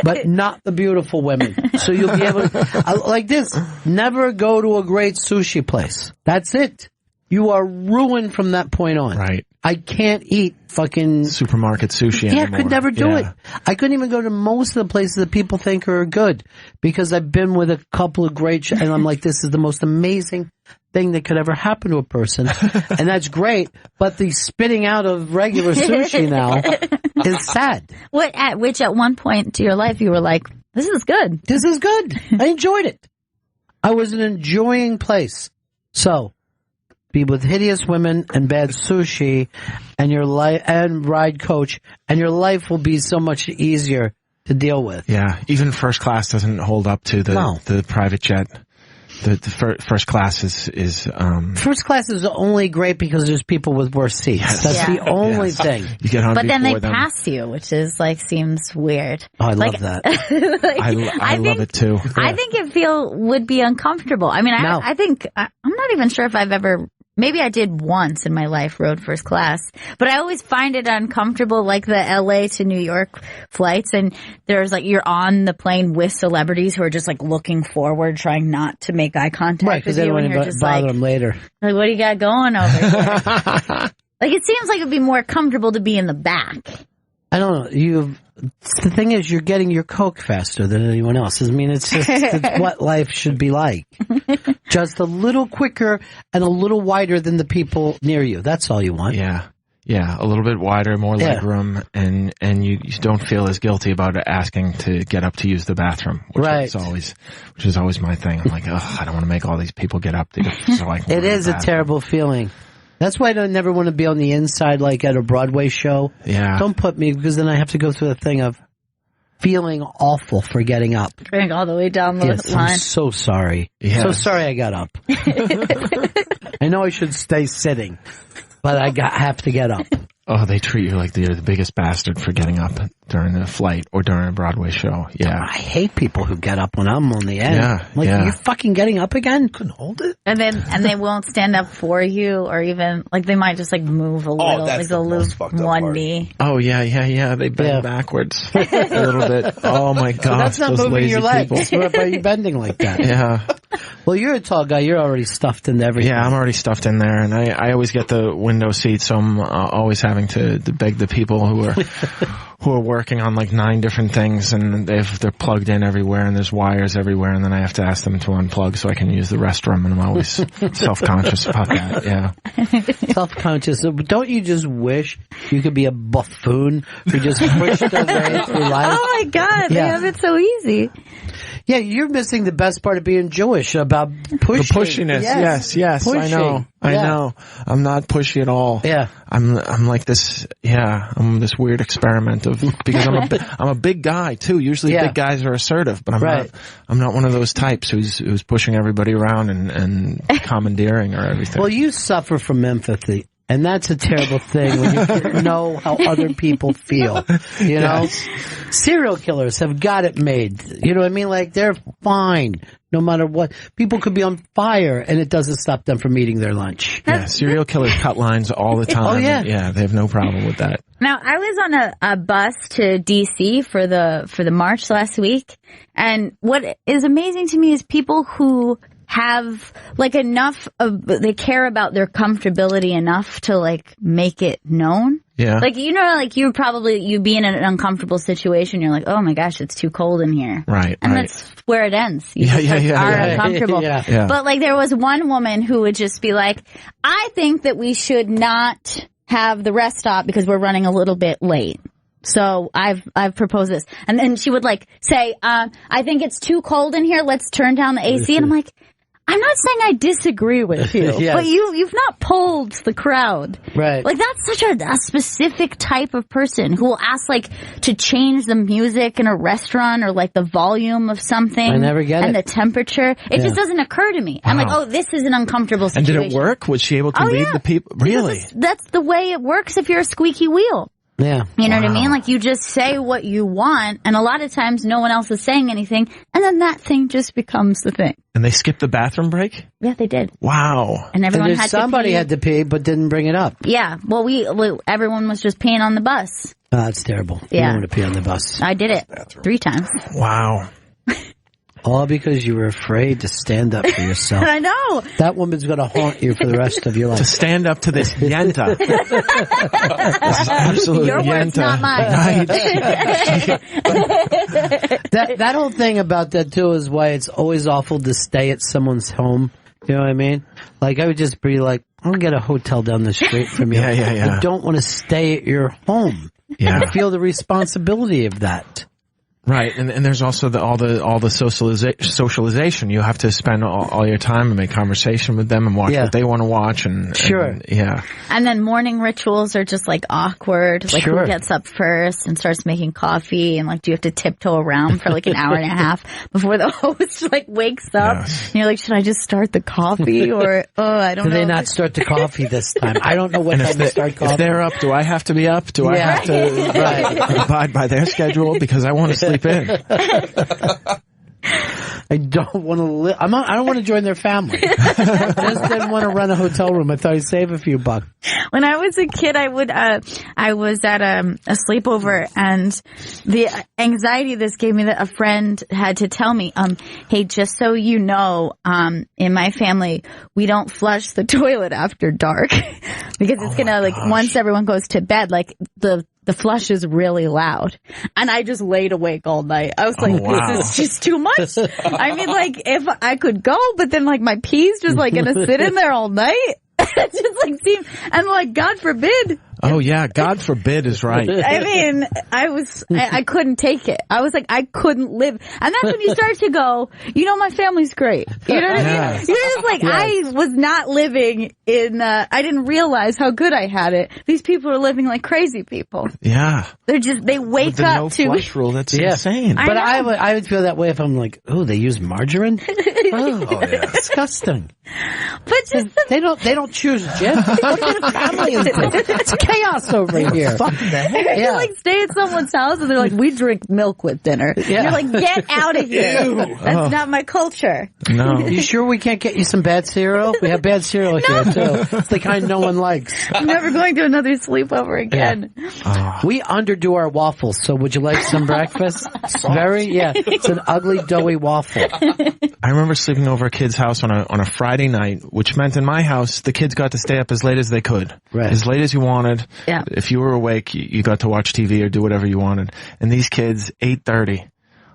but not the beautiful women. So you'll be able to... like this, never go to a great sushi place. That's it. You are ruined from that point on. Right. I can't eat fucking... supermarket sushi anymore. I could never do it. I couldn't even go to most of the places that people think are good because I've been with a couple of great... and I'm like, this is the most amazing thing that could ever happen to a person. And that's great, but the spitting out of regular sushi now is sad. Which at one point to your life you were like, this is good. This is good. I enjoyed it. I was an enjoying place. So... be with hideous women and bad sushi and your life and ride coach, and your life will be so much easier to deal with. Yeah, even first class doesn't hold up to the private jet. The first class is first class is only great because there's people with worse seats. Yes. That's the only thing. You get on, but then they pass you, which is like seems weird. Oh, I love that. I love it too. I think it would be uncomfortable. I mean, I think I'm not even sure if I've ever. Maybe I did once in my life, rode first class, but I always find it uncomfortable, like the LA to New York flights, and there's like, you're on the plane with celebrities who are just like looking forward, trying not to make eye contact with you, and you're just bother them later. Like, what do you got going over here? Like, it seems like it'd be more comfortable to be in the back. I don't know. The thing is, you're getting your Coke faster than anyone else. I mean, it's what life should be like. Just a little quicker and a little wider than the people near you. That's all you want. Yeah. Yeah, a little bit wider, more legroom, and you don't feel as guilty about asking to get up to use the bathroom, which is always my thing. I'm like, I don't want to make all these people get up so I can. It is a terrible feeling. That's why I never want to be on the inside, like at a Broadway show. Yeah. Don't put me, because then I have to go through the thing of feeling awful for getting up. Going all the way down the line. I'm so sorry. Yes. So sorry I got up. I know I should stay sitting, but I have to get up. Oh, they treat you like you're the biggest bastard for getting up during a flight or during a Broadway show. Yeah. I hate people who get up when I'm on the end. Yeah. You're fucking getting up again? Couldn't hold it. And they won't stand up for you, or even, like, they might just, like, move a little. That's like, they'll lose one knee. Oh, yeah. They bend backwards a little bit. Oh, my gosh. So that's not moving your legs. Why are you bending like that? Yeah. Well, you're a tall guy. You're already stuffed into everything. Yeah, I'm already stuffed in there, and I always get the window seat, so I'm always having to beg the people who are working on like 9 different things, and they're plugged in everywhere, and there's wires everywhere, and then I have to ask them to unplug so I can use the restroom, and I'm always self-conscious about that. Yeah, self-conscious. Don't you just wish you could be a buffoon who just pushed their way through life? Oh my God, they have it so easy. Yeah, you're missing the best part of being Jewish about pushing. The pushiness. Yes. Pushing. I know. I'm not pushy at all. Yeah. I'm like this. Yeah. I'm this weird experiment of because I'm a big guy too. Usually big guys are assertive, but I'm not one of those types who's pushing everybody around and commandeering or everything. Well, you suffer from empathy. And that's a terrible thing when you know how other people feel. You know? Serial killers have got it made. You know what I mean? Like, they're fine no matter what. People could be on fire and it doesn't stop them from eating their lunch. Yeah, serial killers cut lines all the time. Oh, yeah. Yeah, they have no problem with that. Now, I was on a bus to DC for the march last week. And what is amazing to me is people who have like they care about their comfortability enough to like make it known. Yeah. Like, you know, like you'd be in an uncomfortable situation. You're like, oh my gosh, it's too cold in here. Right. And that's where it ends. You are uncomfortable. Yeah. But like there was one woman who would just be like, I think that we should not have the rest stop because we're running a little bit late. So I've proposed this. And then she would like say, I think it's too cold in here. Let's turn down the AC. And I'm like, I'm not saying I disagree with you, but you've not polled the crowd. Right. Like, that's such a specific type of person who will ask, like, to change the music in a restaurant or, like, the volume of something. I never get and it. the temperature. It just doesn't occur to me. I'm like, oh, this is an uncomfortable situation. And did it work? Was she able to lead the people? Really? That's the way it works if you're a squeaky wheel. Yeah. You know what I mean? Like, you just say what you want, and a lot of times no one else is saying anything, and then that thing just becomes the thing. And they skipped the bathroom break? Yeah, they did. Wow. And everyone had to pee. Somebody had to pee, but didn't bring it up. Yeah. Well, everyone was just peeing on the bus. Oh, that's terrible. Yeah. You don't want to pee on the bus. I did it 3 times. Wow. All because you were afraid to stand up for yourself. I know. That woman's going to haunt you for the rest of your life. To stand up to this yenta. This is absolute Your words, yenta. not mine. That whole thing about that, too, is why it's always awful to stay at someone's home. You know what I mean? Like, I would just be like, I'll get a hotel down the street from you. Yeah. I don't want to stay at your home. Yeah. I feel the responsibility of that. Right, and there's also all the socialization. You have to spend all your time and make conversation with them and watch what they want to watch. And yeah. And then morning rituals are just like awkward. Like who gets up first and starts making coffee, and like do you have to tiptoe around for like an hour and a half before the host like wakes up? Yes. And you're like, should I just start the coffee or I don't know. Do they not start the coffee this time? I don't know what time to start coffee. If they're up, do I have to be up? Do I have to abide by their schedule because I want to sleep in? I don't want to live. I don't want to join their family. I just didn't want to run a hotel room. I thought I'd save a few bucks. When I was a kid, I was at a sleepover, and the anxiety this gave me that a friend had to tell me, hey, just so you know, in my family, we don't flush the toilet after dark because it's once everyone goes to bed, like the flush is really loud. And I just laid awake all night. I was like, this is just too much. I mean, like, if I could go, but then, like, my pee's just, like, gonna sit in there all night. It just, like, seemed, and, like, God forbid. Oh, yeah, God forbid is right. I mean, I couldn't take it. I was like, I couldn't live. And that's when you start to go, you know, my family's great. You know what I mean? You're just like, I was not living in, I didn't realize how good I had it. These people are living like crazy people. Yeah. they wake With the up no to. flush rule, that's insane. But I would feel that way if I'm like, oh, they use margarine? Oh, yeah. Disgusting. But just they don't choose Jim. What kind of family is this? It's chaos over here. Fuck the heck? You like stay at someone's house and they're like, we drink milk with dinner. Yeah. You're like, get out of here. That's not my culture. No. You sure we can't get you some bad cereal? We have bad cereal here too. It's the kind no one likes. I'm never going to another sleepover again. Yeah. We underdo our waffles, so would you like some breakfast? It's an ugly, doughy waffle. I remember sleeping over a kid's house on a Friday night, which meant in my house, the kids got to stay up as late as they could. Right. As late as you wanted. Yeah. If you were awake, you got to watch TV or do whatever you wanted. And these kids, 8:30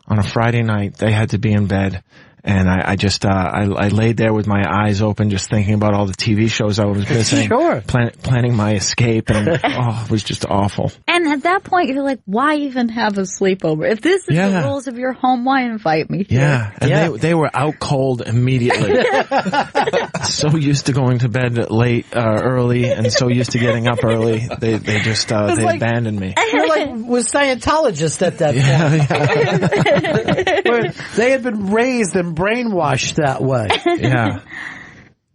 on a Friday night, they had to be in bed. And I just, I laid there with my eyes open, just thinking about all the TV shows I was missing. Sure. Planning my escape, and it was just awful. And at that point, you're like, why even have a sleepover? If this is the rules of your home, why invite me to Yeah. it? And they were out cold immediately. So used to going to bed late, early, and so used to getting up early. They just, they abandoned me. You're like with Scientologists at that point. Where they had been raised and brainwashed that way. Yeah.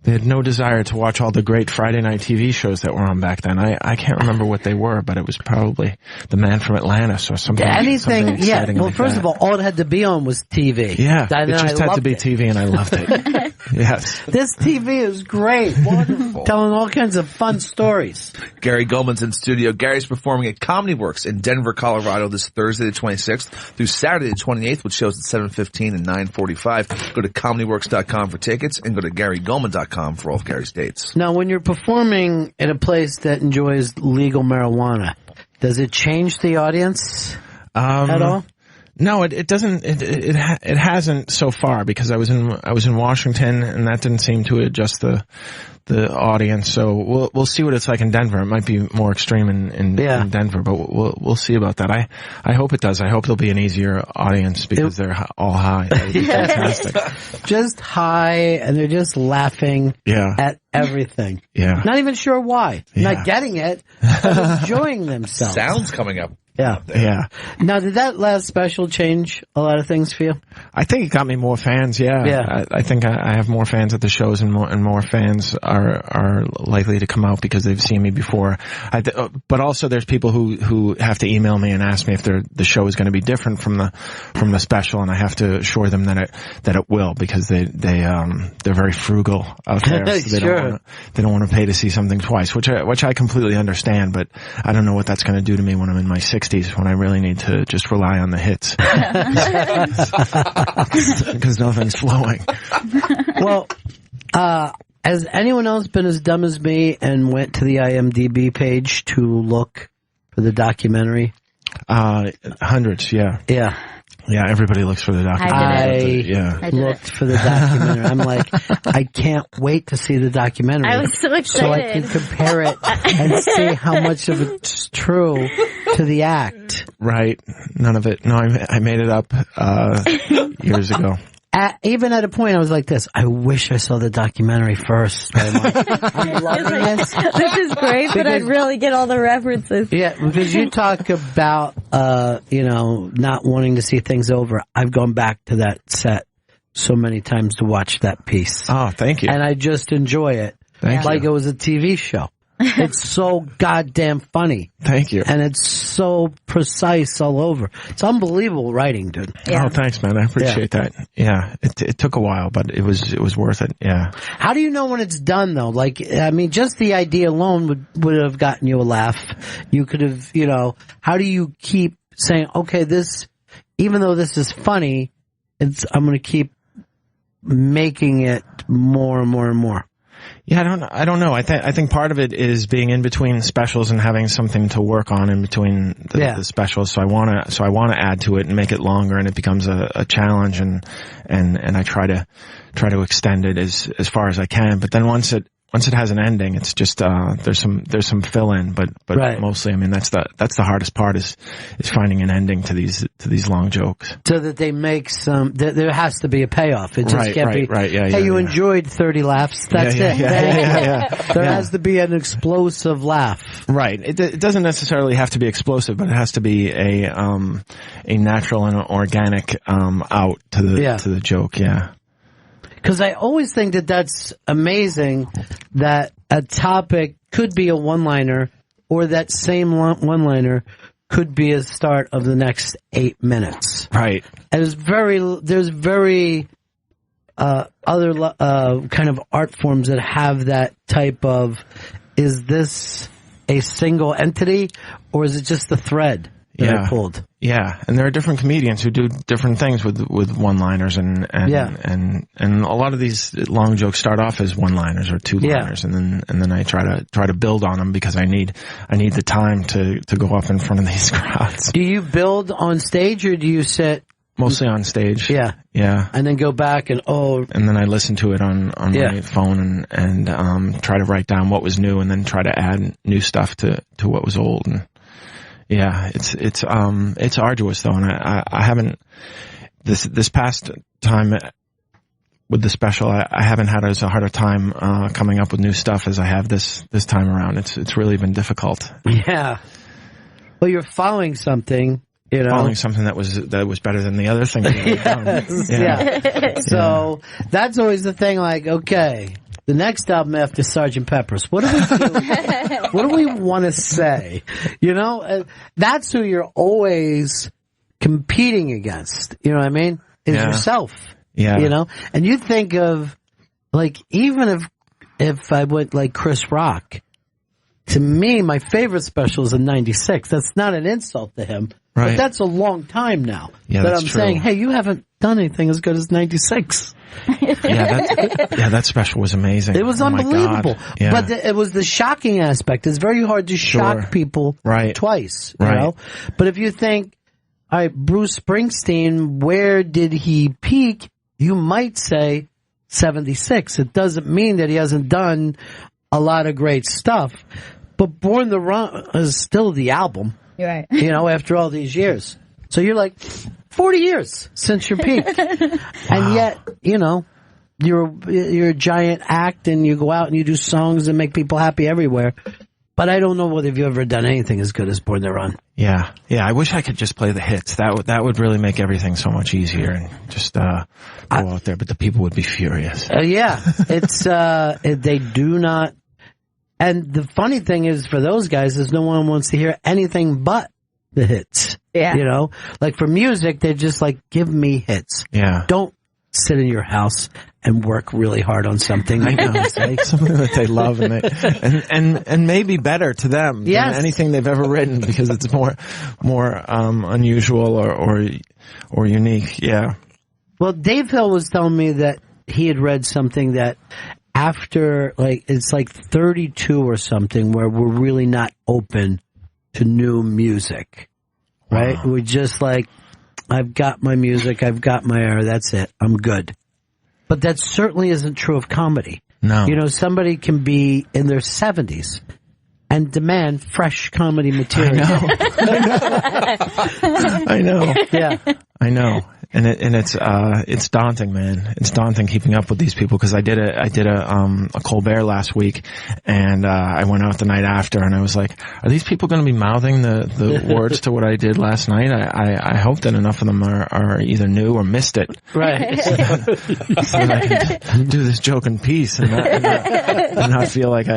They had no desire to watch all the great Friday night TV shows that were on back then. I can't remember what they were, but it was probably The Man from Atlantis or something. Anything, yeah. Well, like first of all it had to be on was TV. Yeah, it just had to be TV, and I loved it. Yes. This TV is great. Wonderful. Telling all kinds of fun stories. Gary Goldman's in studio. Gary's performing at Comedy Works in Denver, Colorado this Thursday the 26th through Saturday the 28th, with shows at 7:15 and 9:45. Go to comedyworks.com for tickets and go to GaryGoldman.com for all of Gary's dates. Now, when you're performing in a place that enjoys legal marijuana, does it change the audience at all? No, it doesn't. It hasn't so far, because I was in Washington, and that didn't seem to adjust the audience. So we'll see what it's like in Denver. It might be more extreme in Denver, but we'll see about that. I hope it does. I hope there'll be an easier audience because they're all high. That would be fantastic. Just high, and they're just laughing at everything. Yeah. Not even sure why. Yeah. Not getting it, but enjoying themselves. Sounds coming up. Yeah. Yeah. Now, did that last special change a lot of things for you? I think it got me more fans. Yeah. Yeah. I think I have more fans at the shows, and more fans are likely to come out because they've seen me before. But also there's people who have to email me and ask me if the show is going to be different from the special, and I have to assure them that it will, because they're very frugal out there. So they don't want to pay to see something twice, which I completely understand, but I don't know what that's going to do to me when I'm in my 60s, when I really need to just rely on the hits. Because nothing's flowing. Well, has anyone else been as dumb as me and went to the IMDb page to look for the documentary? Hundreds, yeah. Yeah. Yeah, everybody looks for the documentary. I looked for the documentary. I'm like, I can't wait to see the documentary. I was so excited. So I can compare it and see how much of it's true to the act. Right. None of it. No, I made it up years ago. Even at a point, I was like this. I wish I saw the documentary first. I'm loving this. This is great, but I'd really get all the references. Yeah, because you talk about, not wanting to see things over. I've gone back to that set so many times to watch that piece. Oh, thank you. And I just enjoy it. Thank you. Like it was a TV show. It's so goddamn funny. Thank you. And it's so precise all over. It's unbelievable writing, dude. Yeah. Oh, thanks, man. I appreciate that. Yeah. It took a while, but it was worth it. Yeah. How do you know when it's done, though? Like, I mean, just the idea alone would have gotten you a laugh. You could have, how do you keep saying, okay, even though this is funny, I'm going to keep making it more and more and more? Yeah, I don't know. I think part of it is being in between specials and having something to work on in between the specials. So I want to add to it and make it longer, and it becomes a challenge, and I try to extend it as far as I can. But then once it has an ending, it's just there's some fill in, but mostly, I mean, that's the hardest part is finding an ending to these long jokes. So that they make there has to be a payoff. It just can't be hey, you enjoyed 30 laughs. That's it. There has to be an explosive laugh. Right. It doesn't necessarily have to be explosive, but it has to be a natural and organic out to the joke. Yeah. Because I always think that's amazing that a topic could be a one-liner, or that same one-liner could be a start of the next 8 minutes. Right. And there's very other kind of art forms that have that type of, is this a single entity, or is it just the thread that I pulled? Yeah, and there are different comedians who do different things with one-liners, and a lot of these long jokes start off as one-liners or two-liners, and then I try to build on them because I need the time to go up in front of these crowds. Do you build on stage, or do you sit Mostly on stage. Yeah. Yeah. And then go back and then I listen to it on my phone and try to write down what was new and then try to add new stuff to what was old. And yeah, it's arduous though. And I haven't, this past time with the special, I haven't had as hard a time coming up with new stuff as I have this time around. It's really been difficult. Yeah. Well, you're following something, following something that was better than the other thing that I've done. Yeah. So that's always the thing. Like, okay, the next album after Sgt. Pepper's, what do we do? What do we want to say? That's who you're always competing against. You know what I mean? Is yourself. Yeah. And you think of, like, even if I went like Chris Rock, to me, my favorite special is in '96. That's not an insult to him, right. But that's a long time now. Yeah, that that's I'm true. saying, hey, you haven't done anything as good as '96. That special was amazing. It was unbelievable. Yeah. But it was the shocking aspect. It's very hard to shock people twice, you know? But if you think, all right, Bruce Springsteen, where did he peak? You might say 76. It doesn't mean that he hasn't done a lot of great stuff. But Born to Run is still the album. You're right. After all these years. So you're like, 40 years since your peak. And yet, you're a giant act and you go out and you do songs and make people happy everywhere. But I don't know whether you've ever done anything as good as Born to Run. Yeah. Yeah. I wish I could just play the hits. That would really make everything so much easier and just, go out there, but the people would be furious. Yeah. It's, they do not. And the funny thing is for those guys is no one wants to hear anything but the hits. Yeah. Like for music, they're just like, give me hits. Yeah. Don't sit in your house and work really hard on something. I know. Something that they love and maybe better to them than anything they've ever written because it's more unusual or unique. Yeah. Well, Dave Hill was telling me that he had read something that after it's like 32 or something where we're really not open to new music, right? Wow. We're just like, I've got my music, I've got my era, that's it, I'm good. But that certainly isn't true of comedy. No. Somebody can be in their 70s and demand fresh comedy material. I know. Yeah. I know. And it's daunting, man. It's daunting keeping up with these people because I did a Colbert last week and I went out the night after and I was like, are these people going to be mouthing the words to what I did last night? I hope that enough of them are either new or missed it. Right. So that I can do this joke in peace and not feel like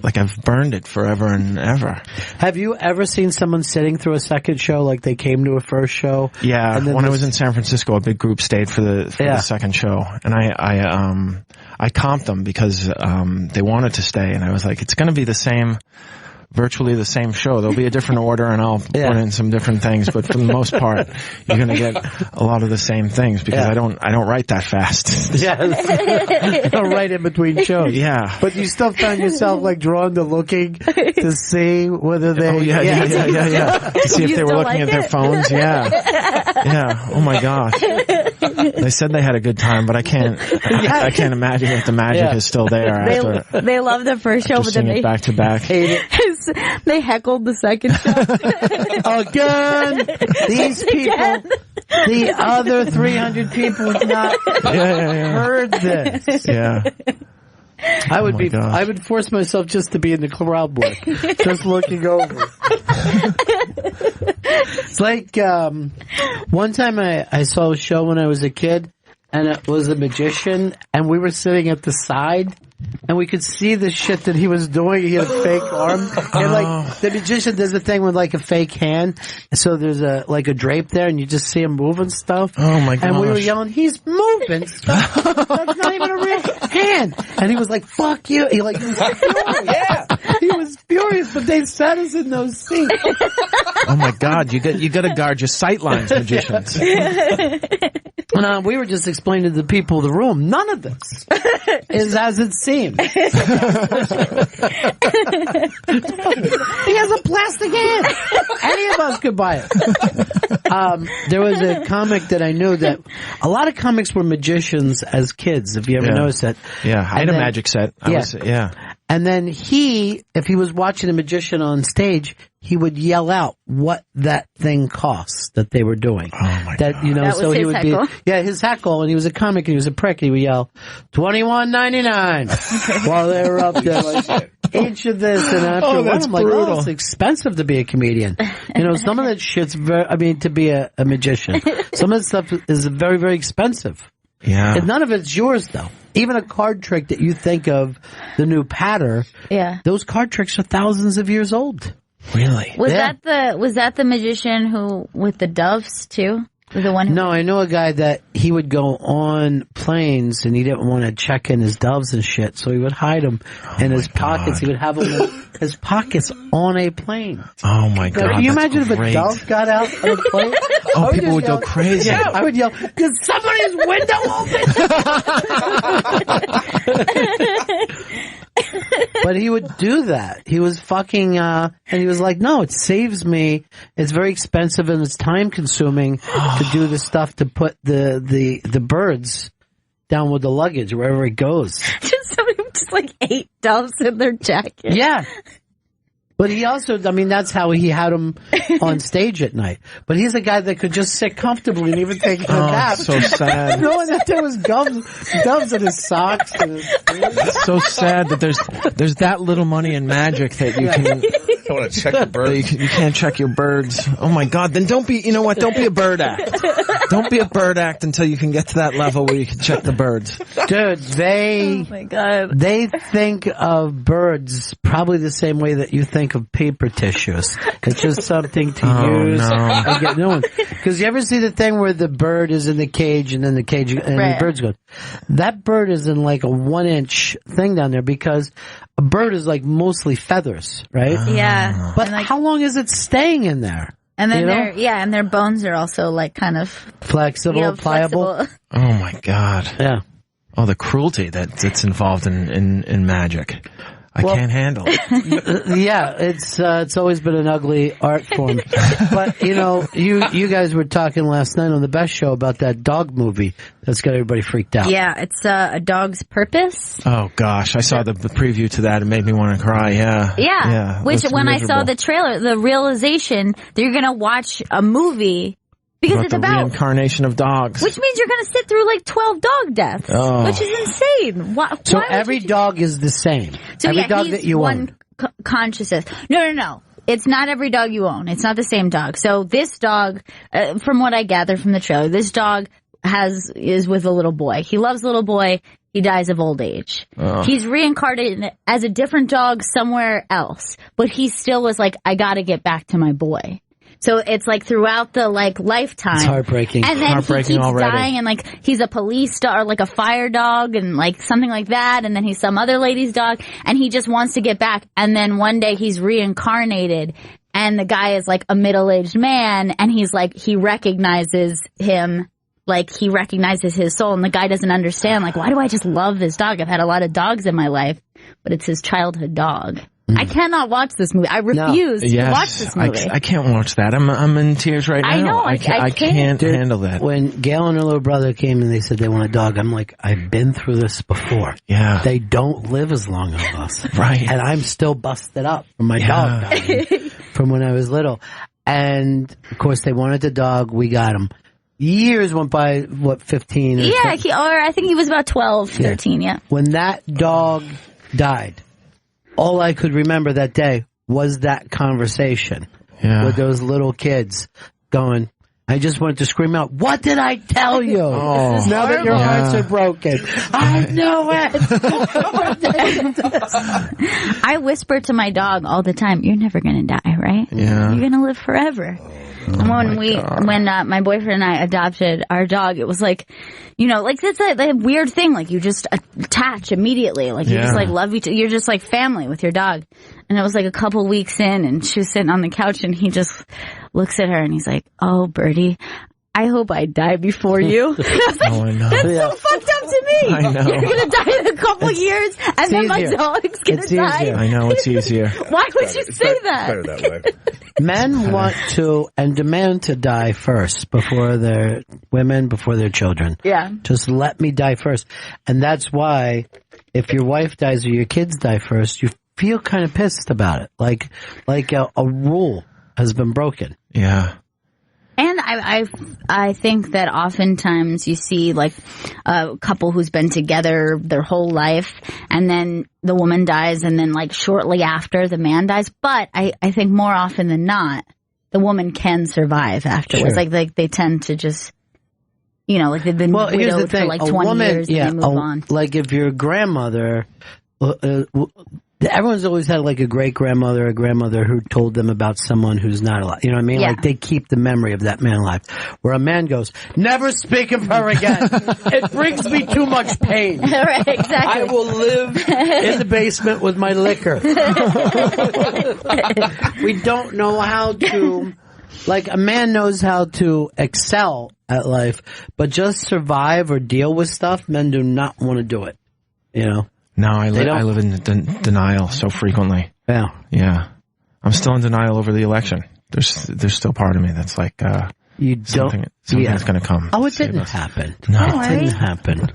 like I've burned it forever and ever. Have you ever seen someone sitting through a second show like they came to a first show? Yeah, when I was in San Francisco, a big group stayed for the second show, and I comped them because they wanted to stay, and I was like, it's going to be virtually the same show. There'll be a different order, and I'll put in some different things, but for the most part, you're going to get a lot of the same things because I don't write that fast. Yeah, you don't write in between shows. Yeah, but you still found yourself like drawn to looking to see whether they. Oh yeah. To see if they were looking at their phones. Yeah. Oh my gosh. They said they had a good time, but I can't imagine if the magic is still there. They love the first show, but then they back to back. They heckled the second show. Again, these people, the other 300 people have not heard this. Yeah. I would force myself just to be in the crowd more, just looking over. It's like, one time I saw a show when I was a kid and it was a magician and we were sitting at the side and we could see the shit that he was doing. He had a fake arm. And like, the magician does the thing with like a fake hand. So there's a drape there and you just see him moving stuff. Oh my gosh. And we were yelling, he's moving stuff. That's not even a real hand. And he was like, fuck you. He was furious. Yeah. He was furious, but they sat us in those seats. Oh my God. You got to guard your sight lines, magicians. We were just explaining to the people in the room, none of this is as it seems. He has a plastic hand. Any of us could buy it. There was a comic that I knew that a lot of comics were magicians as kids, if you ever noticed that. Yeah, I had a magic set. And then if he was watching a magician on stage, he would yell out what that thing costs that they were doing. Oh my God. That so was he his would heckle. his heckle, and he was a comic, and he was a prick, and he would yell, $21.99 while they were up there, like, each of this, and after a while, I'm like, oh, it's expensive to be a comedian. Some of that shit's to be a magician. Some of that stuff is very, very expensive. Yeah. And none of it's yours, though. Even a card trick that you think of, the new patter, those card tricks are thousands of years old. Really? Was that the magician who with the doves too? The one who No, I know a guy that he would go on planes and he didn't want to check in his doves and shit, so he would hide them in his pockets. He would have them in his pockets on a plane. Oh my God! Can you imagine great. if a dove got out on a plane? People would go crazy. Yeah, I would yell, "Did somebody's window open?" But he would do that. He was fucking, and he was like, no, it saves me. It's very expensive and it's time consuming to do the stuff to put the birds down with the luggage wherever it goes. Just somebody with just like 8 doves in their jacket. Yeah. But he also, that's how he had them on stage at night. But he's a guy that could just sit comfortably and even take a nap. So sad. Knowing that there was doves in his socks. And his it's so sad that there's that little money in magic that you can... I want to check the birds. You can't check your birds. Oh my God! Then don't be. You know what? Don't be a bird act. Don't be a bird act until you can get to that level where you can check the birds. Dude, oh my God. They think of birds probably the same way that you think of paper tissues. It's just something to use and get new ones. Because you ever see the thing where the bird is in the cage and then the cage and the bird's going? That bird is in like a 1-inch thing down there because a bird is like mostly feathers, right? Yeah. But how long is it staying in there? And then and their bones are also like kind of flexible, pliable. Oh my God. Yeah. Oh, the cruelty that's involved in magic. I can't handle it. Yeah, it's always been an ugly art form. But you guys were talking last night on the Best Show about that dog movie that's got everybody freaked out. Yeah, it's A Dog's Purpose. Oh gosh, I saw the preview to that. It made me want to cry. Yeah. Which when I saw the trailer, the realization that you're gonna watch a movie. Because it's about reincarnation of dogs. Which means you're going to sit through like 12 dog deaths. Oh. Which is insane. Why every dog is the same. So every dog he's that you own. Consciousness. No. It's not every dog you own. It's not the same dog. So this dog, from what I gather from the trailer, this dog is with a little boy. He loves little boy. He dies of old age. Oh. He's reincarnated as a different dog somewhere else. But he still was like, I got to get back to my boy. So it's like throughout the lifetime. It's heartbreaking. And then he keeps dying and he's a police dog or like a fire dog and something like that. And then he's some other lady's dog and he just wants to get back. And then one day he's reincarnated and the guy is like a middle-aged man and he's like, he recognizes him. He recognizes his soul and the guy doesn't understand. Why do I just love this dog? I've had a lot of dogs in my life, but it's his childhood dog. I cannot watch this movie. I refuse to watch this movie. I can't watch that. I'm in tears right now. I know. I can't handle that. When Gail and her little brother came and they said they want a dog, I'm like, I've been through this before. Yeah. They don't live as long as us. Right. And I'm still busted up from my dog dying from when I was little. And of course they wanted the dog. We got him. Years went by, 15? Yeah, I think he was about 12, 13, yeah. When that dog died, all I could remember that day was that conversation with those little kids going, I just wanted to scream out, what did I tell you? Oh, now that your hearts are broken. I knew it. I whisper to my dog all the time, you're never going to die, right? Yeah. You're going to live forever. And when my boyfriend and I adopted our dog, it was it's a weird thing. You just attach immediately. You just love each other. You're just like family with your dog. And it was a couple weeks in and she was sitting on the couch and he just looks at her and he's like, oh, Birdie, I hope I die before you. I know. That's so fucked up to me. I know. You're going to die in a couple years, and then my dog's going to die. I know, it's easier. Why would you say that? Better that way. Men want to and demand to die first before their women, before their children. Yeah. Just let me die first. And that's why if your wife dies or your kids die first, you feel kind of pissed about it. Like a rule has been broken. Yeah. And I think that oftentimes you see like a couple who's been together their whole life, and then the woman dies, and then like shortly after the man dies. But I think more often than not, the woman can survive afterwards. Sure. Like they tend to just, like they've been widowed for like 20 years and they move on. Like if your grandmother, everyone's always had like a great grandmother, a grandmother who told them about someone who's not alive. You know what I mean? Yeah. Like they keep the memory of that man alive. Where a man goes, never speak of her again. It brings me too much pain. Right, exactly. I will live in the basement with my liquor. We don't know how to, like a man knows how to excel at life, but just survive or deal with stuff, men do not want to do it. No, I live in denial so frequently. Yeah. Yeah. I'm still in denial over the election. There's still part of me that's like, something's going to come. Oh, it didn't happen. No. It didn't happen.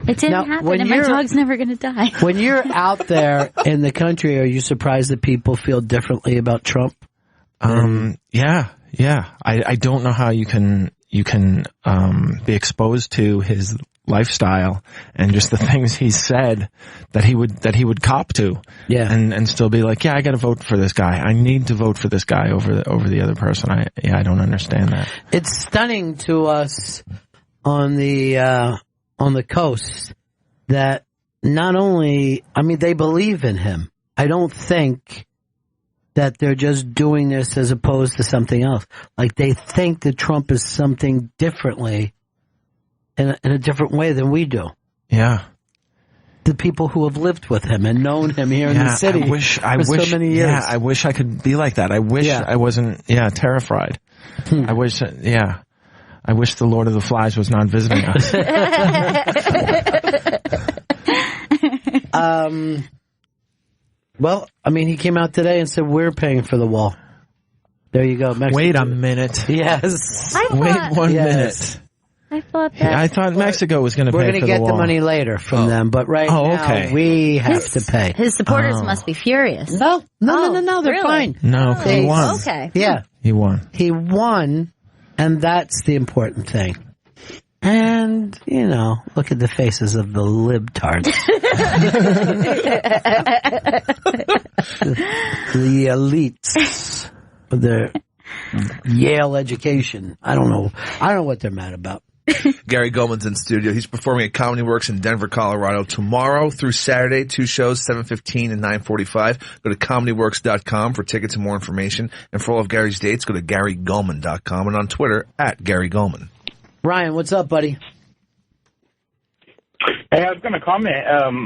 It didn't happen, and my dog's never going to die. When you're out there in the country, are you surprised that people feel differently about Trump? Yeah. I don't know how you can be exposed to his lifestyle and just the things he said that he would cop to, and still be like, I got to vote for this guy. I need to vote for this guy over the other person. I don't understand that. It's stunning to us on the coast that not only, they believe in him. I don't think that they're just doing this as opposed to something else. Like they think that Trump is something differently in a different way than we do. Yeah. The people who have lived with him and known him here in the city for so many years. Yeah, I wish I could be like that. I wish I wasn't, terrified. I wish, I wish the Lord of the Flies was not visiting us. Well, he came out today and said, we're paying for the wall. There you go. Mexico. Wait a minute. Yes. Wait 1 minute. I thought Mexico was going to pay for the wall. We're going to get the money later from them, but now we have to pay. His supporters must be furious. No, they're really? fine. No, he won. Okay. Yeah. He won. He won, and that's the important thing. And, look at the faces of the libtards. The elites with their Yale education. I don't know what they're mad about. Gary Goldman's in studio. He's performing at Comedy Works in Denver, Colorado tomorrow through Saturday. 2 shows, 7:15 and 9:45. Go to comedyworks.com for tickets and more information. And for all of Gary's dates, go to GaryGoldman.com and on Twitter @GaryGoldman. Ryan, what's up, buddy? Hey, I was going to comment.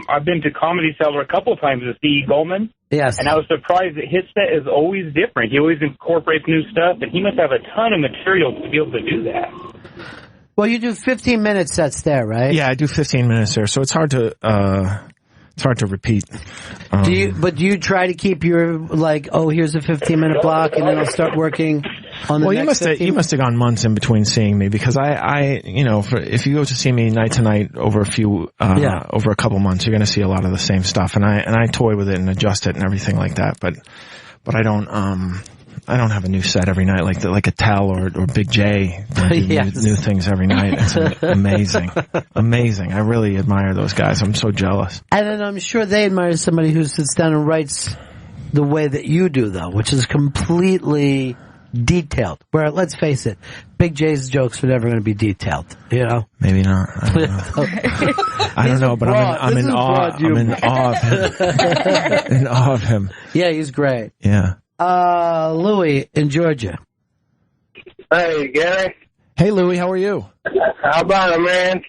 I've been to Comedy Cellar a couple of times with Steve Goldman. Yes. And I was surprised that his set is always different. He always incorporates new stuff, and he must have a ton of material to be able to do that. Well, you do 15-minute sets there, right? Yeah, I do 15 minutes there, so it's hard to repeat. Do you try to keep your here's a 15-minute block, and then I'll start working on the next 15? You must have gone months in between seeing me, because if you go to see me night to night over over a couple months, you're going to see a lot of the same stuff, and I toy with it and adjust it and everything like that, but I don't have a new set every night like a Tell or Big J. New things every night. It's amazing. Amazing. I really admire those guys. I'm so jealous. And then I'm sure they admire somebody who sits down and writes the way that you do, though, which is completely detailed. Where, let's face it, Big J's jokes are never going to be detailed, Maybe not. I don't know. I don't know, but I'm in awe. I'm in awe of him. In awe of him. Yeah, he's great. Yeah. Louis in Georgia. Hey, Gary. Hey, Louis, how are you? How about it, man?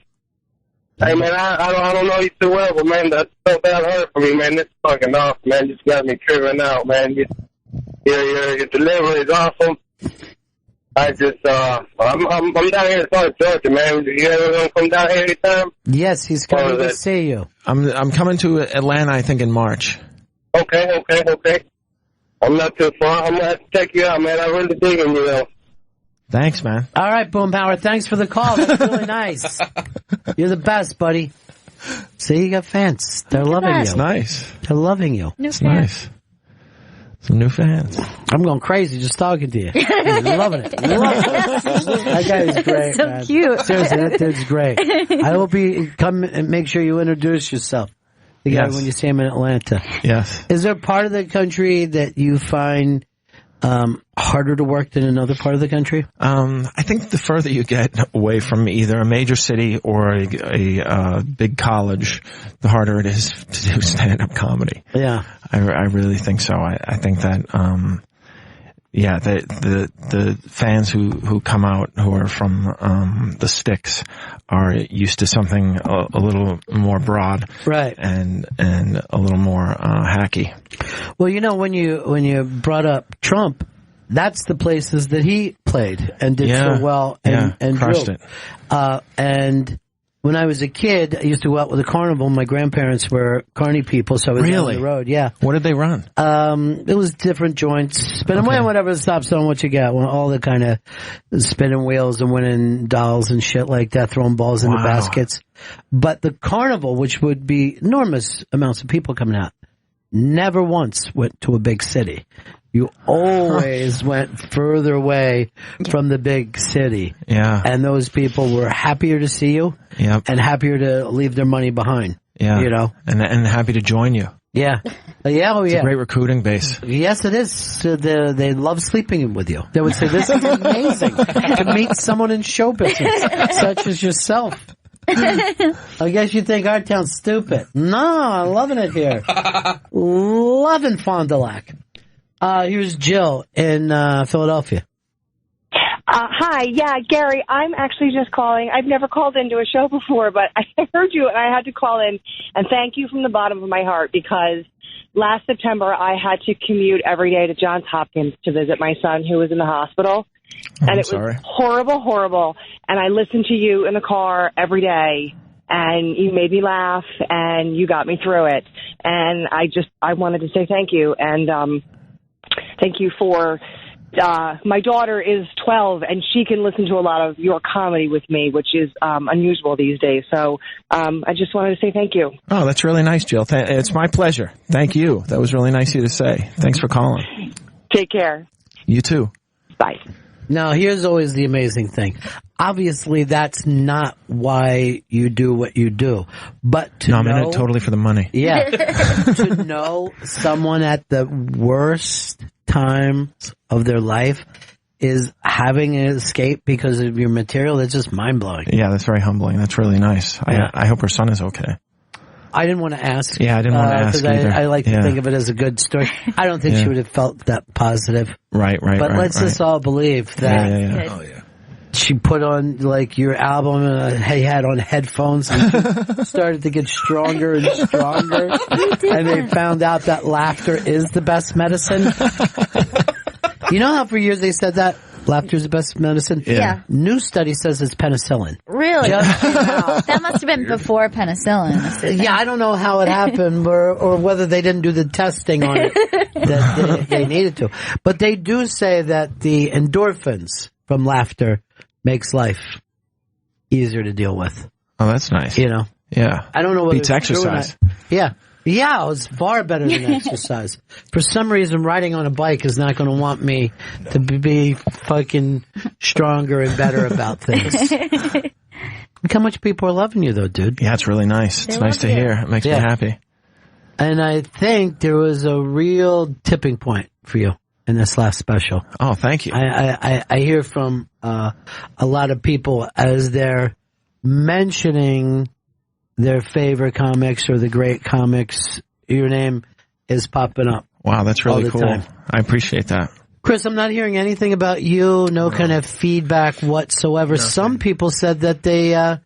Hey, man, I don't know you too well, but, man, that's so bad hurt for me, man. This fucking off, man. Just got me tripping out, man. Your delivery is awesome. I just, I'm down here in South Georgia, man. You ever gonna come down here anytime? Yes, he's coming to see you. I'm coming to Atlanta, I think, in March. Okay. I'm not too far. I'm gonna have to check you out, man. I really dig you, though. Thanks, man. All right, Boomhauer, thanks for the call. That's really nice. You're the best, buddy. See, you got fans. They're loving you. It's nice. They're loving you. It's nice. Some new fans. I'm going crazy just talking to you. I'm loving it. That guy is great, so man. cute. Seriously, that dude's great. I hope you come and make sure you introduce yourself. The guy when you see him in Atlanta. Yes. Is there a part of the country that you find harder to work than another part of the country? I think the further you get away from either a major city or a big college, the harder it is to do stand-up comedy. Yeah. I really think so. I think that, the fans who come out who are from, the sticks are used to something a little more broad. Right. And a little more, hacky. Well, you know, when you brought up Trump, that's the places that he played and did so well and crushed drew. it. And when I was a kid, I used to go out with a carnival. My grandparents were carny people, so I was Really? on the road. Yeah. What did they run? It was different joints. Spinning wheel, whatever stops on what you got. All the kind of spinning wheels and winning dolls and shit like that, throwing balls into baskets. But the carnival, which would be enormous amounts of people coming out, never once went to a big city. You always went further away from the big city. Yeah. And those people were happier to see you and happier to leave their money behind. Yeah. You know? And happy to join you. Yeah. Yeah, It's a great recruiting base. Yes, it is. So they love sleeping with you. They would say, this is amazing to meet someone in show business, such as yourself. I guess you think our town's stupid. No, I'm loving it here. Loving Fond du Lac. Here's Jill in Philadelphia. Hi, Gary, I'm actually just calling. I've never called into a show before, but I heard you and I had to call in and thank you from the bottom of my heart because last September I had to commute every day to Johns Hopkins to visit my son who was in the hospital. And it was horrible. And I listened to you in the car every day and you made me laugh and you got me through it. And I wanted to say thank you. And, thank you for, my daughter is 12 and she can listen to a lot of your comedy with me, which is, unusual these days. So, I just wanted to say thank you. Oh, that's really nice, Jill. It's my pleasure. Thank you. That was really nice of you to say. Thanks for calling. Take care. You too. Bye. Now, here's always the amazing thing. Obviously, that's not why you do what you do. But to I'm in it totally for the money. Yeah. To know someone at the worst times of their life is having an escape because of your material, that's just mind-blowing. Yeah, that's very humbling. That's really nice. Yeah. I hope her son is okay. I didn't want to ask. Yeah, I didn't want to ask either. I like to think of it as a good story. I don't think she would have felt that positive. Right. But let's just all believe that. Yeah. Oh, yeah. She put on like your album and had on headphones and she started to get stronger and stronger. And they found out that laughter is the best medicine. You know how for years they said that? Laughter is the best medicine? Yeah. New study says it's penicillin. Really? That must have been before penicillin. Yeah, I don't know how it happened or whether they didn't do the testing on it that they needed to. But they do say that the endorphins from laughter makes life easier to deal with. Oh, that's nice. You know? Yeah. I don't know whether beats it's true or exercise. not. Yeah. Yeah, it's far better than exercise. For some reason, riding on a bike is not going to want me to be fucking stronger and better about things. Look how much people are loving you, though, dude. Yeah, it's really nice. It's nice to hear. It makes me happy. And I think there was a real tipping point for you in this last special. Oh, thank you. I hear from a lot of people as they're mentioning their favorite comics or the great comics, your name is popping up. Wow, that's really cool. Time. I appreciate that. Chris, I'm not hearing anything about you, no kind of feedback whatsoever. Nothing. Some people said that they are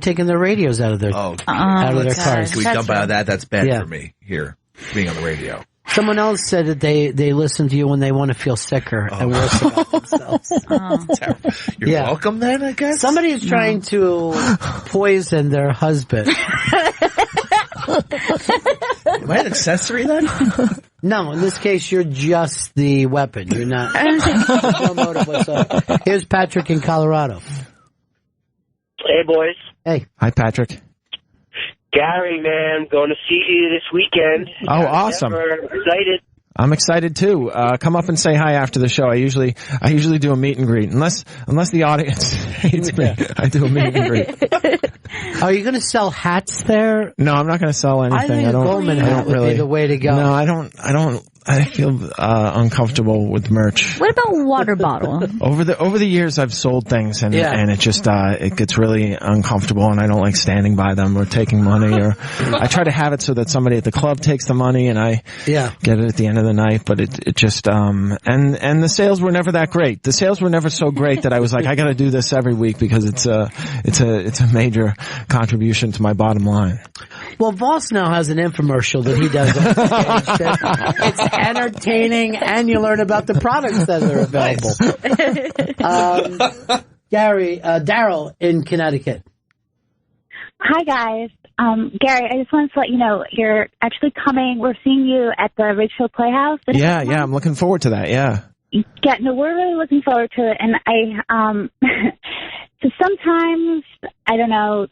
taking their radios out of their cars. Can we dump out of that? That's bad for me here, being on the radio. Someone else said that they listen to you when they want to feel sicker and worse about themselves. You're welcome then, I guess? Somebody is trying to poison their husband. Am I an accessory then? No, in this case, you're just the weapon. You're not. No motive whatsoever. Here's Patrick in Colorado. Hey, boys. Hey. Hi, Patrick. Gary, man, going to see you this weekend. Oh, awesome. Excited. I'm excited too. Come up and say hi after the show. I usually do a meet and greet. Unless the audience hates me, I do a meet and greet. Are you going to sell hats there? No, I'm not going to sell anything. I think a Goldman hat would be the way to go. No, I don't. I feel uncomfortable with merch. What about water bottle? Over the years, I've sold things, and it just it gets really uncomfortable, and I don't like standing by them or taking money. Or I try to have it so that somebody at the club takes the money, and I get it at the end of the night. But it just and the sales were never that great. The sales were never so great that I was like, I got to do this every week because it's a major contribution to my bottom line. Well, Voss now has an infomercial that he does on stage. It's entertaining, and you learn about the products that are available. Gary, Daryl in Connecticut. Hi, guys. Gary, I just wanted to let you know you're actually coming. We're seeing you at the Ridgefield Playhouse. Yeah, I'm looking forward to that. Yeah. No, we're really looking forward to it. And so sometimes, I don't know,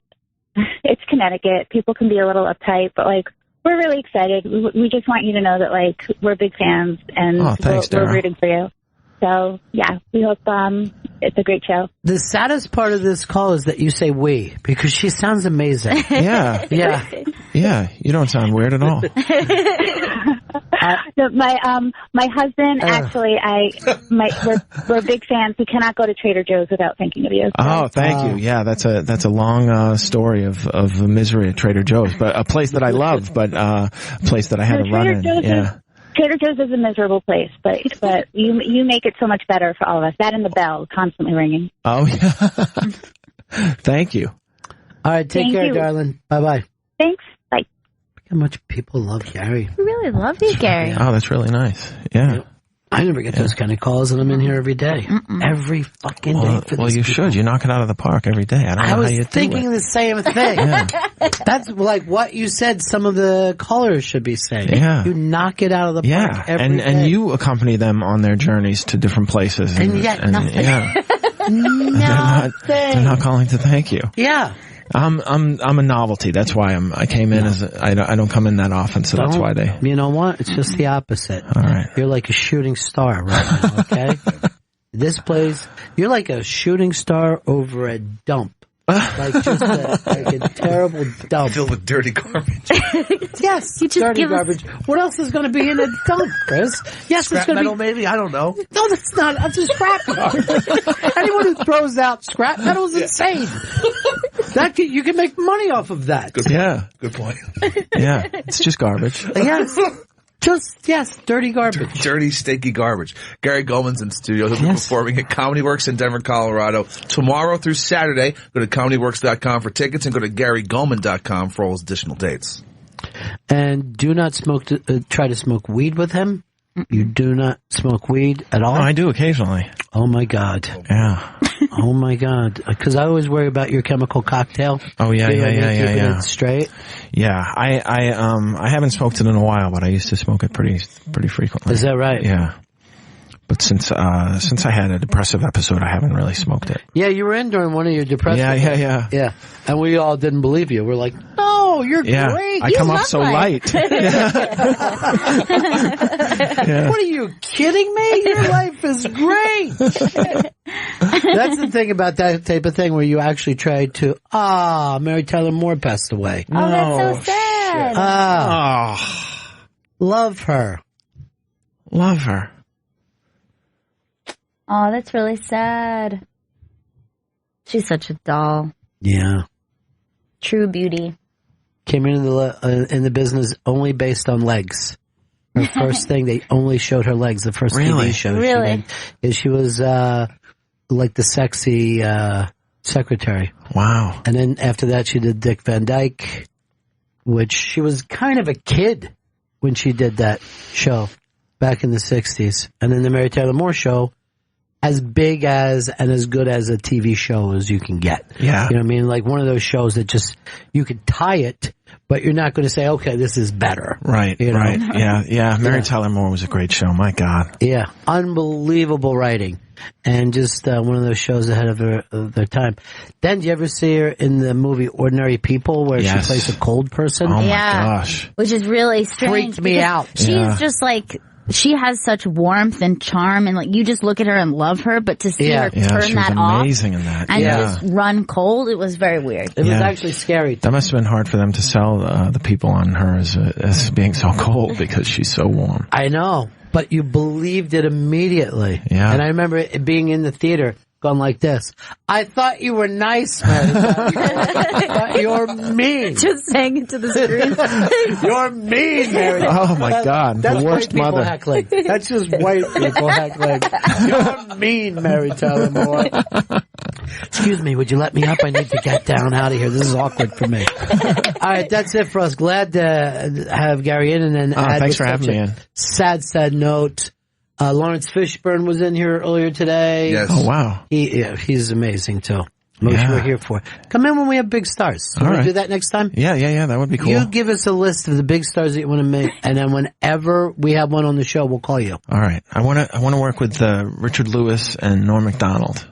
it's Connecticut. People can be a little uptight, but we're really excited. We just want you to know that we're big fans and we're rooting for you. So yeah, we hope it's a great show. The saddest part of this call is that you say "we" because she sounds amazing. Yeah. You don't sound weird at all. My husband actually, we're big fans. We cannot go to Trader Joe's without thinking of you. Oh, thank you. Yeah, that's a long story of misery at Trader Joe's, but a place that I love, but a place that I had to run in. Trader Joe's is a miserable place, but you make it so much better for all of us. That and the bell constantly ringing. Oh yeah. Thank you. All right, take care, darling. Bye-bye. Thanks. Bye. Look how much people love Gary. We really love you, Gary. Oh, that's really nice. Yeah. I never get those kind of calls, and I'm in here every day. Every fucking day. Well, you should. You knock it out of the park every day. I don't know how you do it. I was thinking the same thing. That's like what you said some of the callers should be saying. Yeah. You knock it out of the park every day. And you accompany them on their journeys to different places. And yet nothing. Yeah. Nothing. They're not calling to thank you. Yeah. I'm a novelty. That's why I came in as I don't come in that often, so that's why they. You know what? It's just the opposite. All right. You're like a shooting star right now. Okay. This place, you're like a shooting star over a dump. Like just a terrible dump filled with dirty garbage. Yes, dirty garbage. What else is going to be in a dump, Chris? Yes, scrap it's going to metal, maybe. I don't know. No, that's not. That's a scrap metal. Anyone who throws out scrap metal is insane. You can make money off of that. Good point. Yeah, good point. Yeah, it's just garbage. Yes. Dirty garbage. Dirty, stinky garbage. Gary Goldman's in studio. He'll be performing at Comedy Works in Denver, Colorado tomorrow through Saturday. Go to comedyworks.com for tickets and go to GaryGoldman.com for all his additional dates. And do not try to smoke weed with him. You do not smoke weed at all? No, I do occasionally. Oh, my God. Yeah. Oh, my God. Because I always worry about your chemical cocktail. Oh, yeah. Keeping it straight. Yeah. I haven't smoked it in a while, but I used to smoke it pretty frequently. Is that right? Yeah. But since I had a depressive episode, I haven't really smoked it. Yeah, you were in during one of your depressive Yeah. And we all didn't believe you. We're like, no, you're great. I come off so light. What are you kidding me? Your life is great. That's the thing about that type of thing where you actually try to, Mary Tyler Moore passed away. Oh, that's so sad. Love her. Love her. Oh, that's really sad. She's such a doll. Yeah. True beauty. Came into in the business only based on legs. Her first thing, they only showed her legs. The first TV show Really? she was like the sexy secretary. Wow. And then after that, she did Dick Van Dyke, which she was kind of a kid when she did that show back in the 60s. And then the Mary Tyler Moore Show, as big as and as good as a TV show as you can get. Yeah. You know what I mean? Like one of those shows that just, you could tie it, but you're not going to say, okay, this is better. Right, you know? right. Yeah. Mary Tyler Moore was a great show. My God. Yeah. Unbelievable writing. And just one of those shows ahead of their time. Then, do you ever see her in the movie Ordinary People, where she plays a cold person? Oh, my gosh. Which is really strange. Freaked me out. She's just like, she has such warmth and charm, and like you just look at her and love her, but to see her turn that off amazing in that. and just run cold, it was very weird. It was actually scary. That must have been hard for them to sell the people on her as being so cold because she's so warm. I know, but you believed it immediately. Yeah. And I remember it being in the theater, going like this. I thought you were nice, man. But you're mean. Just saying it to the screen. You're mean, Mary. Oh, my God. That's the worst white people mother. heckling. That's just white people heckling. You're mean, Mary Tyler Moore. Excuse me, would you let me up? I need to get down out of here. This is awkward for me. All right, that's it for us. Glad to have Gary in. And then thanks for having me in. Sad note. Lawrence Fishburne was in here earlier today. Yes. Oh, wow. He's amazing, too. Most we're here for. Come in when we have big stars. You want to do that next time? Yeah, that would be cool. You give us a list of the big stars that you want to make, and then whenever we have one on the show, we'll call you. All right. I want to work with Richard Lewis and Norm Macdonald.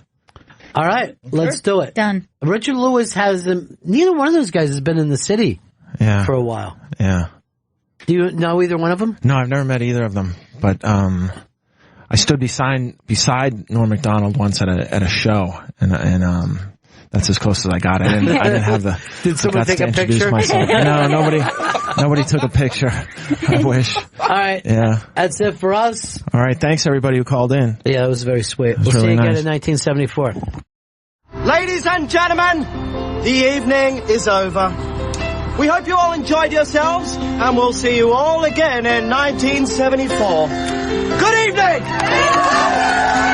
All right. Let's do it. Done. Richard Lewis neither one of those guys has been in the city for a while. Yeah. Do you know either one of them? No, I've never met either of them, but I stood beside Norm Macdonald once at a show, and that's as close as I got. I didn't have the. Did someone take a picture? Myself. No, nobody took a picture. I wish. All right. Yeah. That's it for us. All right. Thanks everybody who called in. Yeah, that was very sweet. We'll really see you again nice. in 1974. Ladies and gentlemen, the evening is over. We hope you all enjoyed yourselves, and we'll see you all again in 1974. Good evening!